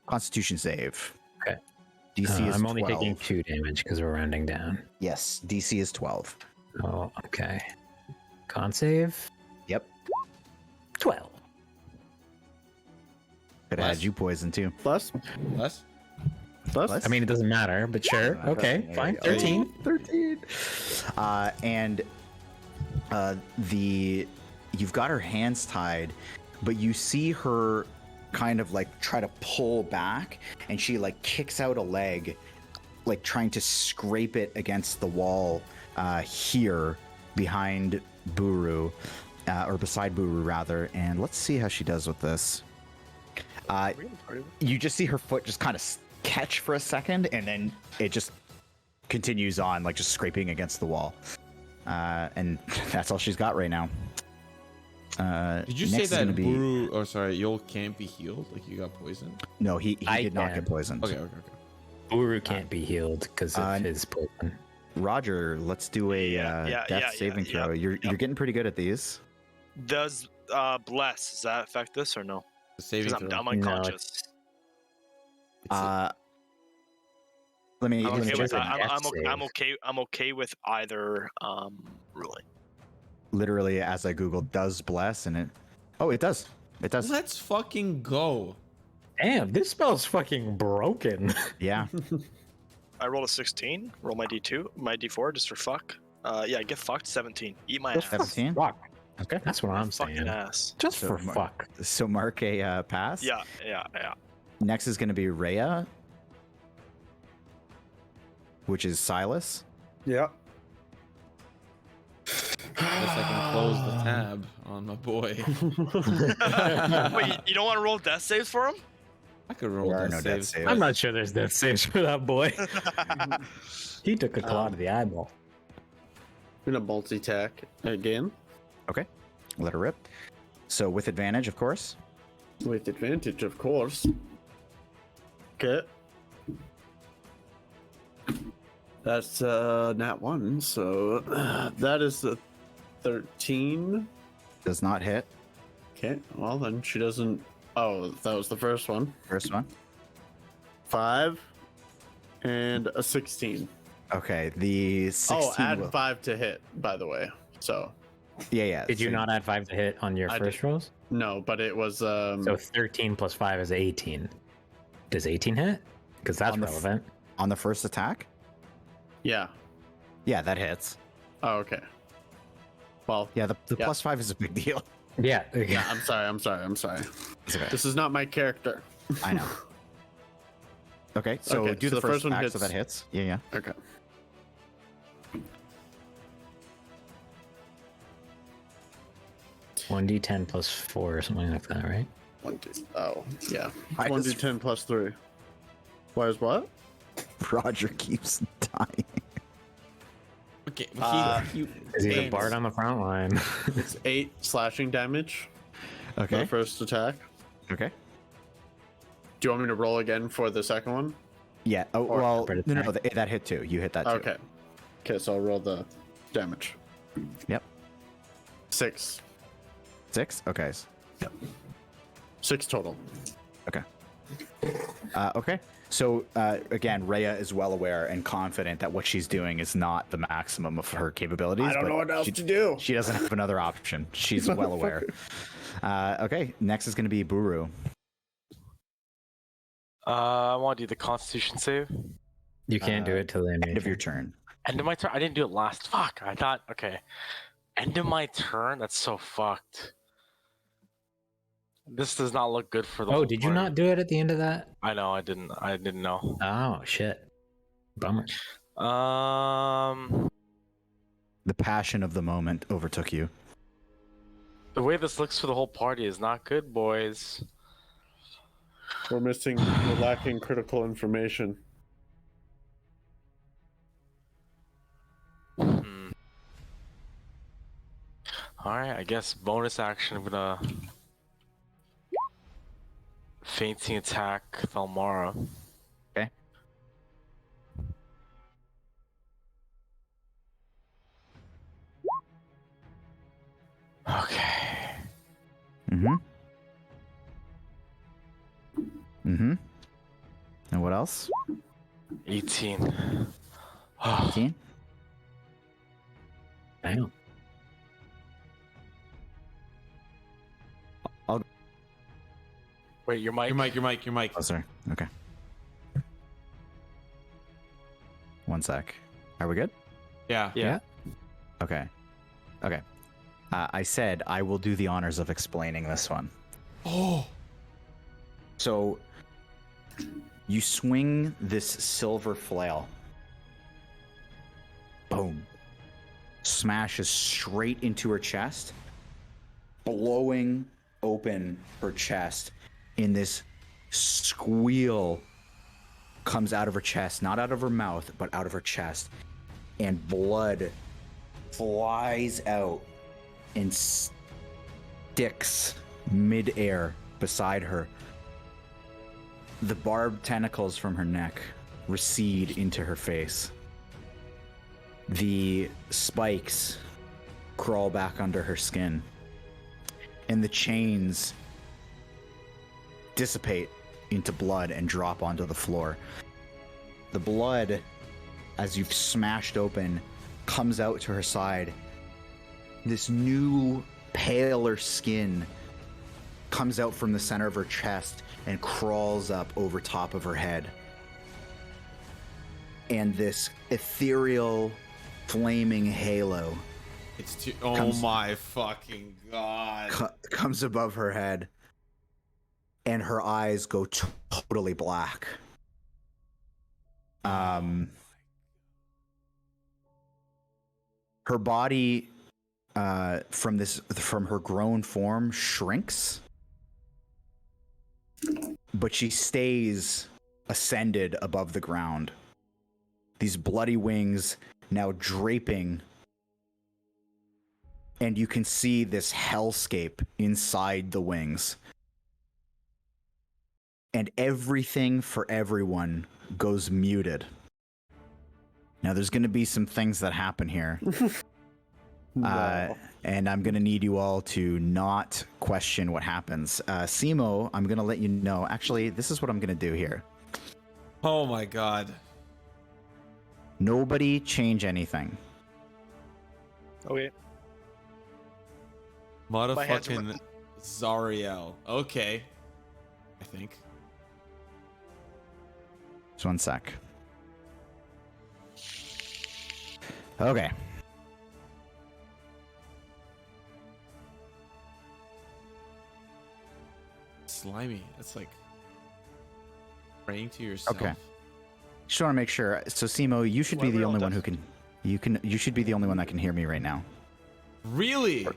Constitution save. Okay. DC is I'm only 12. taking 2 damage because we're rounding down. Yes, DC is 12. Oh, okay. Con save? Yep. 12. Could have had you poison too. Plus? Less? Plus? I mean, it doesn't matter, but sure. Okay, fine. 13. 13. And you've got her hands tied, but you see her kind of like try to pull back, and she like kicks out a leg, like trying to scrape it against the wall here behind Buru, or beside Buru rather. And let's see how she does with this. You just see her foot just kind of catch for a second, and then it just continues on, like just scraping against the wall. And that's all she's got right now. Did you next say is that gonna be- Buru, or sorry, Yoll can't be healed? Like you got poisoned? No, he I did not can. get poisoned. Okay. Buru can't be healed because of his poison. Roger, let's do a death saving throw. You're getting pretty good at these. Does bless, does that affect this or no? The saving 'Cause throw. I'm unconscious. Let me. I'm let me okay check with it. that. I'm okay with either ruling. Literally, as I googled, does bless, and it does. It does. Let's fucking go. Damn, this spell's fucking broken. Yeah. I rolled a 16. Roll my D2, my D4 just for fuck. Yeah, get fucked. 17. Eat my ass. 17. Fuck. Okay, that's what I'm Fucking saying. ass. Just So for Mar- fuck. So mark a pass. Yeah. Next is going to be Rhea, which is Silas. Yeah. Guess I can close the tab on my boy. Wait, you don't want to roll death saves for him? I could roll There are that no save. death saves. I'm not sure there's death saves for that boy. He took a claw to the eyeball. I'm gonna multi-tack again Okay. Let her rip. So with advantage, of course. with advantage, of course. Okay. That's nat 1, so that is the 13. Does not hit. Okay, well then she doesn't. Oh, that was the first one. First one. 5 and a 16. Okay. The 16. Oh, add will- 5 to hit, by the way. So Yeah. Did you so- not add 5 to hit on your I first did. rolls? no, but it was So 13 plus 5 is 18. Does 18 hit? Because that's On the relevant. on the first attack? Yeah. Yeah, that hits. Oh, okay. Well, Yeah, the Yeah. +5 is a big deal. Yeah. yeah, I'm sorry. It's okay. This is not my character. I know. Okay, so Okay, do so the the first first one attack so hits- that hits. Yeah. Okay. One d10 plus 4 or something like that, right? Oh, yeah. I 1d10 plus 3. Why is what? Roger keeps dying. Okay. Is he the bard on the front line? It's 8 slashing damage for Okay. the first attack. Okay. Do you want me to roll again for the second one? Yeah. Oh Or well. separate No, attack. that hit too. You hit that too. Okay. Okay, so I'll roll the damage. Yep. 6. 6. Okay. 6 total. Okay. Okay. So again, Rhea is well aware and confident that what she's doing is not the maximum of her capabilities. I don't but know what else she, to do. She doesn't have another option. She's well aware. Okay. Next is going to be Buru. I want to do the Constitution save. You can't do it till the end End of your turn. End of my turn. I didn't do it last. Fuck. I thought. Okay. End of my turn. That's so fucked. This does not look good for the. Oh, whole did you party. not do it at the end of that? I know. I didn't. I didn't know. Oh shit. Bummer. Um. The passion of the moment overtook you. The way this looks for the whole party is not good, boys. We're lacking critical information. Hmm. Alright, I guess bonus action. I'm gonna fainting attack Thalmara. Okay. Okay. Mm-hmm. Mm-hmm. And what else? 18. 18? Damn. Wait, your mic? Your mic. Oh, sorry. Okay. One sec. Are we good? Yeah. Yeah. Okay. Okay. I said I will do the honors of explaining this one. Oh. So, you swing this silver flail. Boom. Smashes straight into her chest, blowing open her chest. In this squeal comes out of her chest, not out of her mouth, but out of her chest. And blood flies out and sticks midair beside her. The barbed tentacles from her neck recede into her face. The spikes crawl back under her skin. And the chains dissipate into blood and drop onto the floor. The blood, as you've smashed open, comes out to her side. This new, paler skin comes out from the center of her chest and crawls up over top of her head. And this ethereal, flaming halo It's too. Oh Comes- my fucking god. comes above her head. And her eyes go totally black. Her body, from her grown form, shrinks, but she stays ascended above the ground. These bloody wings now draping, and you can see this hellscape inside the wings. And everything for everyone goes muted. Now, there's going to be some things that happen here. No. And I'm going to need you all to not question what happens. Simo, I'm going to let you know. Actually, this is what I'm going to do here. Oh my god. Nobody change anything. Okay. hands are Motherfucking Zariel. Okay. I think. Just one sec. Okay. Slimy. That's like praying to yourself. Okay. Just want to make sure. So Simo, you should be the only one who can. You should be the only one that can hear me right now. Really?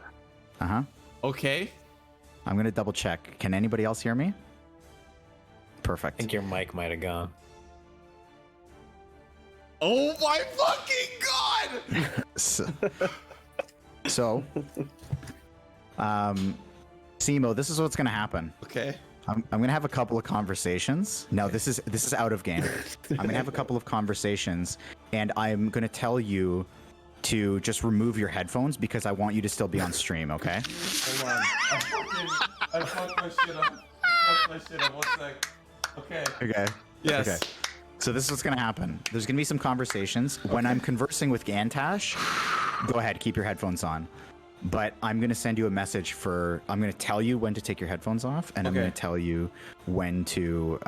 Uh-huh. Okay. I'm gonna double check. Can anybody else hear me? I Perfect. think your mic might have gone. Oh my fucking god! So, Simo, this is what's gonna happen. Okay. I'm gonna have a couple of conversations. Now, this is out of game. I'm gonna have a couple of conversations, and I'm gonna tell you to just remove your headphones because I want you to still be on stream. Okay? Hold on. I fucked my shit up. I fucked my shit up. 1 sec. Okay. Okay. Yes. Okay. So this is what's gonna happen. There's gonna be some conversations. When I'm conversing with Gantash, go ahead, keep your headphones on. But I'm gonna send you a message for. I'm gonna tell you when to take your headphones off, and I'm Okay. gonna tell you when to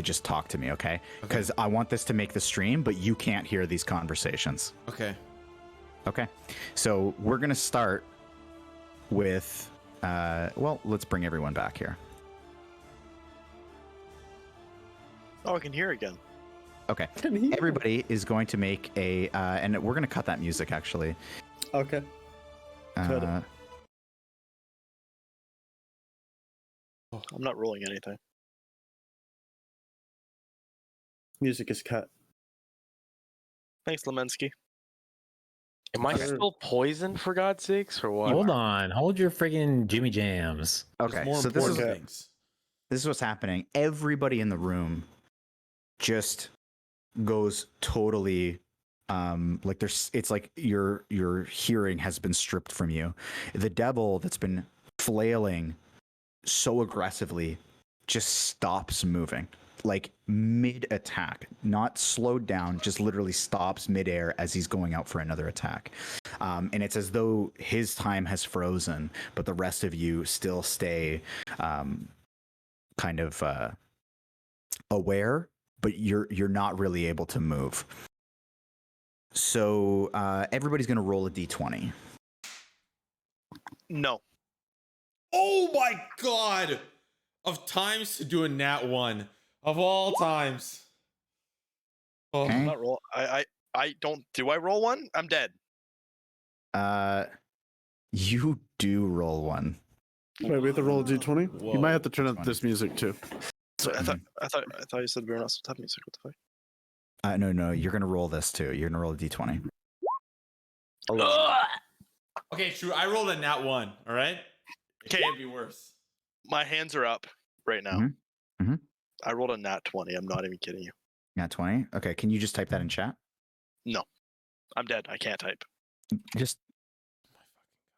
just talk to me. Okay? Because I want this to make the stream, but you can't hear these conversations. Okay. Okay. So we're gonna start with. Well, let's bring everyone back here. Oh, I can hear again. Okay. Everybody is going to make a, and we're going to cut that music actually. Okay. Cut it. I'm not rolling anything. Music is cut. Thanks, Lemensky. Am I Sure. still poisoned for God's sakes, or what? Hold on. Hold your friggin' Jimmy Jams. Okay. More So this important is things. what's happening. Everybody in the room just goes totally, like it's like your hearing has been stripped from you. The devil that's been flailing so aggressively just stops moving. Like mid attack, not slowed down, just literally stops midair as he's going out for another attack. And it's as though his time has frozen, but the rest of you still stay kind of aware, but you're not really able to move. So everybody's going to roll a d20. No. Oh my god! Of times to do a nat 1. Of all times. Oh. Okay. I'm not roll. I don't. Do I roll one? I'm dead. You do roll one. Wait, we have to roll a d20. Whoa. You might have to turn up this music too. So I thought you said we were not supposed to have music. What the fuck? No, you're going to roll this too. You're going to roll a d20. Okay, true. I rolled a nat 1, alright? It Okay. can't be worse. My hands are up right now. Mhm. Mhm. I rolled a nat 20. I'm not even kidding you. Nat 20. Okay, can you just type that in chat? I'm dead. I can't type. Just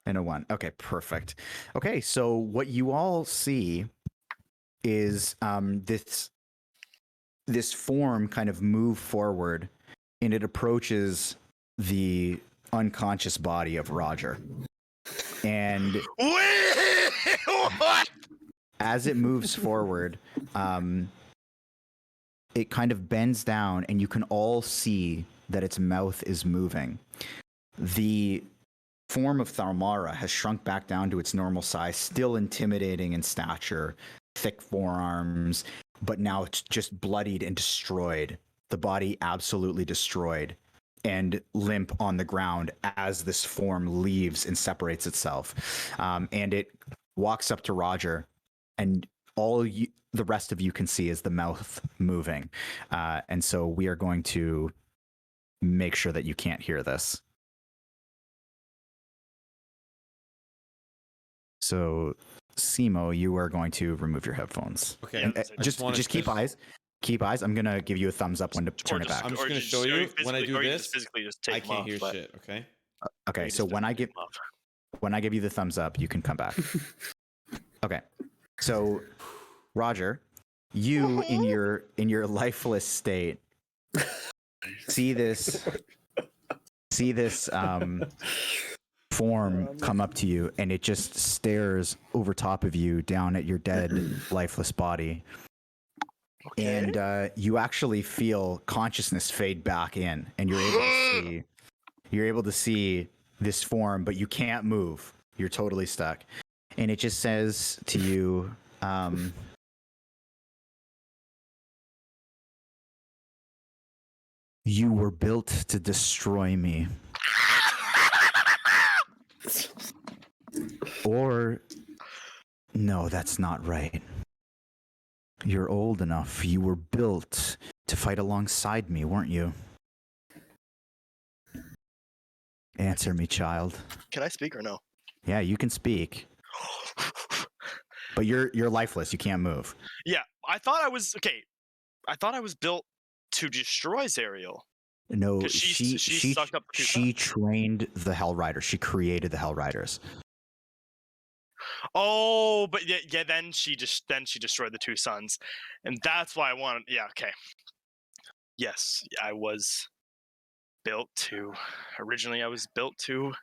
and a 1. Okay, perfect. Okay, so what you all see is this form kind of move forward, and it approaches the unconscious body of Roger. And What? as it moves forward, it kind of bends down, and you can all see that its mouth is moving. The form of Tharmara has shrunk back down to its normal size, still intimidating in stature, thick forearms, but now it's just bloodied and destroyed. The body absolutely destroyed and limp on the ground as this form leaves and separates itself. And it walks up to Roger, and the rest of you can see is the mouth moving. And so we are going to make sure that you can't hear this. So, Simo, you are going to remove your headphones. Okay. And, I just wanna keep finish- eyes. Keep eyes. I'm gonna give you a thumbs up when to turn it back. I'm just or gonna show or you when I physically- do or you this, just physically just take I them can't off, hear but shit, okay? Okay, you so just when I take give them off. you the thumbs up, you can come back. Okay. So, Roger, you in your lifeless state see this form come up to you, and it just stares over top of you down at your dead lifeless body. And you actually feel consciousness fade back in, and you're able to see this form, but you can't move. You're totally stuck. And it just says to you, you were built to destroy me. Or, no, that's not right. You're old enough. You were built to fight alongside me, weren't you? Answer me, child. Can I speak or no? Yeah, you can speak. But you're lifeless. You can't move. Yeah, I thought I was okay. I thought I was built to destroy Zariel. No, 'Cause she sucked up two she trained the Hell Riders. She created the Hell Riders. Oh, but yeah. Then she destroyed the two sons, and that's why I wanted. Yeah, okay. Yes, I was built to. Originally, I was built to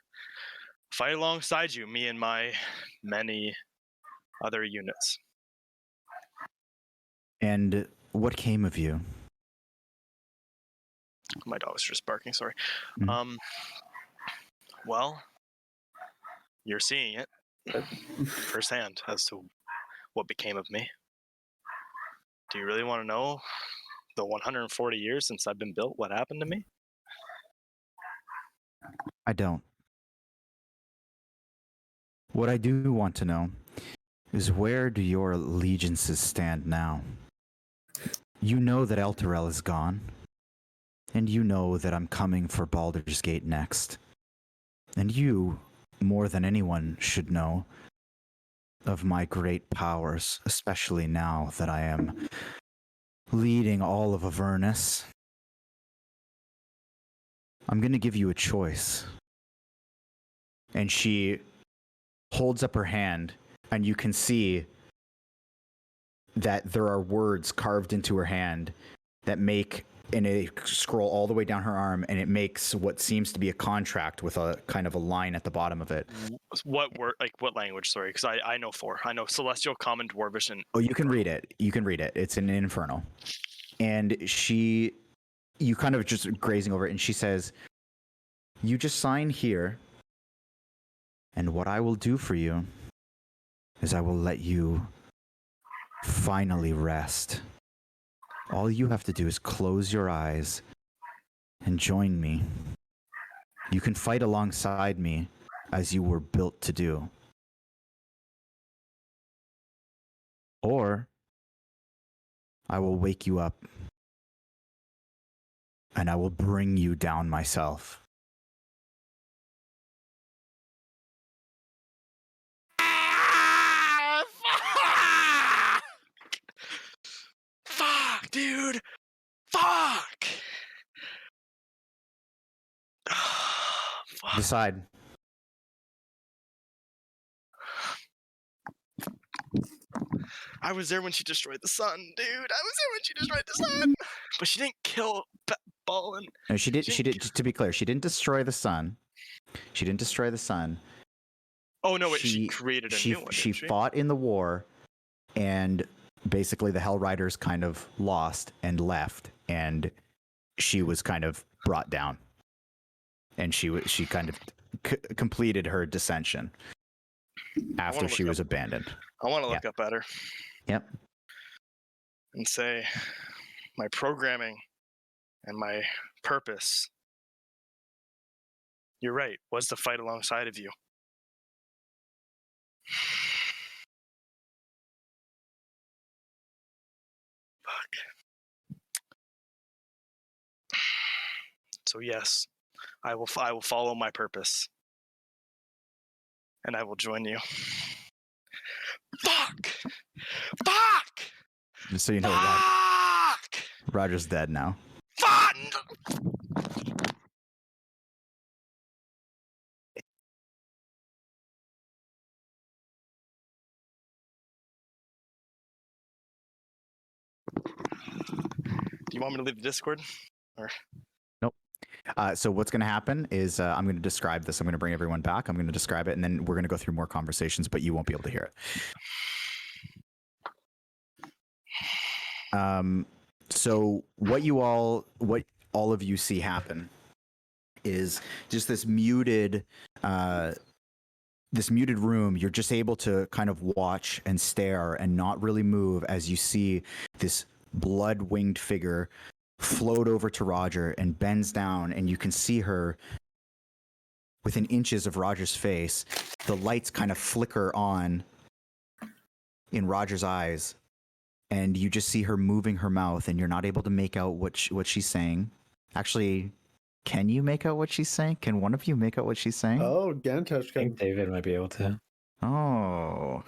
fight alongside you, me and my many other units. And what came of you? My dog was just barking. Sorry. Mhm. Well, you're seeing it firsthand as to what became of me. Do you really want to know the 140 years since I've been built? What happened to me? I don't. What I do want to know is, where do your allegiances stand now? You know that Elturel is gone, and you know that I'm coming for Baldur's Gate next. And you, more than anyone, should know of my great powers, especially now that I am leading all of Avernus. I'm going to give you a choice. And she holds up her hand, and you can see that there are words carved into her hand that make, and it scroll all the way down her arm, and it makes what seems to be a contract with a kind of a line at the bottom of it. What word? Like what language? Sorry, because I know four. I know Celestial, Common, Dwarvish, and. Oh, you can read it. You can read it. It's in infernal. And you kind of just grazing over it, and she says, "You just sign here, and what I will do for you is I will let you finally rest. All you have to do is close your eyes and join me. You can fight alongside me as you were built to do. Or I will wake you up and I will bring you down myself." Fuck, dude. Fuck. Fuck. Decide. I was there when she destroyed the sun, dude. I was there when she destroyed the sun. But she didn't kill Ball and. No, she did. To be clear, she didn't destroy the sun. She didn't destroy the sun. Oh no! Wait, she created a new one. She fought in the war, and basically the Hell Riders kind of lost and left, and she was kind of brought down, and she kind of completed her dissension after she was abandoned. I want to look up at her. Yep. And say, my programming and my purpose, you're right, was to fight alongside of you. Fuck. So yes, I will follow my purpose, and I will join you. Fuck! Fuck! Just so you know, Fuck! Roger's dead now. Fuck! Do you want me to leave the Discord? Or Nope. So what's going to happen is I'm going to describe this. I'm going to bring everyone back. I'm going to describe it, and then we're going to go through more conversations, but you won't be able to hear it. So what all of you see happen is just this muted room. You're just able to kind of watch and stare and not really move as you see this blood-winged figure float over to Roger and bends down, and you can see her within inches of Roger's face. The lights kind of flicker on in Roger's eyes, and you just see her moving her mouth, and you're not able to make out what she's saying. Actually, can you make out what she's saying? Can one of you make out what she's saying? Oh, Gantash I can. think David might be able to. Oh.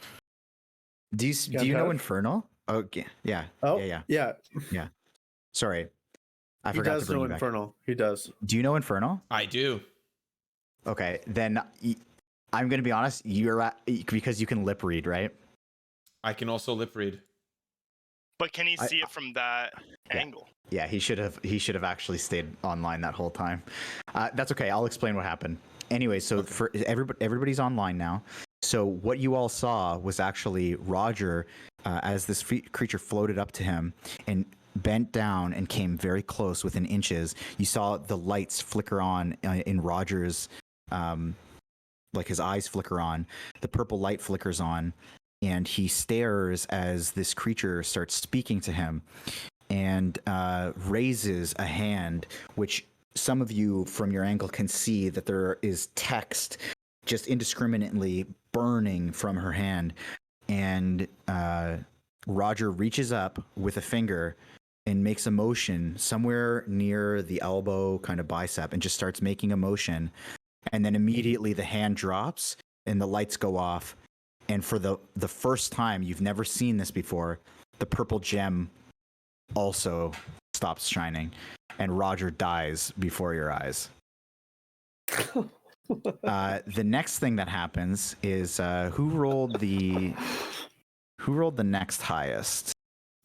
Do you know Gantash? Infernal? Okay. Yeah. Oh, Yeah. Sorry. I He forgot to does bring know you back. Infernal. He does. Do you know Infernal? I do. Okay, then I'm going to be honest, because you can lip read, right? I can also lip read. But can he see it from that angle? Yeah, he should have actually stayed online that whole time. That's okay. I'll explain what happened. Anyway, so for everybody's online now. So what you all saw was actually Roger, as this creature floated up to him and bent down and came very close within inches. You saw the lights flicker on in Roger's, like his eyes flicker on. The purple light flickers on, and he stares as this creature starts speaking to him, and raises a hand, which some of you from your angle can see that there is text just indiscriminately burning from her hand. And Roger reaches up with a finger and makes a motion somewhere near the elbow, kind of bicep, and just starts making a motion. And then immediately the hand drops and the lights go off. And for the first time, you've never seen this before, the purple gem also stops shining, and Roger dies before your eyes. The next thing that happens is who rolled the next highest?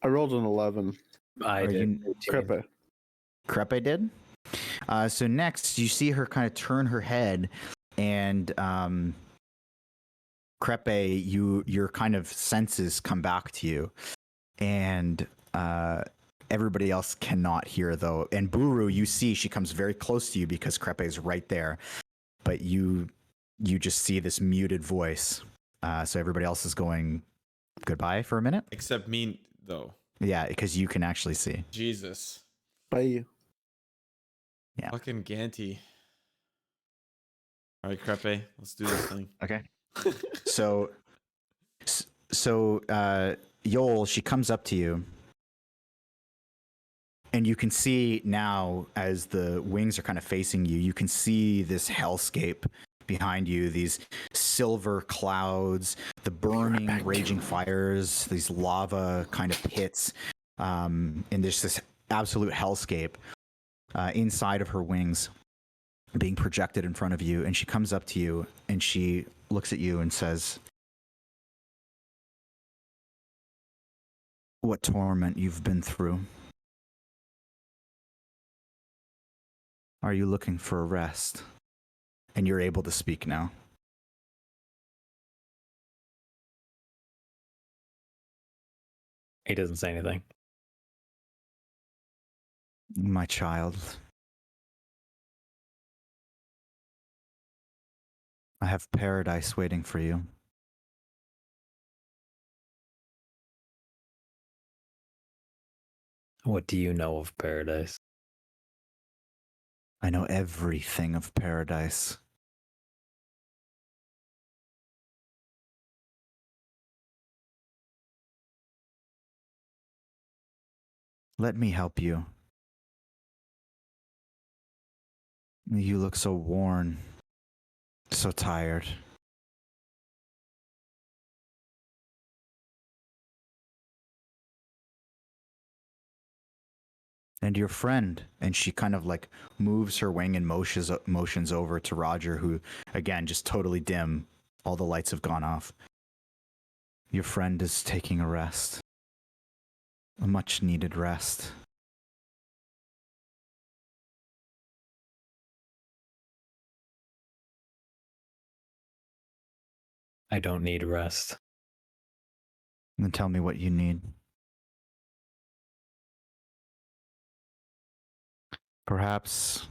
I rolled an 11. I did. Krepe. Krepe did. So next, you see her kind of turn her head, and Krepe, your kind of senses come back to you, and everybody else cannot hear though. And Buru, you see she comes very close to you because Krepe is right there, but you just see this muted voice. So everybody else is going goodbye for a minute. Except me, though. Yeah, because you can actually see. Jesus. Bye. Yeah. Fucking Ganty. All right, Krepe, let's do this thing. Okay. So Yoll, she comes up to you, and you can see now, as the wings are kind of facing you, you can see this hellscape behind you, these silver clouds, the burning, raging fires, these lava kind of pits, and there's this absolute hellscape inside of her wings being projected in front of you. And she comes up to you and she looks at you and says, "What torment you've been through. Are you looking for a rest?" And you're able to speak now. He doesn't say anything. My child, I have paradise waiting for you. What do you know of paradise? I know everything of paradise. Let me help you. You look so worn, so tired. And your friend, and she kind of like moves her wing and motions over to Roger, who, again, just totally dim. All the lights have gone off. Your friend is taking a rest. A much needed rest. I don't need rest. Then tell me what you need. Perhaps.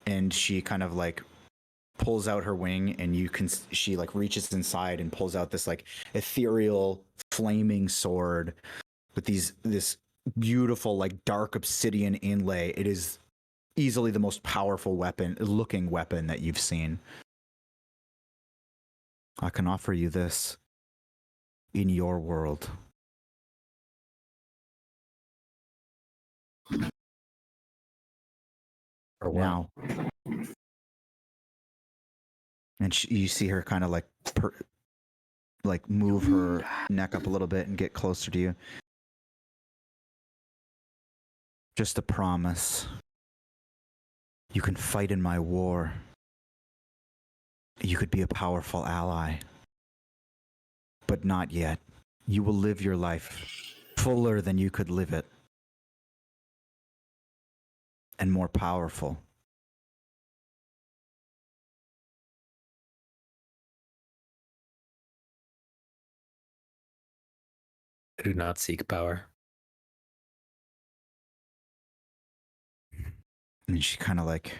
And she kind of like pulls out her wing, and she like reaches inside and pulls out this like ethereal flaming sword with this beautiful like dark obsidian inlay. It is easily the most powerful looking weapon that you've seen. I can offer you this in your world. Or what? Now. And you see her kind of like move her neck up a little bit and get closer to you. Just a promise. You can fight in my war. You could be a powerful ally. But not yet. You will live your life fuller than you could live it. And more powerful. I do not seek power. And she kind of like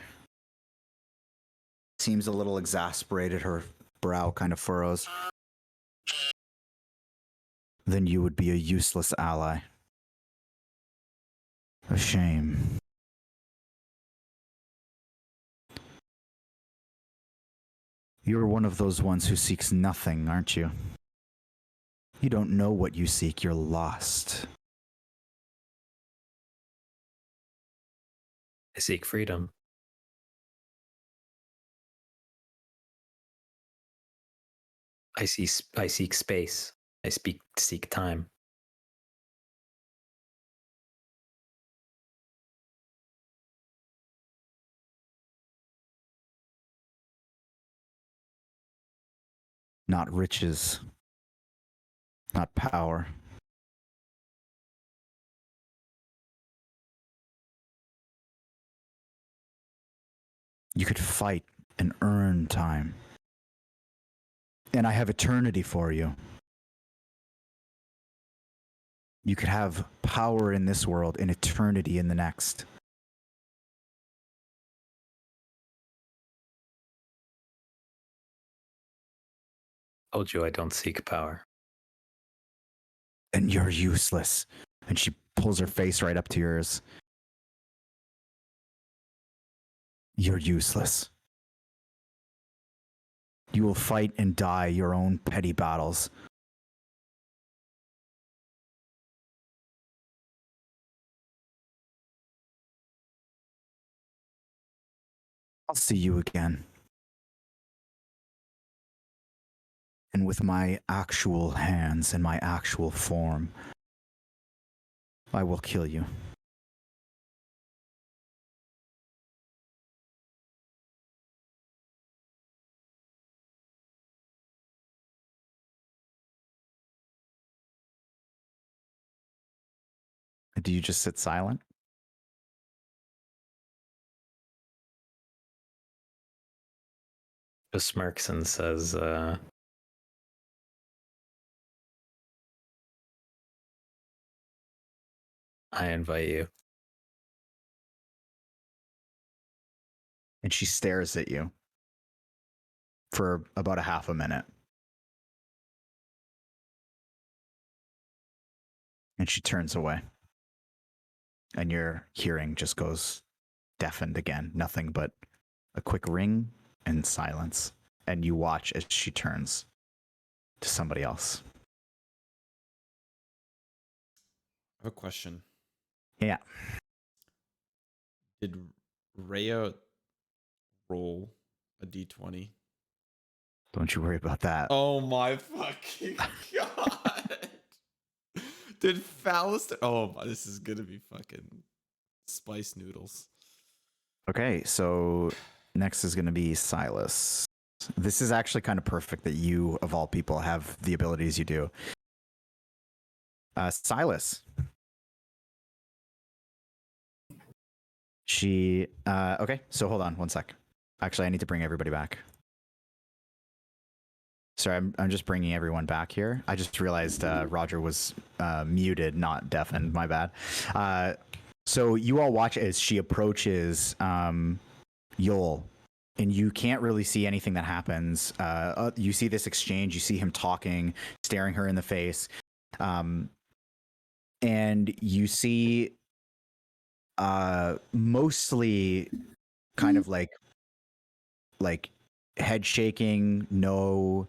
seems a little exasperated. Her brow kind of furrows. Then you would be a useless ally. A shame. You're one of those ones who seeks nothing, aren't you? You don't know what you seek, you're lost. I seek freedom. I seek space. I seek time. Not riches. Not power. You could fight and earn time. And I have eternity for you. You could have power in this world and eternity in the next. Told you I don't seek power. And you're useless. And she pulls her face right up to yours. You're useless. You will fight and die your own petty battles. I'll see you again. And with my actual hands and my actual form, I will kill you. Do you just sit silent? Just smirks and says, I invite you. And she stares at you for about a half a minute. And she turns away. And your hearing just goes deafened again. Nothing but a quick ring and silence. And you watch as she turns to somebody else. I have a question. Yeah. Did Rhea roll a d20? Don't you worry about that. Oh my fucking god. Did Phallus... Oh, this is gonna be fucking spice noodles. Okay, so next is going to be Silas. This is actually kind of perfect that you, of all people, have the abilities you do. Silas. Okay, so hold on one sec. Actually, I need to bring everybody back. Sorry, I'm just bringing everyone back here. I just realized Roger was muted, not deafened. My bad. So you all watch as she approaches Yoll, and you can't really see anything that happens. You see this exchange. You see him talking, staring her in the face, and you see mostly kind of like head shaking, no,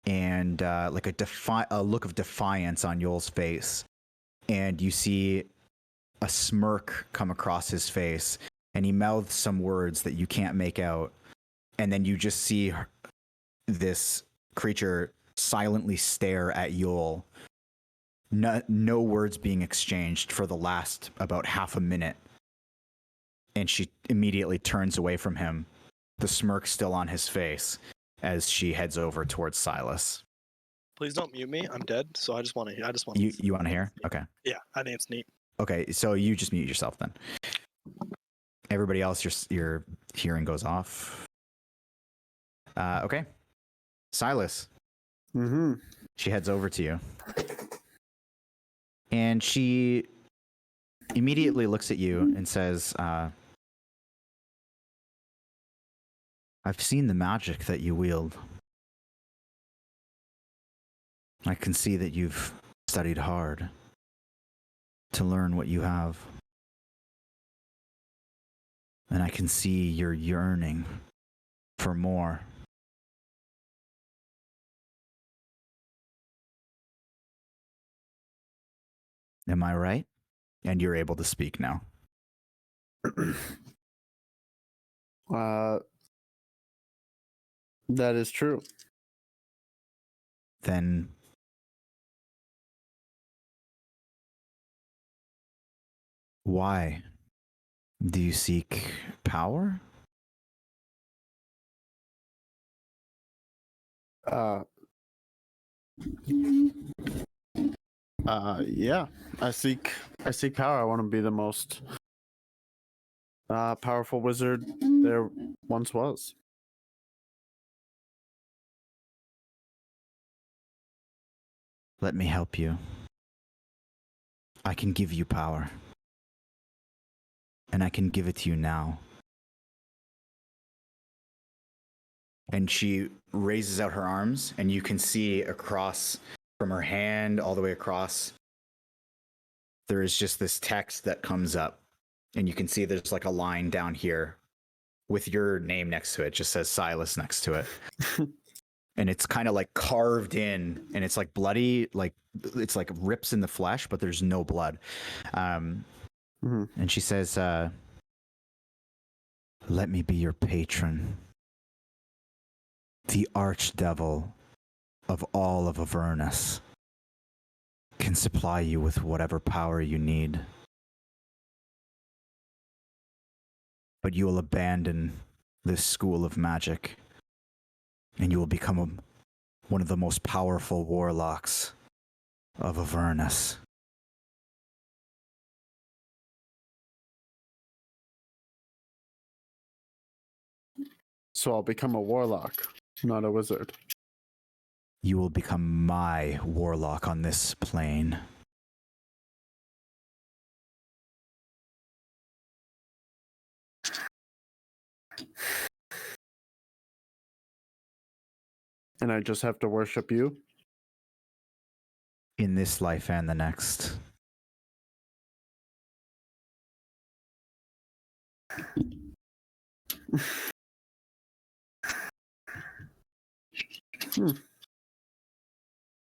and like a look of defiance on Yoll's face, and you see a smirk come across his face, and he mouths some words that you can't make out, and then you just see this creature silently stare at Yoll. No words being exchanged for the last about half a minute, and she immediately turns away from him, the smirk still on his face, as she heads over towards Silas. Please don't mute me. I'm dead, so I just want to. You want to hear? Okay. Yeah, I think it's neat. Okay, so you just mute yourself then. Everybody else, your hearing goes off. Okay. Silas. Mm-hmm. She heads over to you. And she immediately looks at you and says, I've seen the magic that you wield. I can see that you've studied hard to learn what you have. And I can see your yearning for more. Am I right? And you're able to speak now. That is true. Then why do you seek power? Yeah. I seek power. I want to be the most powerful wizard there once was. Let me help you. I can give you power. And I can give it to you now. And she raises out her arms, and you can see across from her hand all the way across, there is just this text that comes up. And you can see there's like a line down here with your name next to it. It just says Silas next to it. And it's kind of like carved in, and it's like bloody, like it's like rips in the flesh, but there's no blood. And she says, let me be your patron. The archdevil of all of Avernus can supply you with whatever power you need. But you will abandon this school of magic, and you will become one of the most powerful warlocks of Avernus. So I'll become a warlock, not a wizard. You will become my warlock on this plane. And I just have to worship you? In this life and the next.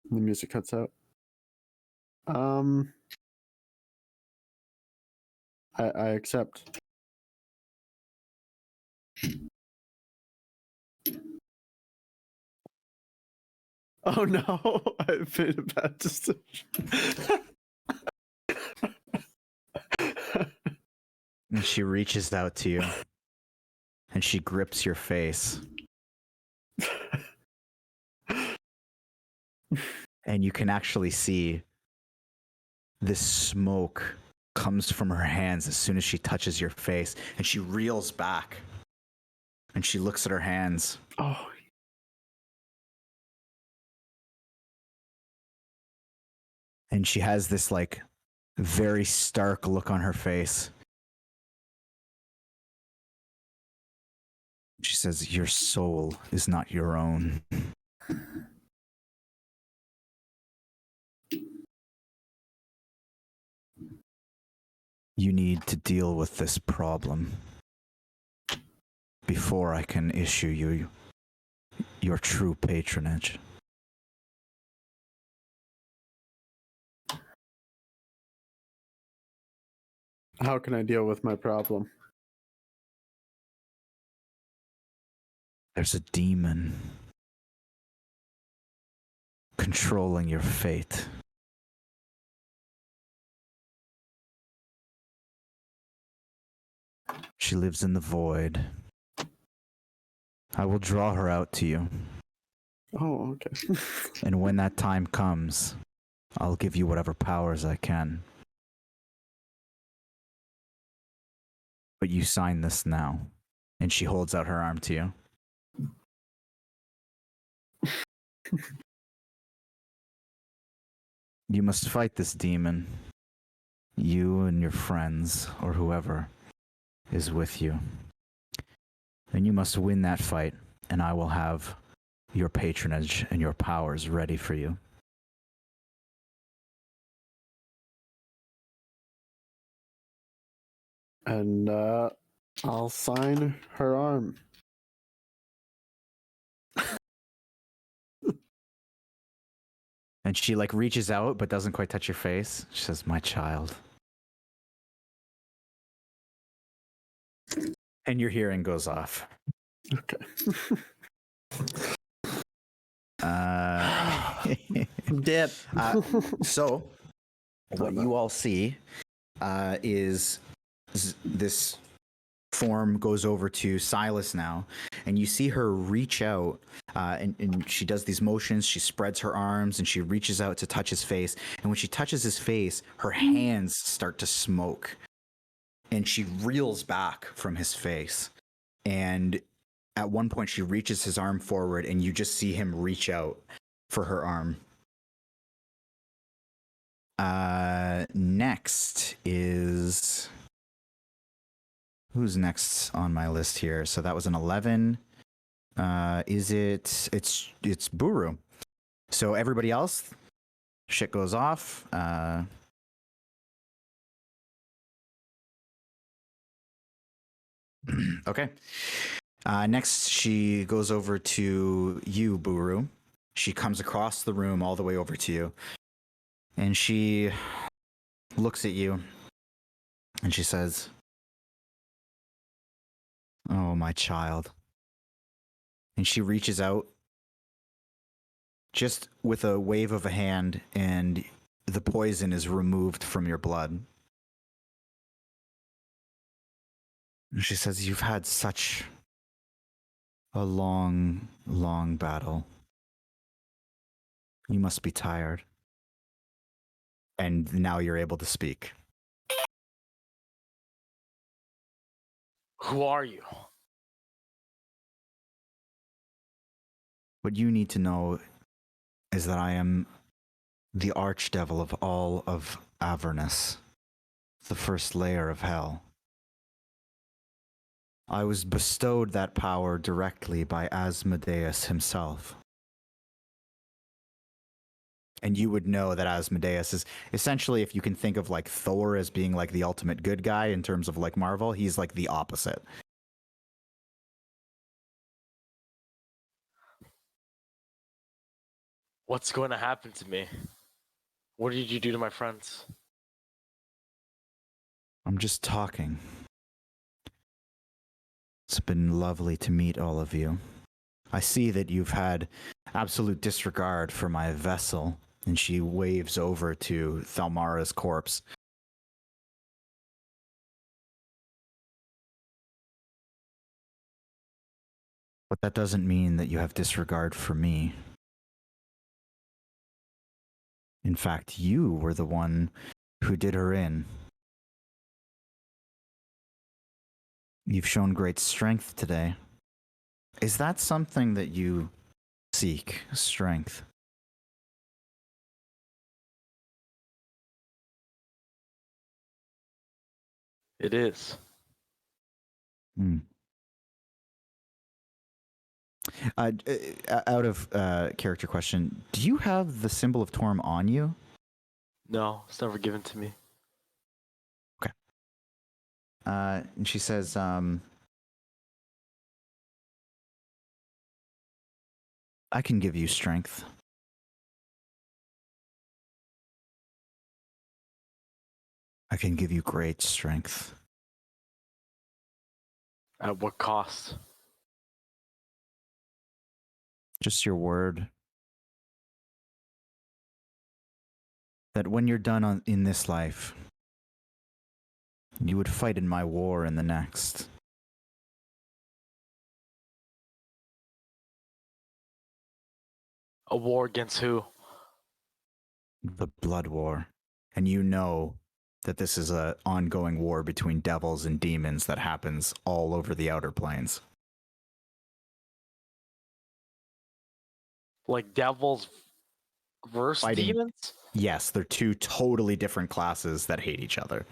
The music cuts out. I accept. Oh no, I've made a bad decision. And she reaches out to you, and she grips your face. And you can actually see this smoke comes from her hands as soon as she touches your face, and she reels back, and she looks at her hands. Oh. And she has this like very stark look on her face. She says, "Your soul is not your own." You need to deal with this problem before I can issue you your true patronage. How can I deal with my problem? There's a demon controlling your fate. She lives in the void. I will draw her out to you. Oh, okay. And when that time comes, I'll give you whatever powers I can. But you sign this now. And she holds out her arm to you. You must fight this demon. You and your friends, or whoever is with you. And you must win that fight, and I will have your patronage and your powers ready for you. And I'll sign her arm. And she like reaches out but doesn't quite touch your face. She says, "My child." And your hearing goes off. Okay. Dip. So, what you all see is this form goes over to Silas now, and you see her reach out, and she does these motions. She spreads her arms, and she reaches out to touch his face. And when she touches his face, her hands start to smoke, and she reels back from his face. And at one point, she reaches his arm forward, and you just see him reach out for her arm. Next is... Who's next on my list here? So that was an 11. It's Buru. So everybody else, shit goes off. Okay. Next, she goes over to you, Buru. She comes across the room all the way over to you. And she looks at you. And she says, "Oh, my child." And she reaches out just with a wave of a hand, and the poison is removed from your blood. And she says, "You've had such a long, long battle. You must be tired. And now you're able to speak." Who are you? What you need to know is that I am the archdevil of all of Avernus, the first layer of hell. I was bestowed that power directly by Asmodeus himself. And you would know that Asmodeus is essentially, if you can think of like Thor as being like the ultimate good guy in terms of like Marvel, he's like the opposite. What's going to happen to me? What did you do to my friends? I'm just talking. It's been lovely to meet all of you. I see that you've had absolute disregard for my vessel. And she waves over to Thalmara's corpse. But that doesn't mean that you have disregard for me. In fact, you were the one who did her in. You've shown great strength today. Is that something that you seek, strength? It is. Hmm. Out of character question, do you have the symbol of Torm on you? No, it's never given to me. And she says, I can give you strength. I can give you great strength. At what cost? Just your word that when you're done in this life, you would fight in my war in the next. A war against who? The blood war. And you know that this is an ongoing war between devils and demons that happens all over the outer planes. Like devils versus Fighting. demons? Yes, they're two totally different classes that hate each other.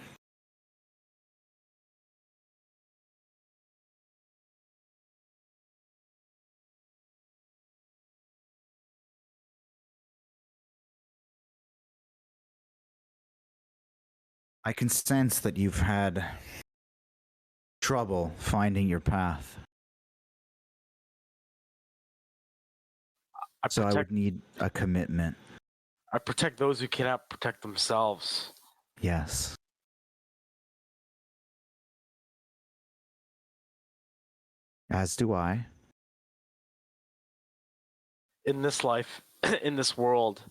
I can sense that you've had trouble finding your path. So I would need a commitment. I protect those who cannot protect themselves. Yes. As do I. In this life, in this world.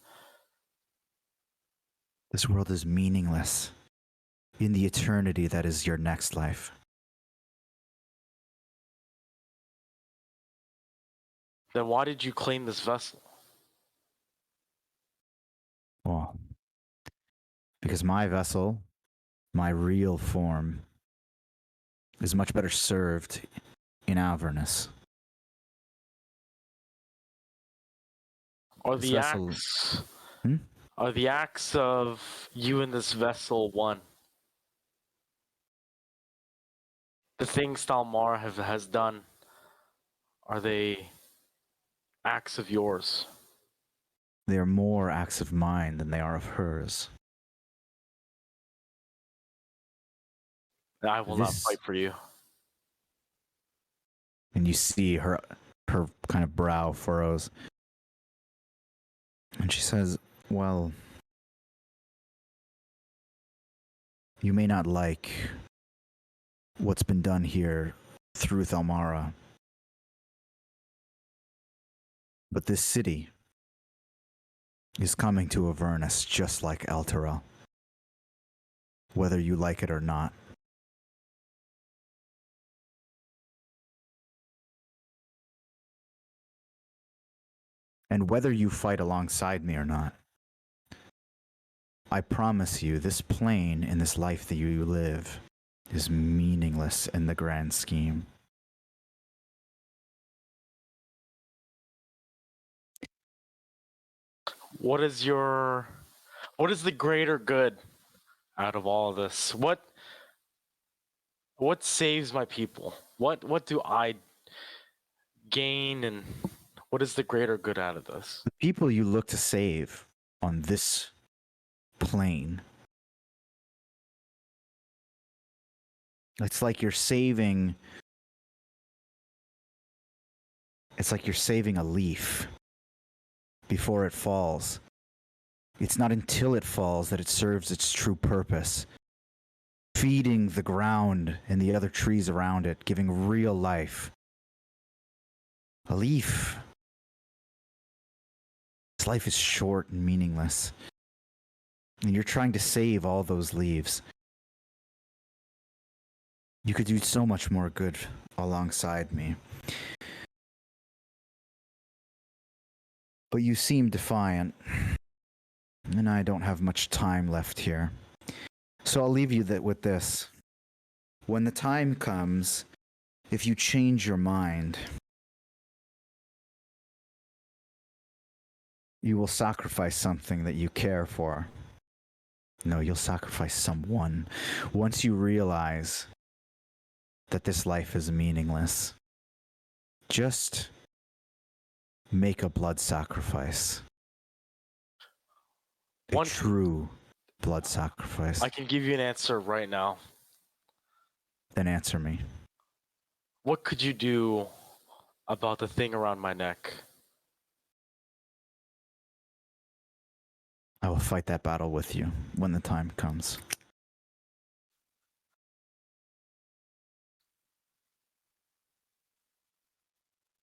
This world is meaningless. In the eternity that is your next life. Then why did you claim this vessel? Well, because my vessel, my real form, is much better served in Avernus. Are This the vessel- acts Hmm? are the acts of you in this vessel one? The things Talmar has done, are they acts of yours? They are more acts of mine than they are of hers. I will not This- fight for you. And you see her kind of brow furrows. And she says, well, you may not like what's been done here through Thalmara, but this city is coming to Avernus just like Elturel, whether you like it or not. And whether you fight alongside me or not, I promise you this plane in this life that you live is meaningless in the grand scheme. What is the greater good out of all of this? What saves my people? What do I gain, and what is the greater good out of this? The people you look to save on this plane, it's like you're saving a leaf before it falls. It's not until it falls that it serves its true purpose, feeding the ground and the other trees around it, giving real life. A leaf. This life is short and meaningless. And you're trying to save all those leaves. You could do so much more good alongside me. But you seem defiant, and I don't have much time left here. So I'll leave you with this. When the time comes, if you change your mind, you will sacrifice something that you care for No, you'll sacrifice someone. Once you realize that this life is meaningless, just make a blood sacrifice. A One- true blood sacrifice. I can give you an answer right now. Then answer me. What could you do about the thing around my neck? I will fight that battle with you when the time comes.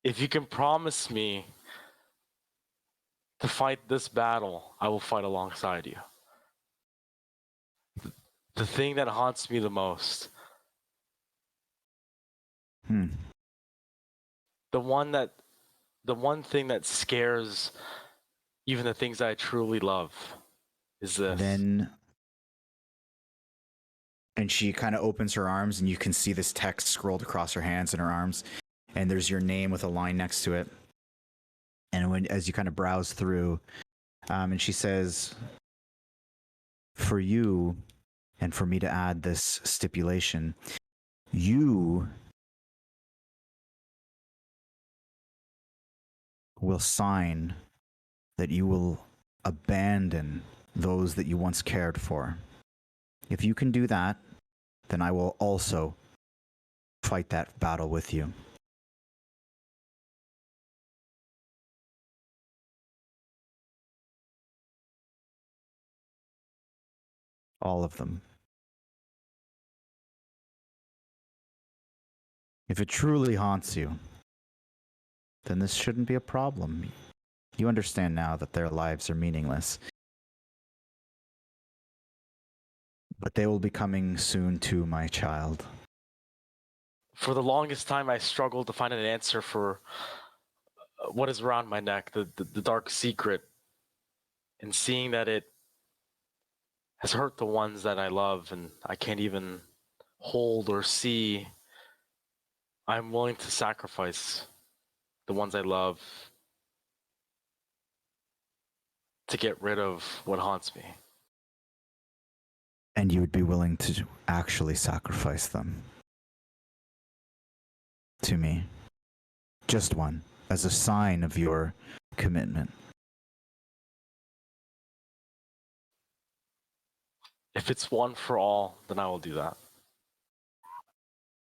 If you can promise me to fight this battle, I will fight alongside you. The thing that haunts me the most, the one thing that scares even the things I truly love is this. Then, and she kind of opens her arms, and you can see this text scrolled across her hands and her arms, and there's your name with a line next to it. And as you kind of browse through, and she says, "For you, and for me to add this stipulation, you will sign that you will abandon those that you once cared for. If you can do that, then I will also fight that battle with you." All of them. If it truly haunts you, then this shouldn't be a problem. You understand now that their lives are meaningless. But they will be coming soon too, my child. For the longest time, I struggled to find an answer for what is around my neck, the dark secret, and seeing that it has hurt the ones that I love and I can't even hold or see. I'm willing to sacrifice the ones I love to get rid of what haunts me. And you would be willing to actually sacrifice them to me. Just one, as a sign of your commitment. If it's one for all, then I will do that.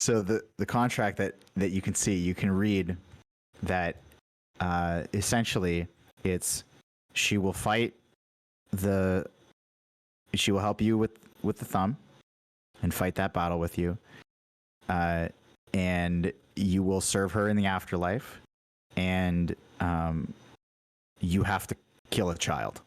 So the contract that you can see, you can read that essentially it's she will fight she will help you with the thumb and fight that battle with you, and you will serve her in the afterlife, and you have to kill a child.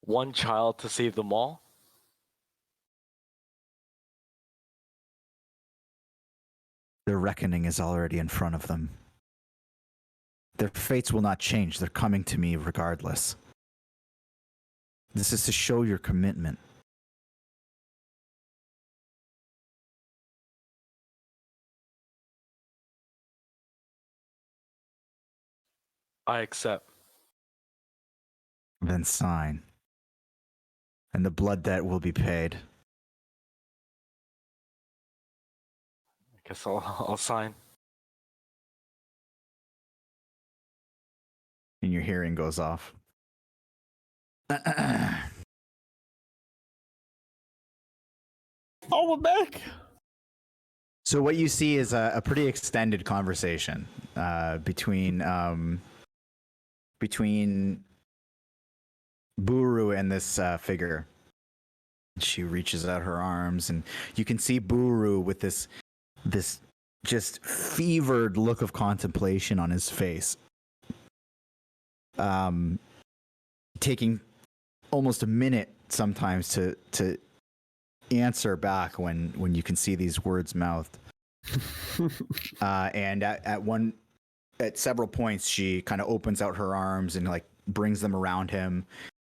One child to save them all? Their reckoning is already in front of them. Their fates will not change. They're coming to me regardless. This is to show your commitment. I accept. Then sign. And the blood debt will be paid. I guess I'll sign. And your hearing goes off. Oh, we're back. So what you see is a pretty extended conversation between Buru and this figure. She reaches out her arms, and you can see Buru with this just fevered look of contemplation on his face. taking almost a minute sometimes to answer back when you can see these words mouthed. And at several points, she kind of opens out her arms and like brings them around him,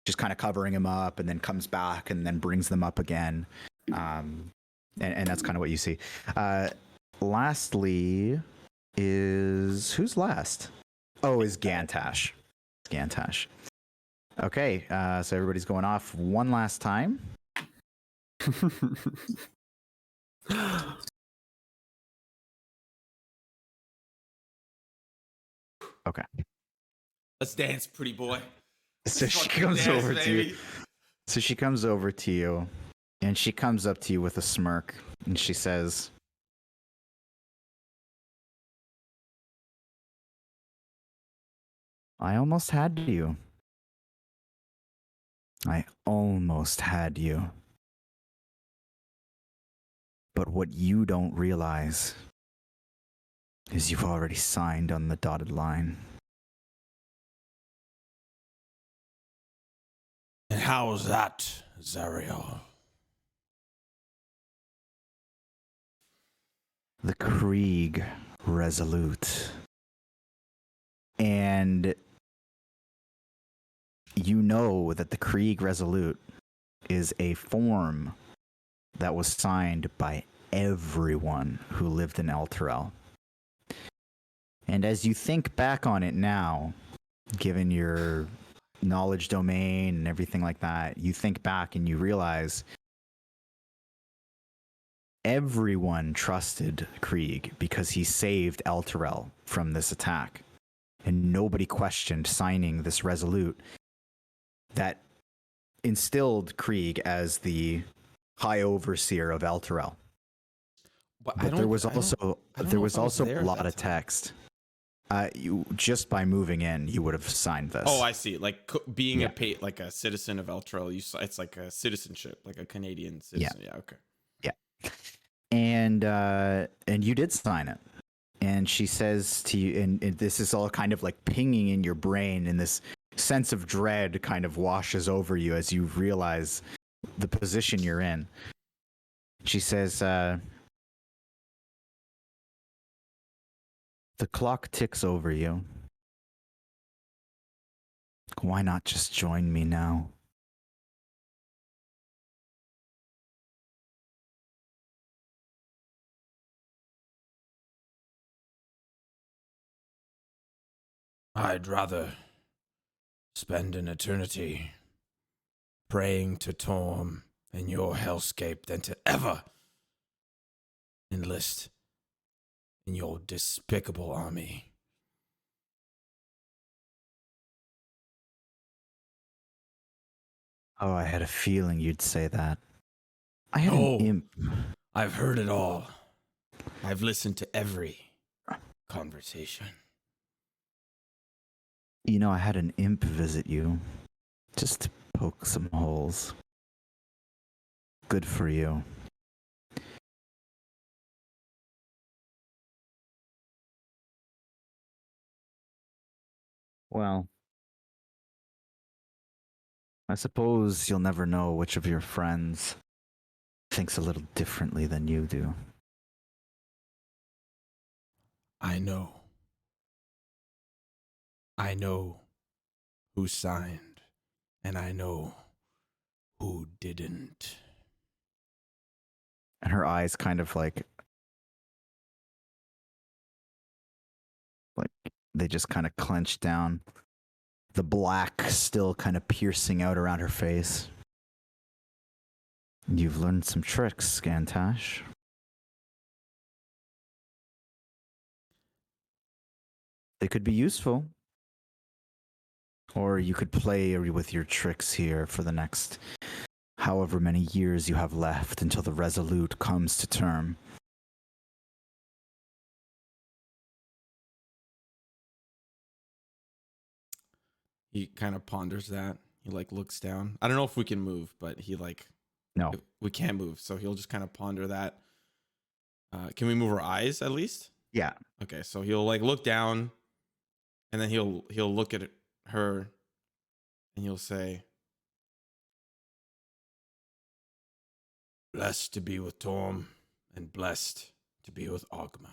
just kind of covering him up, and then comes back and then brings them up again. And that's kind of what you see. Lastly, who's last? Oh, is Gantash. Gantash. Okay, so everybody's going off one last time. Okay. Let's dance, pretty boy. So she comes over to you. So she comes over to you, and she comes up to you with a smirk, and she says, I almost had you. I almost had you. But what you don't realize is you've already signed on the dotted line. And how was that, Zariel? The Krieg Resolute. And you know that the Krieg Resolute is a form that was signed by everyone who lived in Elturel. And as you think back on it now, given your knowledge domain and everything like that, you think back and you realize everyone trusted Krieg because he saved Elturel from this attack. And nobody questioned signing this Resolute that instilled Krieg as the High Overseer of Elturel. But there was also a lot of text. You just by moving in, you would have signed this. Oh, I see. Like being a citizen of Elturel, it's like a citizenship, like a Canadian citizen. Yeah. Okay. Yeah. And you did sign it. And she says to you, and this is all kind of like pinging in your brain, and this sense of dread kind of washes over you as you realize the position you're in. She says, the clock ticks over you. Why not just join me now? I'd rather spend an eternity praying to Torm in your hellscape than to ever enlist in your despicable army. Oh, I had a feeling you'd say that. I had an imp. I've heard it all. I've listened to every conversation. You know, I had an imp visit you, just to poke some holes. Good for you. Well, I suppose you'll never know which of your friends thinks a little differently than you do. I know. I know who signed, and I know who didn't. And her eyes kind of like they just kind of clench down. The black still kind of piercing out around her face. You've learned some tricks, Gantash. They could be useful. Or you could play with your tricks here for the next however many years you have left until the Resolute comes to term. He kind of ponders that. He looks down. I don't know if we can move, but he no, we can't move. So he'll just kind of ponder that. Can we move our eyes at least? Yeah. Okay, so he'll look down, and then he'll look at her and you'll say, "Blessed to be with Torm and blessed to be with Ogma."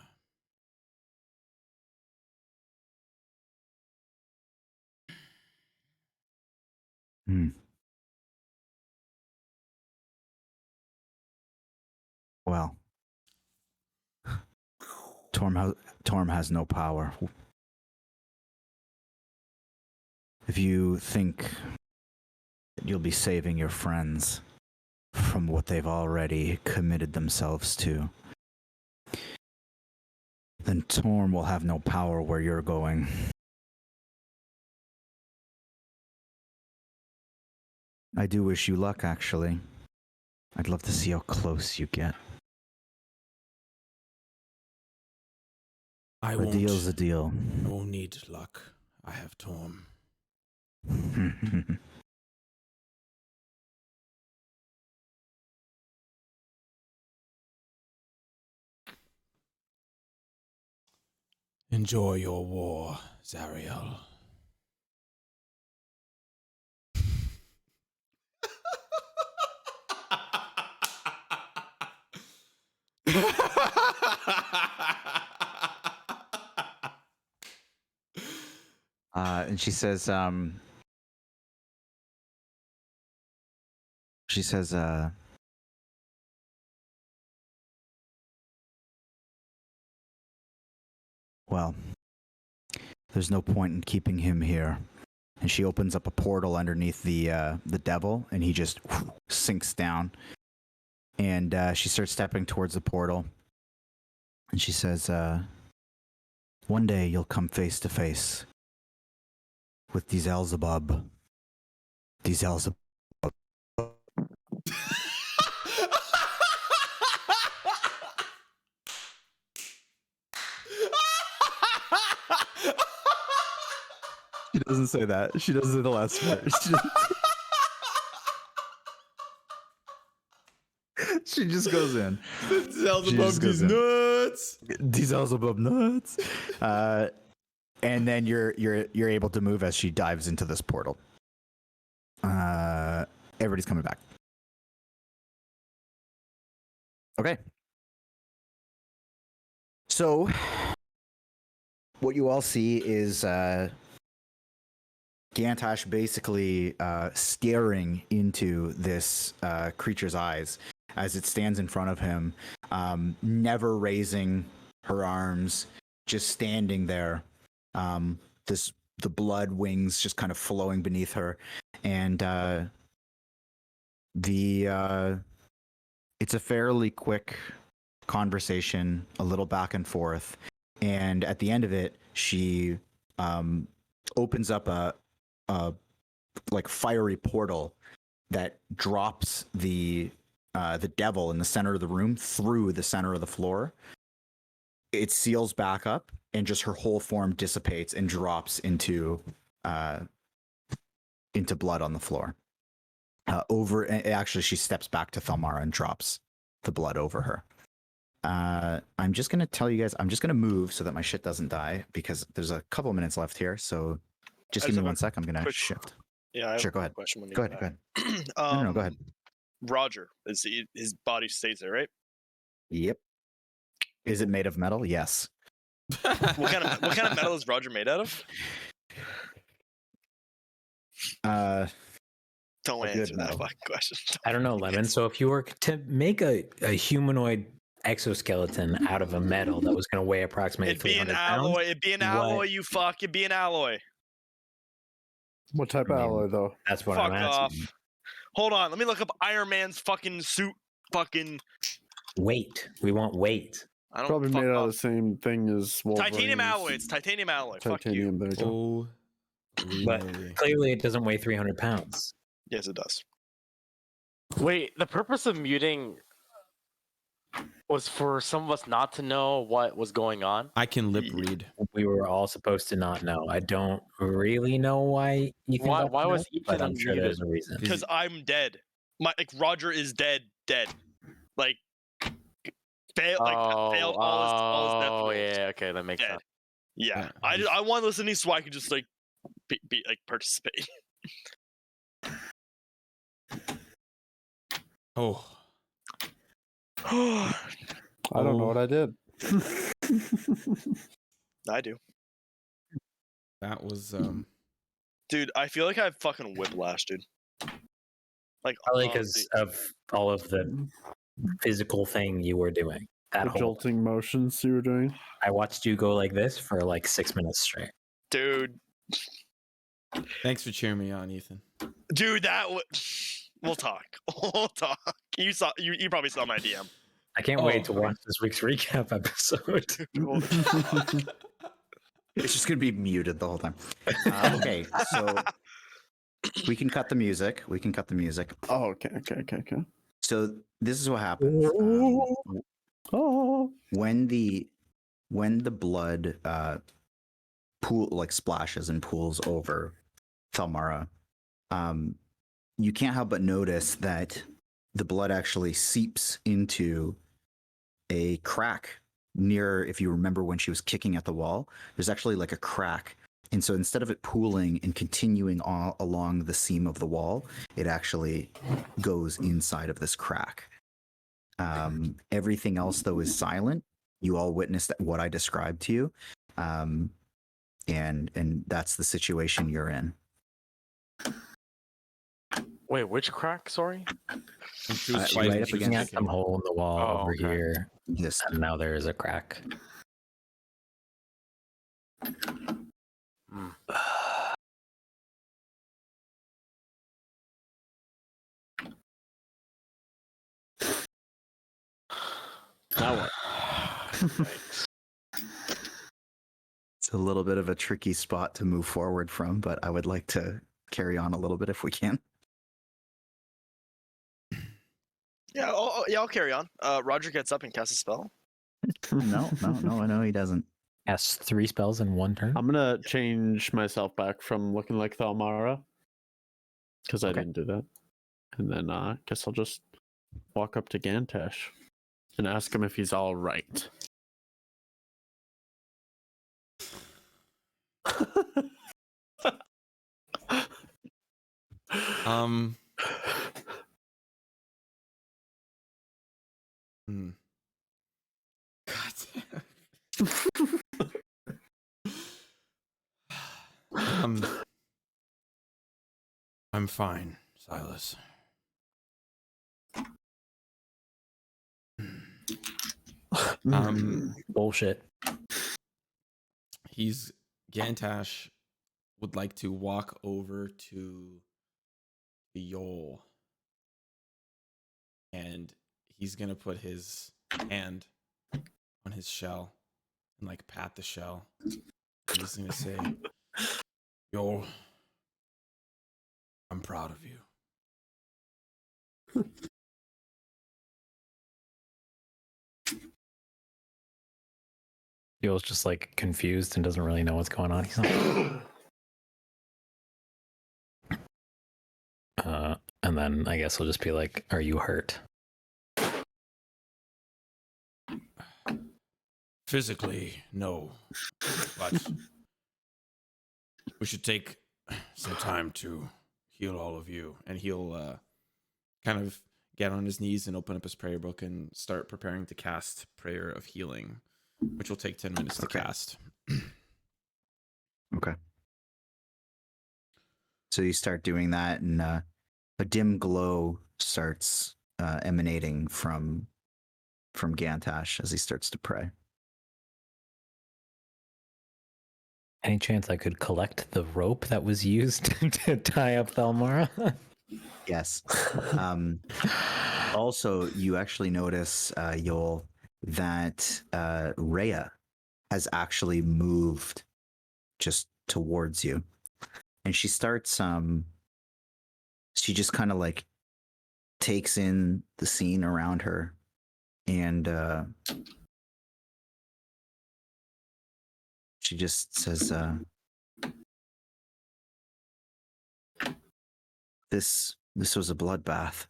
Well, Torm has no power. If you think that you'll be saving your friends from what they've already committed themselves to, then Torm will have no power where you're going. I do wish you luck, actually. I'd love to see how close you get. A deal's a deal. I won't need luck. I have Torm. Enjoy your war, Zariel. And she says, well, there's no point in keeping him here. And she opens up a portal underneath the devil, and he just sinks down. And she starts stepping towards the portal. And she says, one day you'll come face to face with these Elzebub. These Elzebub. She doesn't say that. She doesn't say the last part. She just goes in. Elzebub, these nuts. These Elzebub nuts. And then you're able to move as she dives into this portal. Everybody's coming back. Okay. So what you all see is Gantash basically staring into this creature's eyes as it stands in front of him, never raising her arms, just standing there. The blood wings just kind of flowing beneath her, and it's a fairly quick conversation, a little back and forth, and at the end of it, she opens up a like fiery portal that drops the devil in the center of the room through the center of the floor. It seals back up, and just her whole form dissipates and drops into blood on the floor. Actually, she steps back to Thalmara and drops the blood over her. I'm just gonna tell you guys. I'm just gonna move so that my shit doesn't die, because there's a couple minutes left here. So just give me 1 sec. I'm gonna shift. Yeah, Sure. Go ahead. Question when you Go ahead. No, go ahead. Roger, his body stays there, right? Yep. Is it made of metal? Yes. What kind of metal is Roger made out of? Don't answer that fucking question. I don't know, Lemon. So if you were to make a humanoid exoskeleton out of a metal that was going to weigh approximately It'd be an 300 pounds, alloy. It'd be an alloy. You fuck. It'd be an alloy. What type of alloy, though? That's what Fuck I'm off. asking. Hold on. Let me look up Iron Man's fucking suit. Fucking Weight. We want weight. I don't Probably fuck made out off. of the same thing as Wolverine's. Titanium alloy. It's titanium alloy. Fuck you. Titanium, there you go. But clearly it doesn't weigh 300 pounds. Yes, it does. Wait, the purpose of muting was for some of us not to know what was going on? I can lip read. We were all supposed to not know. I don't really know why Ethan. Why got was that, but Ethan I'm sure unmuted? there's a reason. Because I'm dead. Roger is dead. Like failed all his death rolls. yeah, okay, that makes Dead. sense. Yeah. I want to listen to these so I could just like be like participate. Oh, I don't know what I did. I do. that was Dude, I feel like I have fucking whiplash, dude. Like Probably honestly. because of all of the physical thing you were doing. That The whole jolting motions you were doing. I watched you go like this for like 6 minutes straight. Dude, thanks for cheering me on, Ethan. that we'll talk. We'll talk. You probably saw my DM. I can't wait to watch this week's recap episode. It's just gonna be muted the whole time. Okay, so we can cut the music. Oh, okay. So this is what happens. Oh. When the blood splashes and pools over Thalmara, you can't help but notice that the blood actually seeps into a crack near, if you remember when she was kicking at the wall, there's actually like a crack. And so instead of it pooling and continuing all along the seam of the wall, it actually goes inside of this crack. Everything else, though, is silent. You all witnessed what I described to you. And that's the situation you're in. Wait, which crack? Sorry. She was Right fighting, up she was against At kicking. some hole in the wall Oh, over okay. here, This and now there is a crack. Hmm. Now what? Right. it's a little bit of a tricky spot to move forward from, but I would like to carry on a little bit if we can. Yeah, I'll carry on. Roger gets up and casts a spell. No, I know he doesn't. Yes, 3 spells in 1 turn. I'm gonna change myself back from looking like Thalmara because I Okay. didn't do that, and then I guess I'll just walk up to Gantash and ask him if he's all right. God damn. I'm fine, Silas. Bullshit. Gantash would like to walk over to the Yoll, and he's gonna put his hand on his shell and like pat the shell. He's gonna say, "Yoll, I'm proud of you." Yoll's just like confused and doesn't really know what's going on. He's like, and then I guess he'll just be like, "Are you hurt?" Physically, no, but we should take some time to heal all of you. And he'll kind of get on his knees and open up his prayer book and start preparing to cast Prayer of Healing, which will take 10 minutes to cast. Okay. So you start doing that, and a dim glow starts emanating from Gantash as he starts to pray. Any chance I could collect the rope that was used to tie up Thalmara? Yes. Also, you actually notice, Yoll, that Rhea has actually moved just towards you. And she starts, she just kind of like takes in the scene around her. And she just says, This was a bloodbath.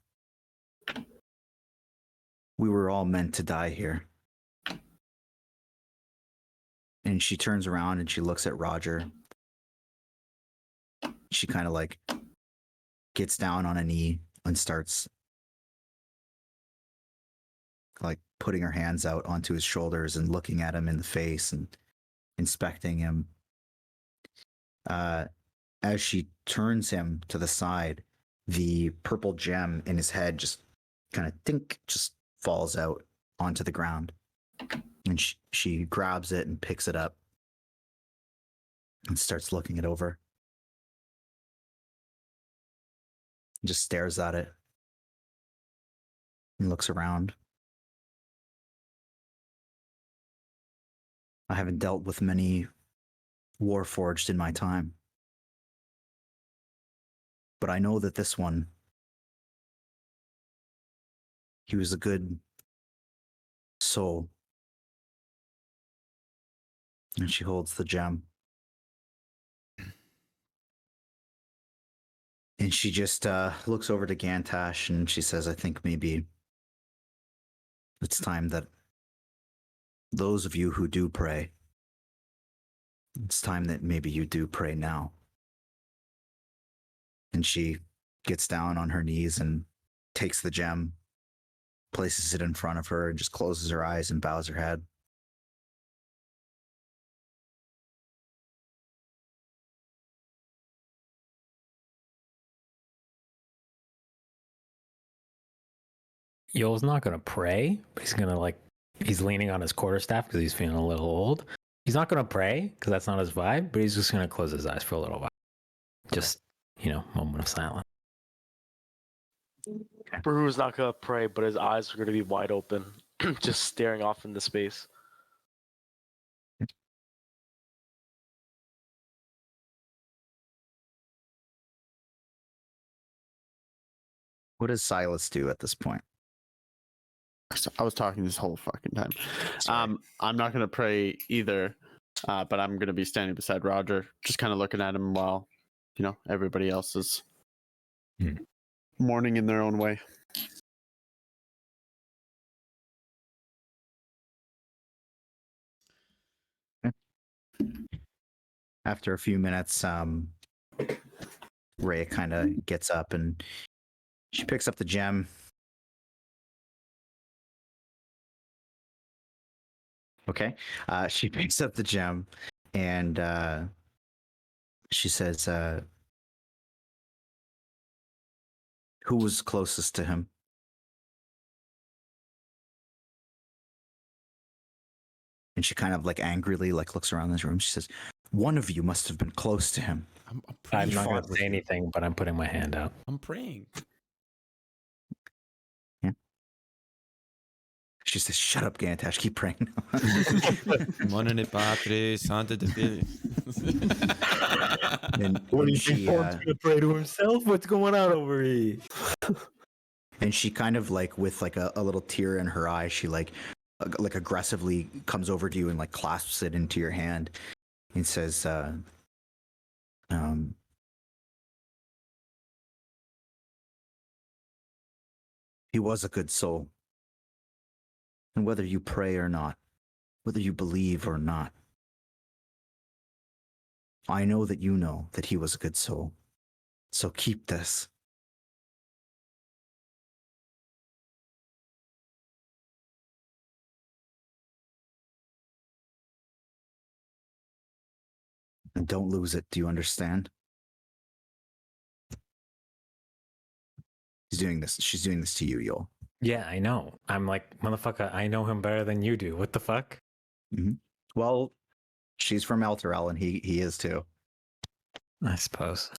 We were all meant to die here. And she turns around and she looks at Roger. she kind of like gets down on a knee and starts like putting her hands out onto his shoulders and looking at him in the face and inspecting him. As she turns him to the side, the purple gem in his head just kind of just falls out onto the ground. And she grabs it and picks it up and starts looking it over. Just stares at it and looks around. I haven't dealt with many Warforged in my time, but I know that this one, he was a good soul. And she holds the gem. And she just looks over to Gantash and she says, I think maybe it's time that those of you who do pray, it's time that maybe you do pray now. And she gets down on her knees and takes the gem, places it in front of her, and just closes her eyes and bows her head. Yoll's not gonna pray, but he's gonna he's leaning on his quarterstaff because he's feeling a little old. He's not gonna pray because that's not his vibe, but he's just gonna close his eyes for a little while. Just, moment of silence. Buru's not gonna pray, but his eyes are gonna be wide open, just staring off into space. What does Silas do at this point? I was talking this whole fucking time. Sorry. I'm not gonna pray either, but I'm gonna be standing beside Roger, just kind of looking at him while, everybody else is mourning in their own way. After a few minutes, Rhea kind of gets up and she picks up the gem. Okay. She picks up the gem and she says, who was closest to him? And she kind of angrily looks around this room. She says, one of you must have been close to him. I'm not going to say anything, but I'm putting my hand out. I'm praying. Yeah. She says, shut up, Gantash. Keep praying. Monene Patre, Santa de Fili. What do you think? Pork's going to pray to himself? What's going on over here? And she kind of with a little tear in her eye, she aggressively comes over to you and clasps it into your hand and says, he was a good soul. And whether you pray or not, whether you believe or not, I know that you know that he was a good soul. So keep this. And don't lose it. Do you understand? She's doing this to you, Yoll. Yeah, I know. I'm motherfucker, I know him better than you do. What the fuck? Mm-hmm. Well, she's from Elturel, and he is too. I suppose.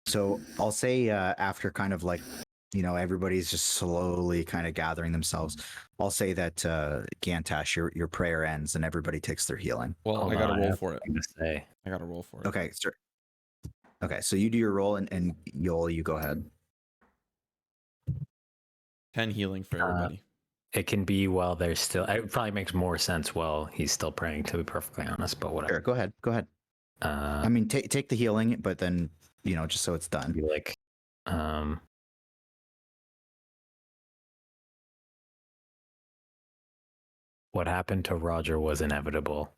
So I'll say after kind of everybody's just slowly kind of gathering themselves, I'll say that Gantash, your prayer ends and everybody takes their healing. Well, I got to roll for it. Say. I got to roll for it. Okay, sir. Okay, so you do your roll, and Yoll, you go ahead. 10 healing for everybody. It can be while there's still. It probably makes more sense while he's still praying, to be perfectly honest. But whatever. Sure, go ahead. I mean, take the healing, but then just so it's done. Be What happened to Roger was inevitable.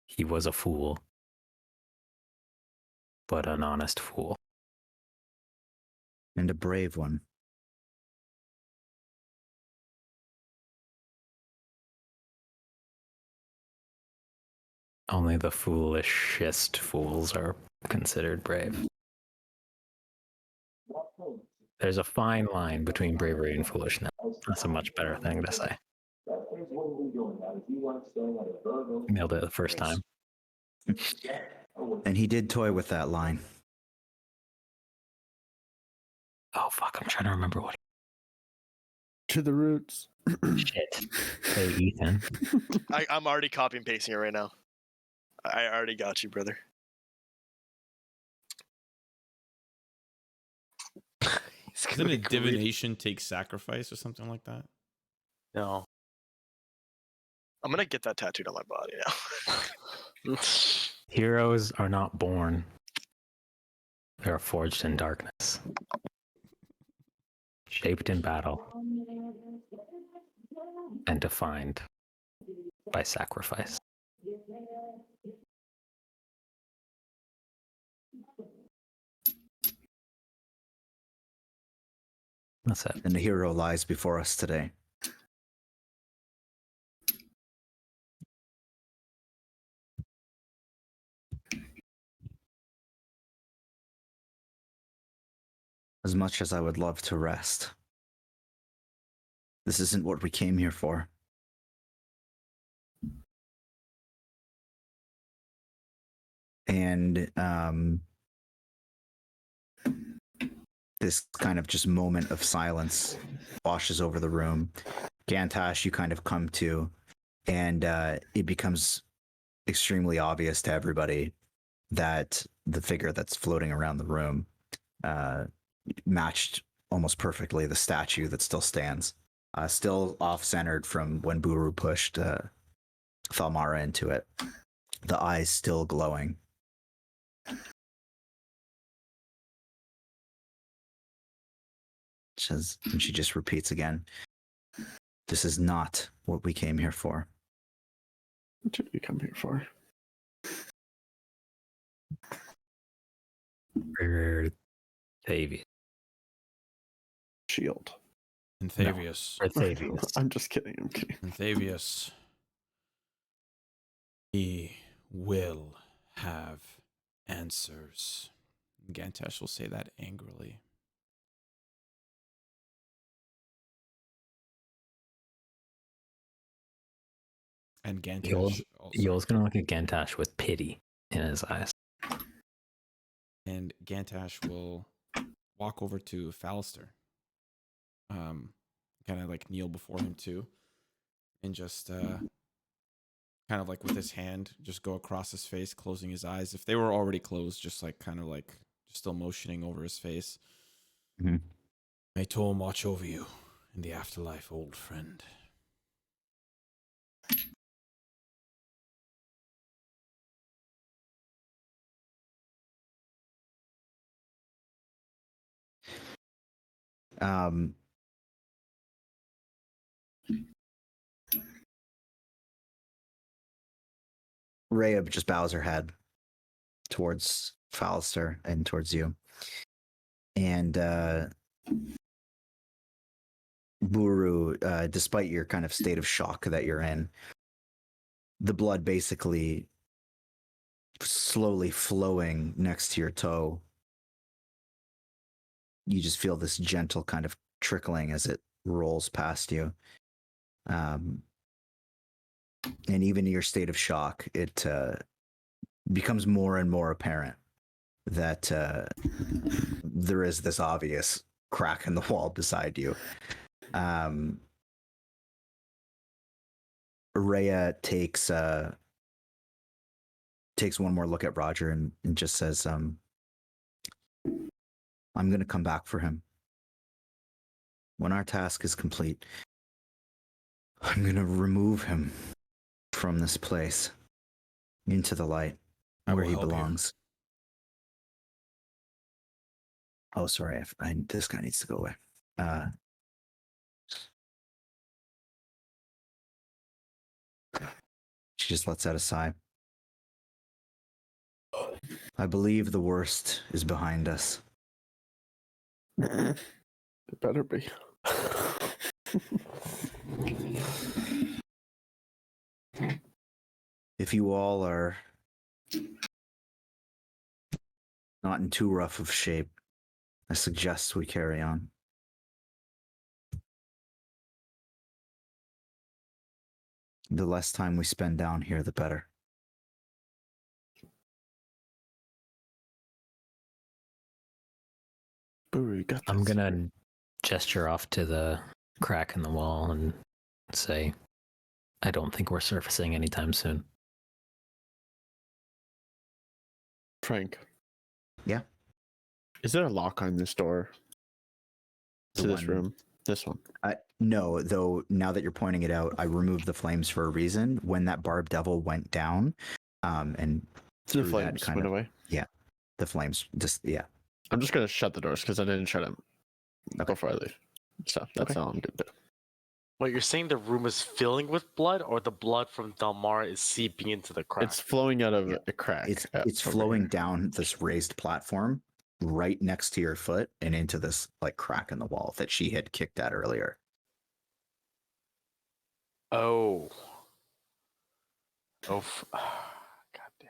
He was a fool, but an honest fool. And a brave one. Only the foolishest fools are considered brave. There's a fine line between bravery and foolishness. That's a much better thing to say. Nailed it the first time. And he did toy with that line. Oh, fuck. I'm trying to remember what To the roots. shit. Hey, Ethan. I'm already copy and pasting it right now. I already got you, brother. Doesn't a divination take sacrifice or something like that? No. I'm gonna get that tattooed on my body now. Heroes are not born. They are forged in darkness. Shaped in battle. And defined by sacrifice. That's it. And the hero lies before us today. As much as I would love to rest, this isn't what we came here for. And this kind of just moment of silence washes over the room. Gantash, you kind of come to, and it becomes extremely obvious to everybody that the figure that's floating around the room matched almost perfectly the statue that still stands, still off-centered from when Buru pushed Thalmara into it. The eyes still glowing. And she just repeats again, this is not what we came here for. What did we come here for? Thavius. Shield. And Thavius. Or Thavius. I'm just kidding. I'm kidding. And Thavius. He will have answers. Gantash will say that angrily. And Gantash also. Yoll's gonna look at Gantash with pity in his eyes. And Gantash will walk over to Phalaster. Kind of like kneel before him too. And just kind of like with his hand, just go across his face, closing his eyes. If they were already closed, just like kind of like still motioning over his face. Mm-hmm. May Tom watch over you in the afterlife, old friend. Rhea just bows her head towards Phalaster and towards you. And Buru, despite your kind of state of shock that you're in, the blood basically slowly flowing next to your toe. You just feel this gentle kind of trickling as it rolls past you. And even in your state of shock, it becomes more and more apparent that there is this obvious crack in the wall beside you. Rhea takes one more look at Roger and just says, I'm going to come back for him. When our task is complete, I'm going to remove him from this place into the light where he belongs. Oh, sorry. This guy needs to go away. She just lets out a sigh. I believe the worst is behind us. It better be. If you all are not in too rough of shape, I suggest we carry on. The less time we spend down here, the better. Buru, you got I'm this. gonna gesture off to the crack in the wall and say, I don't think we're surfacing anytime soon. Phrank. Yeah? Is there a lock on this door? The To this one- room? This one. No, though now that you're pointing it out, I removed the flames for a reason. When that barb devil went down, and The through that flames kind went of- away. the flames just, yeah. I'm just gonna shut the doors because I didn't shut them before I leave. So that's all I'm gonna do. Wait, you're saying the room is filling with blood, or the blood from Dalmar is seeping into the crack? It's flowing out of Yeah. a crack. It's over flowing here. down this raised platform right next to your foot and into this like crack in the wall that she had kicked at earlier. Oh. Oh. God damn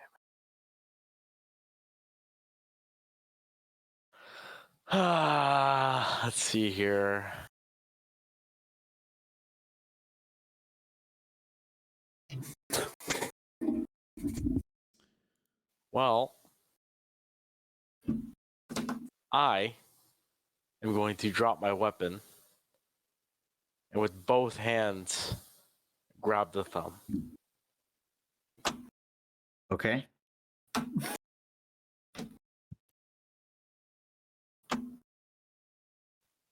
it. Let's see here. Well, I am going to drop my weapon and with both hands grab the thumb. Okay.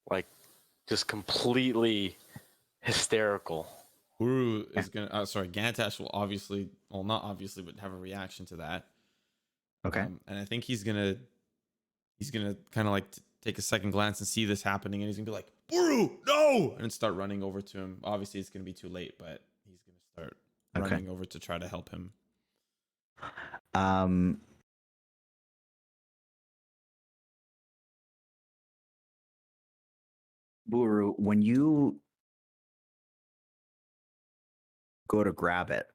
Like, just completely hysterical. Buru is gonna. Sorry, Gantash will obviously, well, not obviously, but have a reaction to that. Okay. And I think he's gonna kind of like take a second glance and see this happening, and he's gonna be like, "Buru, no!" and start running over to him. Obviously, it's gonna be too late, but he's gonna start Okay. running over to try to help him. Buru, when you go to grab it,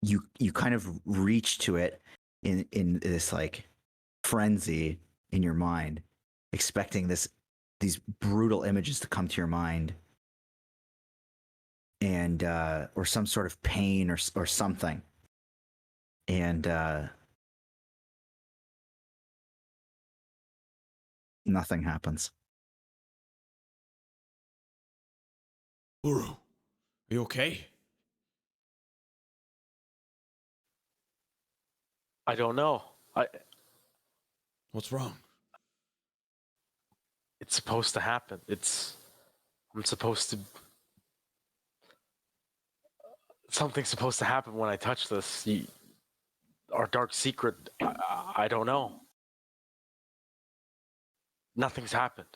you kind of reach to it in this like frenzy in your mind, expecting these brutal images to come to your mind, and or some sort of pain or something, and nothing happens. Buru, are you okay? I don't know. What's wrong? It's supposed to happen. Something's supposed to happen when I touch this. Our dark secret, I don't know. Nothing's happened.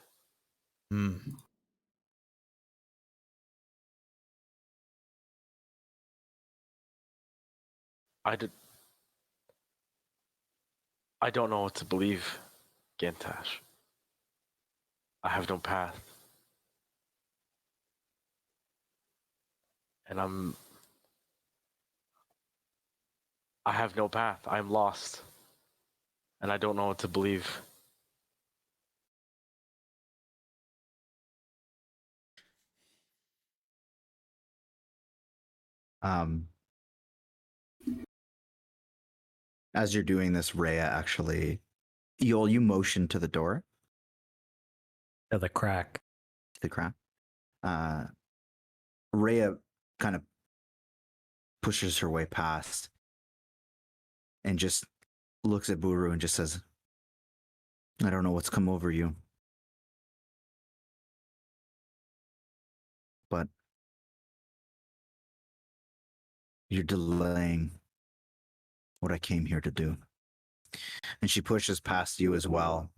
I don't know what to believe, Gantash. I have no path. And I have no path. I'm lost. And I don't know what to believe. As you're doing this, Rhea actually, Yoll, you motion to the door, To the crack. to the crack. Rhea kind of pushes her way past and just looks at Buru and just says, I don't know what's come over you, but you're delaying what I came here to do. And she pushes past you as well,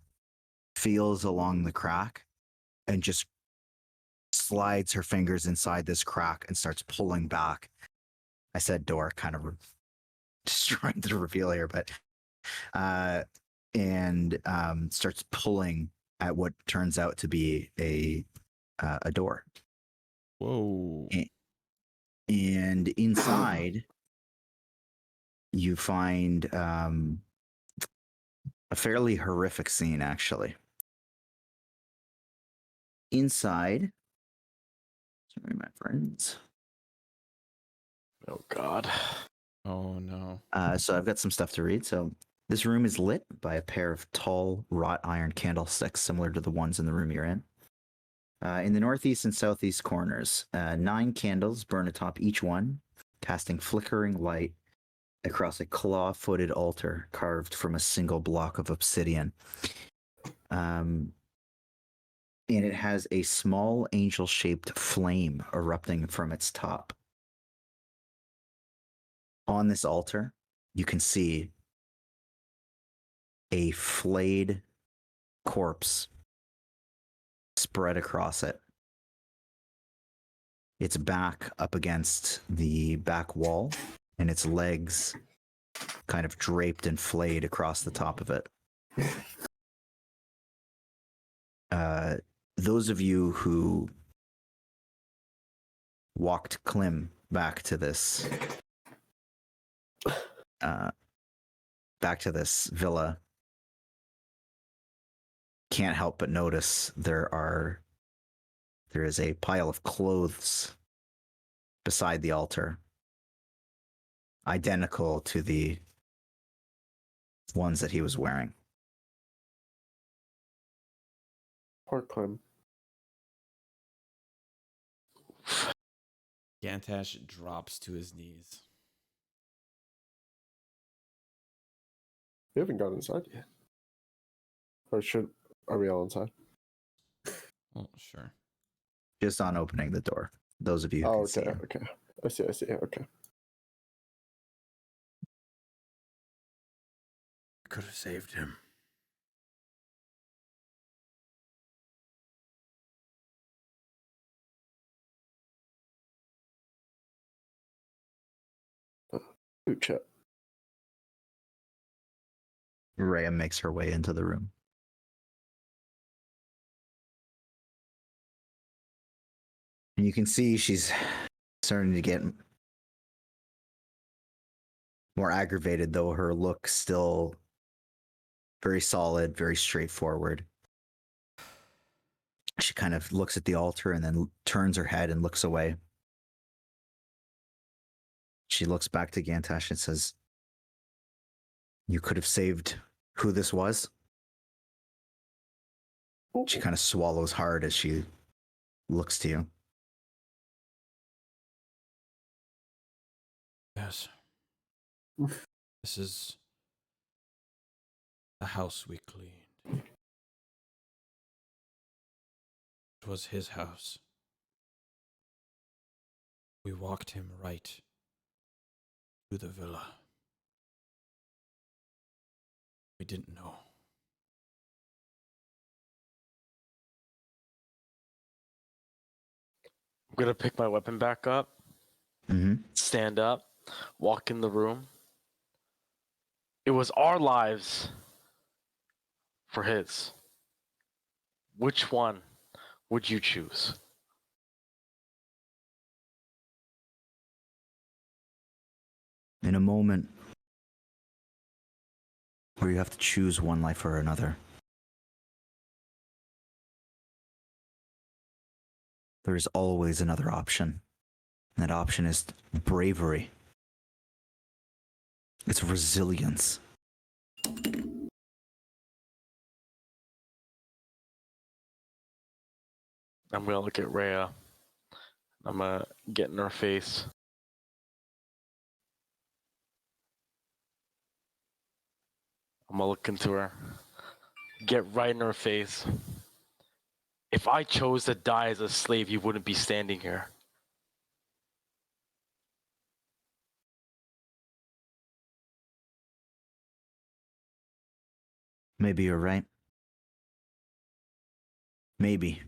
feels along the crack, and just slides her fingers inside this crack and starts pulling back. I said door, kind of just trying to reveal here, but starts pulling at what turns out to be a door. Whoa. And inside, you find a fairly horrific scene, actually. Inside, sorry, my friends. Oh God. Oh no. So I've got some stuff to read. So this room is lit by a pair of tall wrought iron candlesticks, similar to the ones in the room you're in. In the northeast and southeast corners, 9 candles burn atop each one, casting flickering light across a claw-footed altar carved from a single block of obsidian. And it has a small angel-shaped flame erupting from its top. On this altar, you can see a flayed corpse spread across it. Its back up against the back wall, and its legs kind of draped and flayed across the top of it. Those of you who walked Klim back to this villa can't help but notice there is a pile of clothes beside the altar, identical to the ones that he was wearing. Poor Clem. Gantash drops to his knees. We haven't gone inside yet. Are we all inside? Oh, sure. Just on opening the door. Those of you who Oh, can see him. okay. I see. Okay. Could have saved him. Boot chat. Rhea makes her way into the room. And you can see she's starting to get more aggravated, though her look's still very solid, very straightforward. She kind of looks at the altar and then turns her head and looks away. She looks back to Gantash and says, "You could have saved who this was?" She kind of swallows hard as she looks to you. Yes. This is the house we cleaned. It was his house. We walked him right to the villa. We didn't know. I'm gonna pick my weapon back up, stand up, walk in the room. It was our lives for his. Which one would you choose? In a moment where you have to choose one life or another, there is always another option. And that option is bravery. It's resilience. I'm gonna look at Rhea. I'm gonna get in her face. I'm gonna look into her. Get right in her face. If I chose to die as a slave, you wouldn't be standing here. Maybe you're right. Maybe.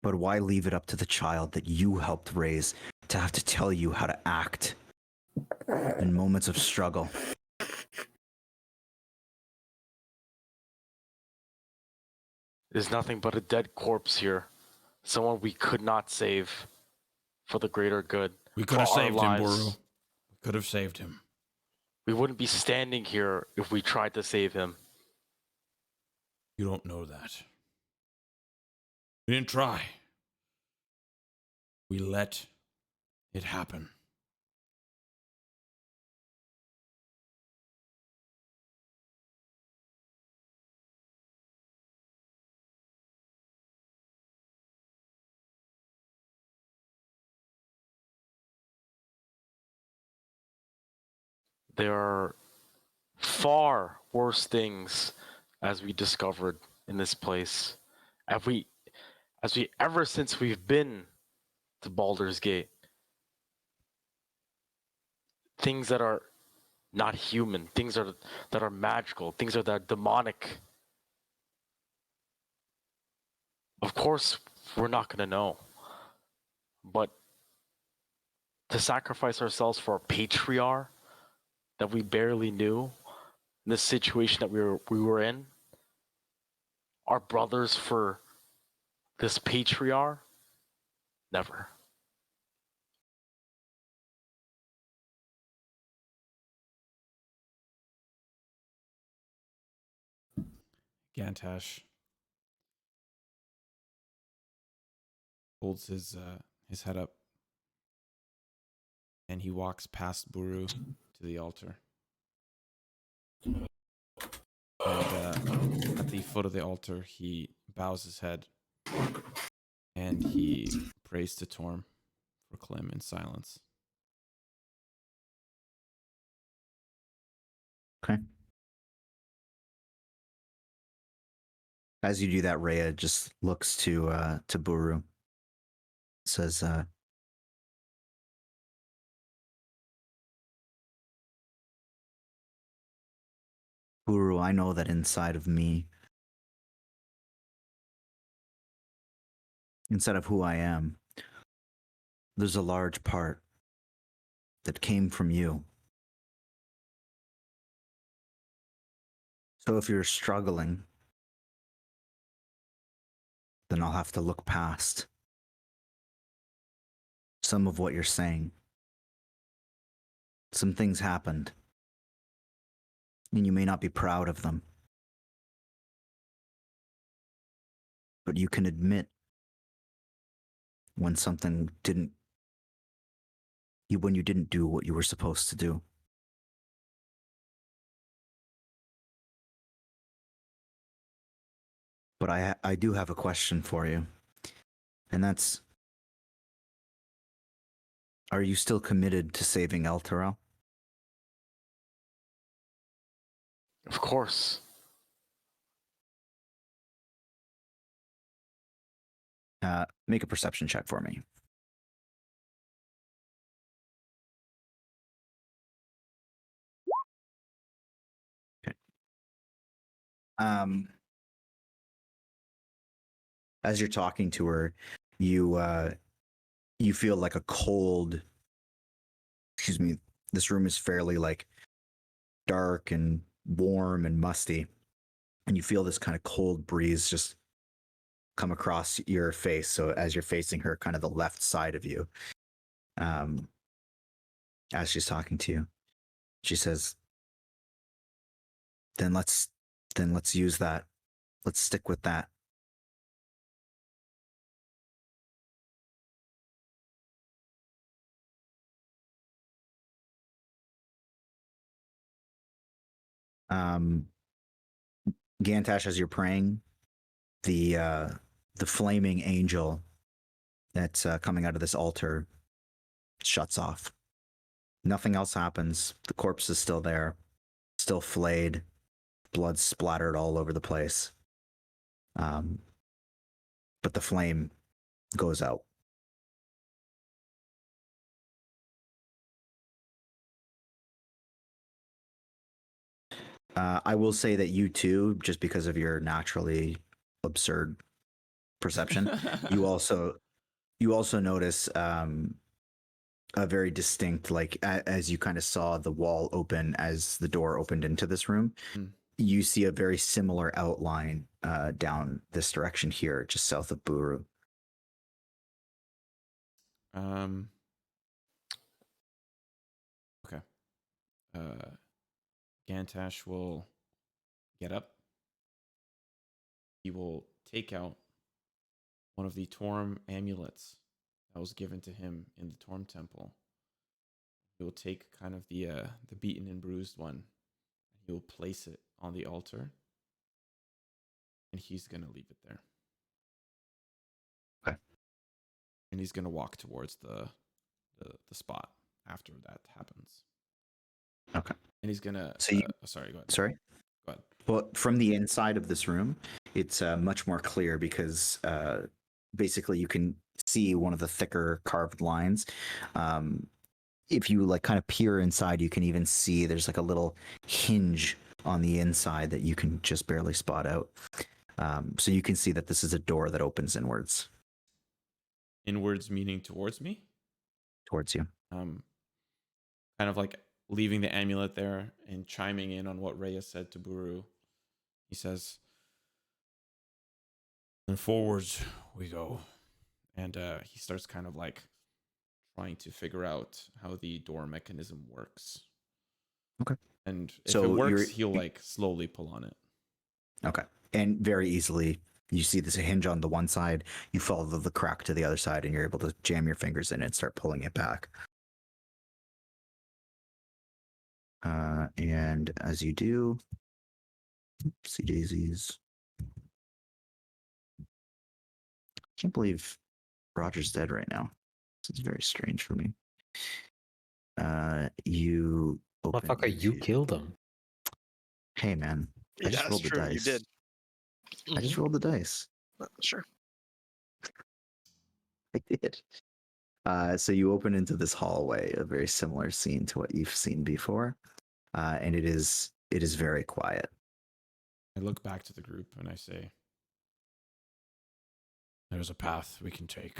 But why leave it up to the child that you helped raise to have to tell you how to act in moments of struggle? There's nothing but a dead corpse here. Someone we could not save for the greater good. We could have saved him, Buru. We could have saved him. We wouldn't be standing here if we tried to save him. You don't know that. We didn't try. We let it happen. There are far worse things, as we discovered in this place. Ever since we've been to Baldur's Gate, things that are not human, things that are magical, things that are demonic. Of course, we're not going to know. But to sacrifice ourselves for a patriarch that we barely knew, in the situation that we were in, our brothers for this patriarch, never. Gantash holds his head up, and he walks past Buru to the altar. And at the foot of the altar, he bows his head, and he prays to Torm for Klim in silence. Okay. As you do that, Rhea just looks to Buru. Says, Buru, I know that inside of me, inside of who I am, there's a large part that came from you. So if you're struggling, then I'll have to look past some of what you're saying. Some things happened, and you may not be proud of them. But you can admit when something when you didn't do what you were supposed to do. But I do have a question for you, and that's, are you still committed to saving Elturel? Of course. Make a perception check for me. Okay. As you're talking to her, you feel like a cold. Excuse me. This room is fairly like dark and warm and musty, and you feel this kind of cold breeze just come across your face. So as you're facing her, kind of the left side of you, as she's talking to you, she says, "Then let's use that. Let's stick with that." Gantash, as you're praying, the flaming angel that's coming out of this altar shuts off. Nothing else happens. The corpse is still there, still flayed, blood splattered all over the place. But the flame goes out. I will say that you too, just because of your naturally absurd perception. You also notice a very distinct, like as you kind of saw the wall open as the door opened into this room. You see a very similar outline down this direction here, just south of Buru. Okay. Gantash will get up. He will take out one of the Torm amulets that was given to him in the Torm Temple. He will take kind of the beaten and bruised one. He will place it on the altar, and he's gonna leave it there. Okay. And he's gonna walk towards the spot after that happens. Okay. And he's gonna. So you, sorry, go ahead. Sorry. Go ahead. Well, from the inside of this room, it's much more clear because basically you can see one of the thicker carved lines. If you like kind of peer inside, you can even see there's like a little hinge on the inside that you can just barely spot out. So you can see that this is a door that opens inwards. Inwards meaning towards me? Towards you. Kind of like leaving the amulet there and chiming in on what Rhea said to Buru. He says, and forwards we go. And he starts kind of like trying to figure out how the door mechanism works. Okay. And if so it works, he'll like slowly pull on it. Okay. And very easily, you see this hinge on the one side, you follow the crack to the other side, and you're able to jam your fingers in it and start pulling it back. And as you do, oopsie daisies. Can't believe Roger's dead right now. This is very strange for me. You open Motherfucker, you killed him. Hey man, I just rolled the true. dice. You did. I just rolled the dice. Sure. I did. So you open into this hallway, a very similar scene to what you've seen before, and it is very quiet. I look back to the group and I say, there's a path we can take.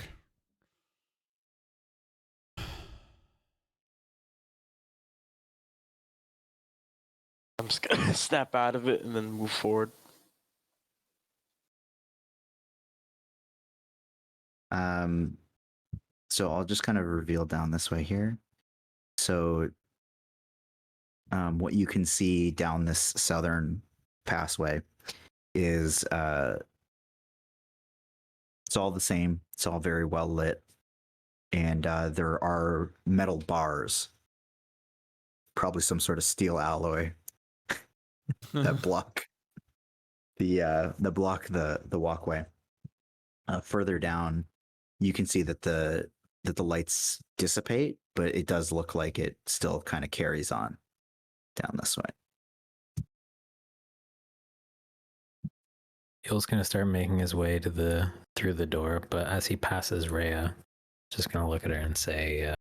I'm just gonna snap out of it and then move forward. So I'll just kind of reveal down this way here. So what you can see down this southern passway is it's all the same. It's all very well lit. And there are metal bars, probably some sort of steel alloy that block the walkway. Further down, you can see that the lights dissipate, but it does look like it still kind of carries on down this way. Yoll's gonna start making his way to through the door, but as he passes Rhea, just gonna look at her and say,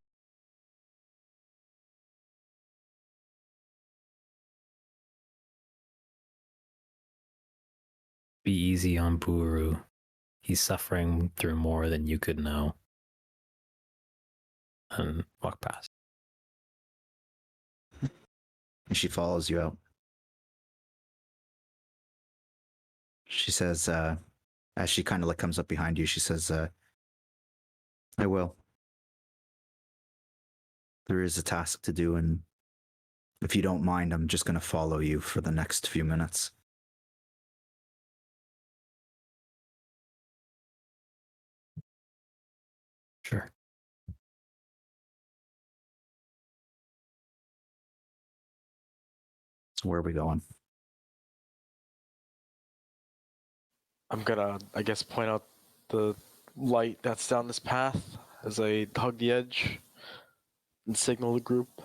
"Be easy on Buru. He's suffering through more than you could know." And walk past. And she follows you out. She says, as she kind of like comes up behind you, she says, I will. There is a task to do, and if you don't mind, I'm just going to follow you for the next few minutes. Sure. So where are we going? I'm gonna, I guess, point out the light that's down this path as I hug the edge and signal the group.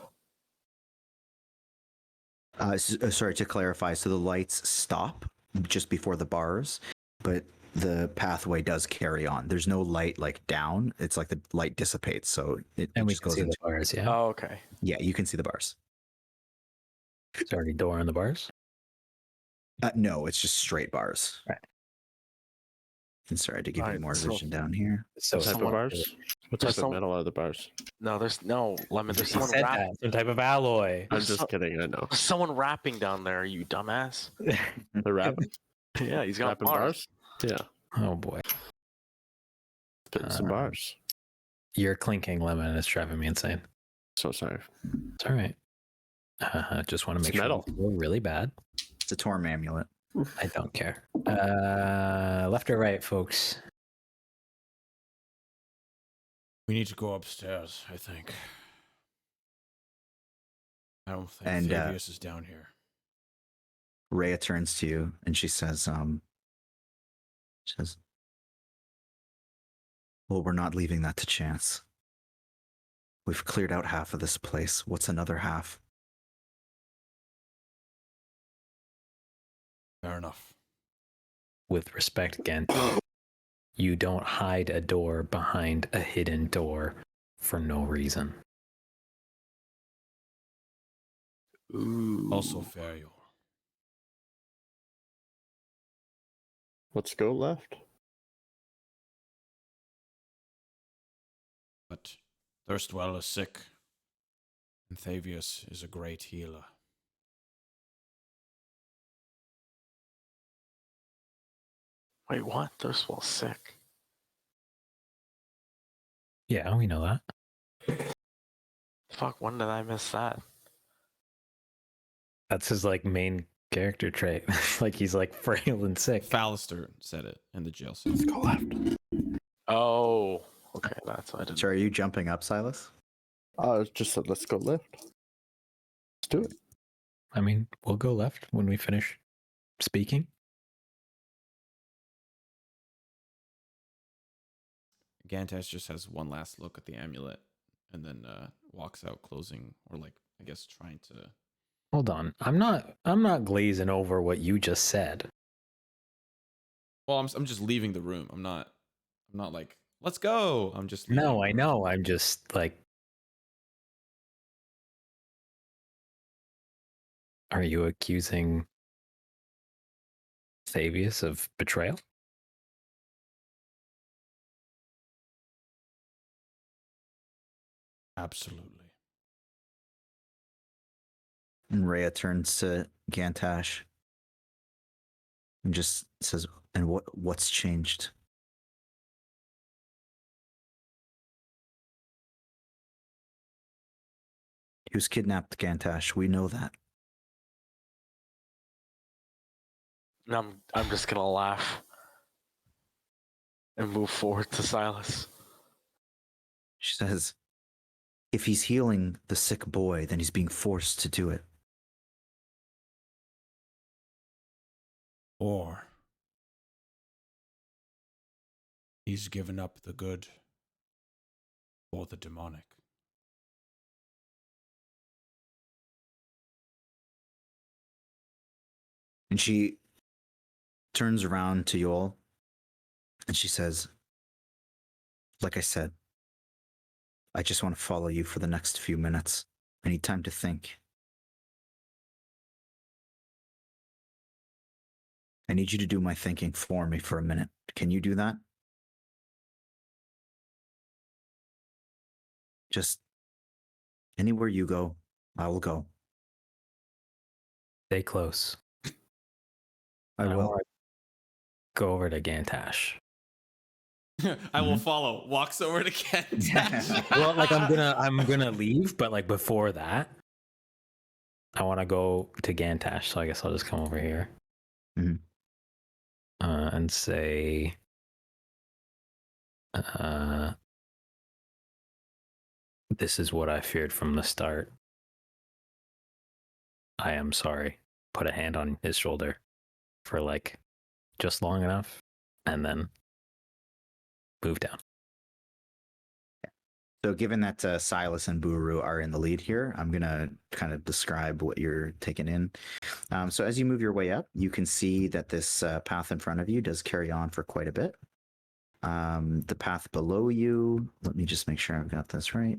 Sorry, to clarify, so the lights stop just before the bars, but the pathway does carry on. There's no light like down. It's like the light dissipates, so it And we just can goes see into. the bars, yeah. Oh, okay. Yeah, you can see the bars. Is there any door on the bars? No, it's just straight bars. Right. And sorry to give you Alright, more so- vision down here. So What type of someone- bars? What there's type of some- metal are the bars? No, there's no lemon. There's He someone said rapping. that. Some type of alloy. I'm just kidding. I know. Someone rapping down there, you dumbass. The rapping, Yeah, he's got rapping bars. bars. Yeah, Oh boy. spitting some bars. Your clinking lemon is driving me insane. So sorry. It's all right. Just want to make It's sure metal. it's really bad. It's a Torm amulet. I don't care. Left or right, folks? We need to go upstairs, I think. I don't think And, Thavius is down here. Rhea turns to you and she says, well, we're not leaving that to chance. We've cleared out half of this place. What's another half? Fair enough. With respect, Gent, you don't hide a door behind a hidden door for no reason. Ooh. Also fair, Yoll. What's go left? But Thirstwell is sick, and Thavius is a great healer. Wait, what? They're well sick. Yeah, we know that. Fuck, when did I miss that? That's his like main character trait. Like he's like frail and sick. Baldur said it in the jail cell. Let's go left. Oh, okay, that's what I didn't. So are you jumping up, Silas? It's just said let's go left. Let's do it. I mean, we'll go left when we finish speaking. Gantash just has one last look at the amulet and then walks out, closing, or like, I guess, trying to. Hold on. I'm not glazing over what you just said. Well, I'm just leaving the room. I'm not like, let's go. I'm just leaving. No, I know. I'm just like, are you accusing Thavius of betrayal? Absolutely. And Rhea turns to Gantash and just says, and what's changed? He was kidnapped, Gantash. We know that. And I'm just gonna laugh and move forward to Silas. She says, if he's healing the sick boy, then he's being forced to do it. Or he's given up the good for the demonic. And she turns around to Yoll and she says, like I said, I just want to follow you for the next few minutes. I need time to think. I need you to do my thinking for me for a minute. Can you do that? Just anywhere you go, I will go. Stay close. I will. wanna Go over to Gantash. I will follow. Walks over to Gantash. Well, like I'm gonna leave, but like before that, I want to go to Gantash. So I guess I'll just come over here Mhm. And say, "This is what I feared from the start. I am sorry." Put a hand on his shoulder for like just long enough, and then move down. So given that Silas and Buru are in the lead here, I'm going to kind of describe what you're taking in. So as you move your way up, you can see that this path in front of you does carry on for quite a bit. The path below you, let me just make sure I've got this right.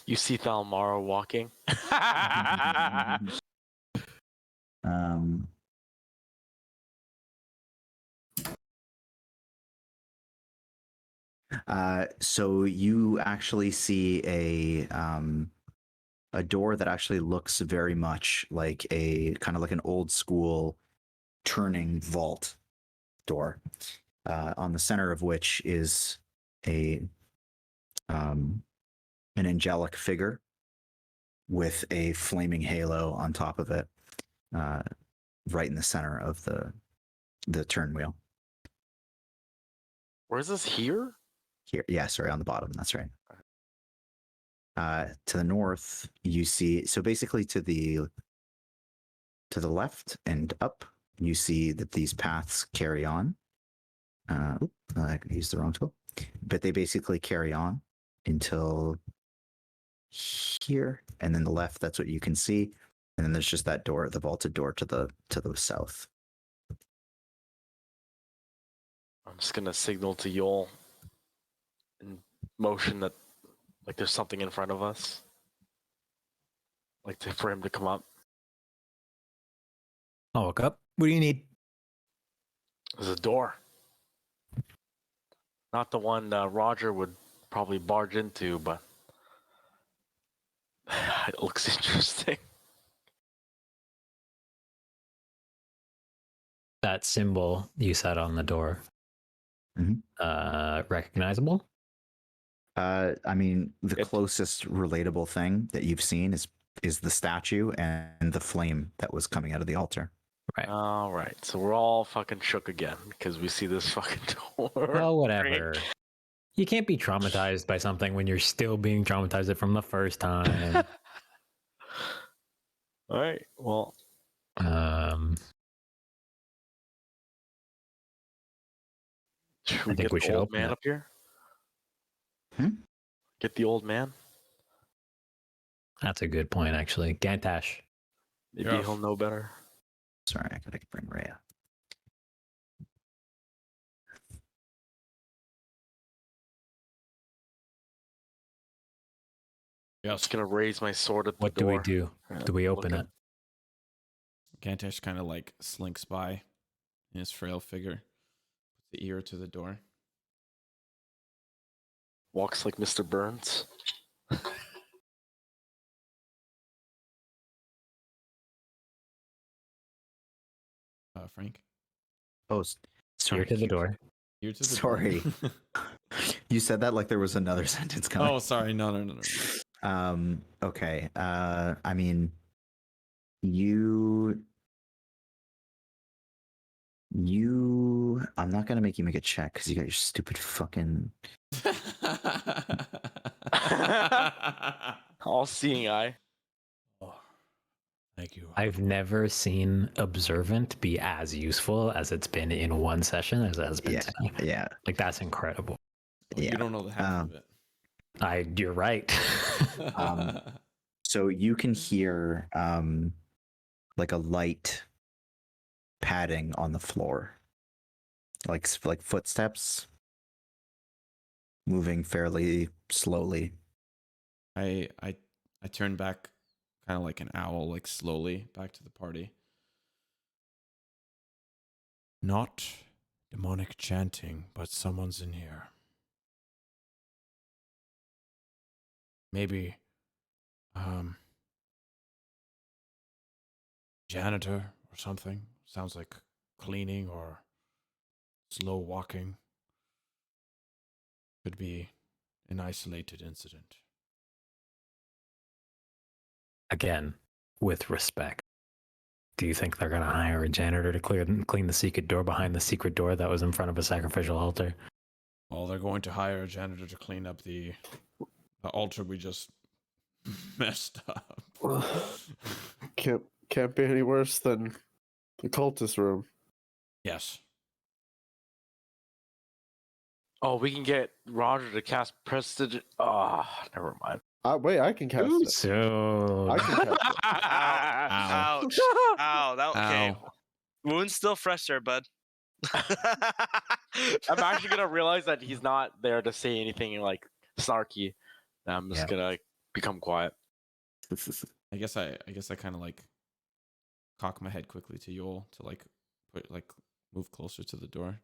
You see Thalmara walking. Um, so you actually see a door that actually looks very much like a kind of like an old school turning vault door, on the center of which is a an angelic figure with a flaming halo on top of it, right in the center of the turn wheel. Where is this here? Here, yeah, sorry, on the bottom. That's right. To the north, you see. So basically, to the left and up, you see that these paths carry on. I used the wrong tool, but they basically carry on until here, and then the left. That's what you can see, and then there's just that door, the vaulted door to the south. I'm just gonna signal to Yoll in motion that like there's something in front of us. Like for him to come up. I'll look up. What do you need? There's a door. Not the one Roger would probably barge into, but it looks interesting. That symbol you said on the door. Recognizable? I mean, the closest relatable thing that you've seen is the statue and the flame that was coming out of the altar. Right. All right. So we're all fucking shook again because we see this fucking door. Well, whatever. You can't be traumatized by something when you're still being traumatized from the first time. All right. Well. I think we should old open man it. up here. Hmm? Get the old man. That's a good point, actually. Gantash. Maybe Yeah. he'll know better. Sorry, I gotta bring Rhea. I'm just gonna raise my sword at the What do we door. do? Do we open it? Gantash kind of like slinks by in his frail figure, puts the ear to the door. Walks like Mr. Burns. Phrank, Oh, sorry. Ear to the door. ear to the Sorry. door. You said that like there was another sentence coming. Oh, sorry. No. Okay. I mean, you. I'm not gonna make you make a check because you got your stupid fucking. All-seeing eye. Thank you. I've never seen Observant be as useful as it's been in one session as it has been today. Yeah. Like, that's incredible. Well, yeah. You don't know the half of it. You're right. So you can hear like a light padding on the floor, like footsteps moving fairly slowly. I turn back, kind of like an owl, like slowly back to the party. Not demonic chanting, but someone's in here. Maybe, janitor or something. Sounds like cleaning or slow walking. Could be an isolated incident. Again, with respect. Do you think they're going to hire a janitor to clean the secret door behind the secret door that was in front of a sacrificial altar? Well, they're going to hire a janitor to clean up the altar we just messed up. Can't be any worse than the cultist room. Yes. Oh, we can get Roger to cast Prestige. Oh, never mind. Wait, I can cast it. So, I can cast it. Ouch. Ow. That okay. Ow. Wound's still fresh there, bud. I'm actually gonna realize that he's not there to say anything like snarky. I'm just gonna become quiet. I guess I kind of like cock my head quickly to Yoll to like move closer to the door.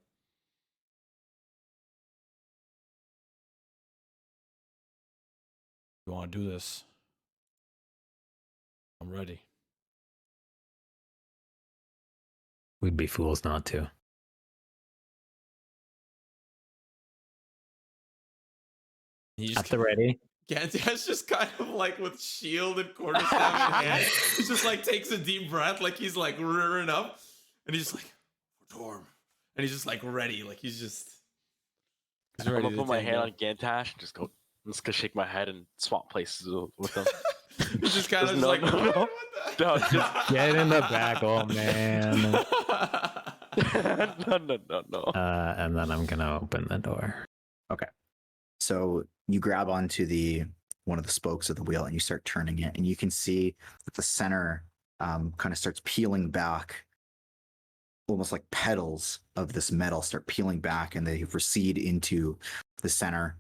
You want to do this? I'm ready. We'd be fools not to. At the ready. Gantash just kind of like with shield and quarterstaff in hand, he just like takes a deep breath, like he's like rearing up, and he's just like, "Dorm," and he's just like ready, like he's I'm ready gonna to put my take hand off. on Gantash and just go. I'm just gonna shake my head and swap places with him. He's just kind of No, like, no, no. what the? No, just Get in the back, old man. no. And then I'm gonna open the door. So you grab onto one of the spokes of the wheel and you start turning it, and you can see that the center kind of starts peeling back, almost like petals of this metal start peeling back, and they recede into the center,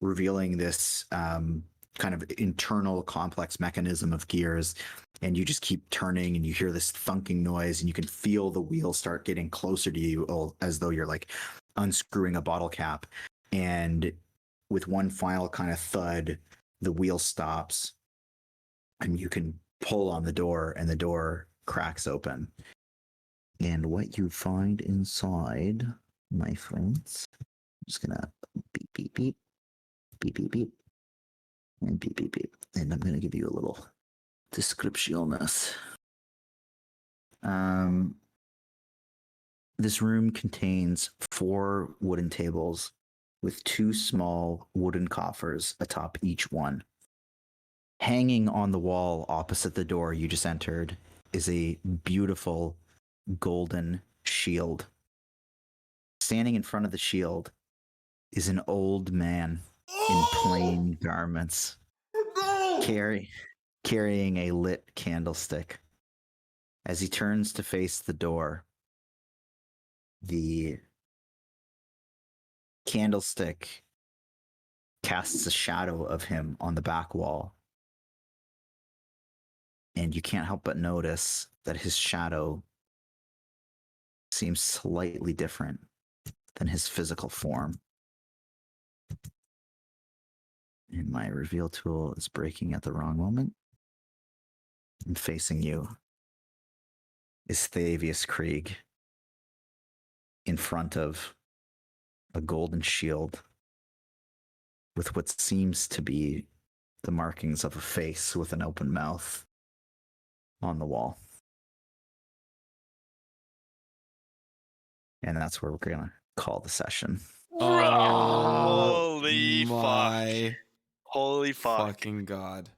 revealing this kind of internal complex mechanism of gears. And you just keep turning, and you hear this thunking noise, and you can feel the wheel start getting closer to you, as though you're like unscrewing a bottle cap. And with one final kind of thud, the wheel stops, and you can pull on the door, and the door cracks open. And what you find inside, my friends, I'm just gonna beep, beep, beep, beep, beep, beep, and beep, beep, beep. And I'm gonna give you a little description on this. This room contains 4 wooden tables with 2 small wooden coffers atop each one. Hanging on the wall opposite the door you just entered is a beautiful golden shield. Standing in front of the shield is an old man in plain garments, carrying a lit candlestick. As he turns to face the door, the candlestick casts a shadow of him on the back wall. And you can't help but notice that his shadow seems slightly different than his physical form. And my reveal tool is breaking at the wrong moment. And facing you is Thavius Krieg in front of a golden shield with what seems to be the markings of a face with an open mouth on the wall. And that's where we're going to call the session. Holy fuck. my Holy fuck. fucking god.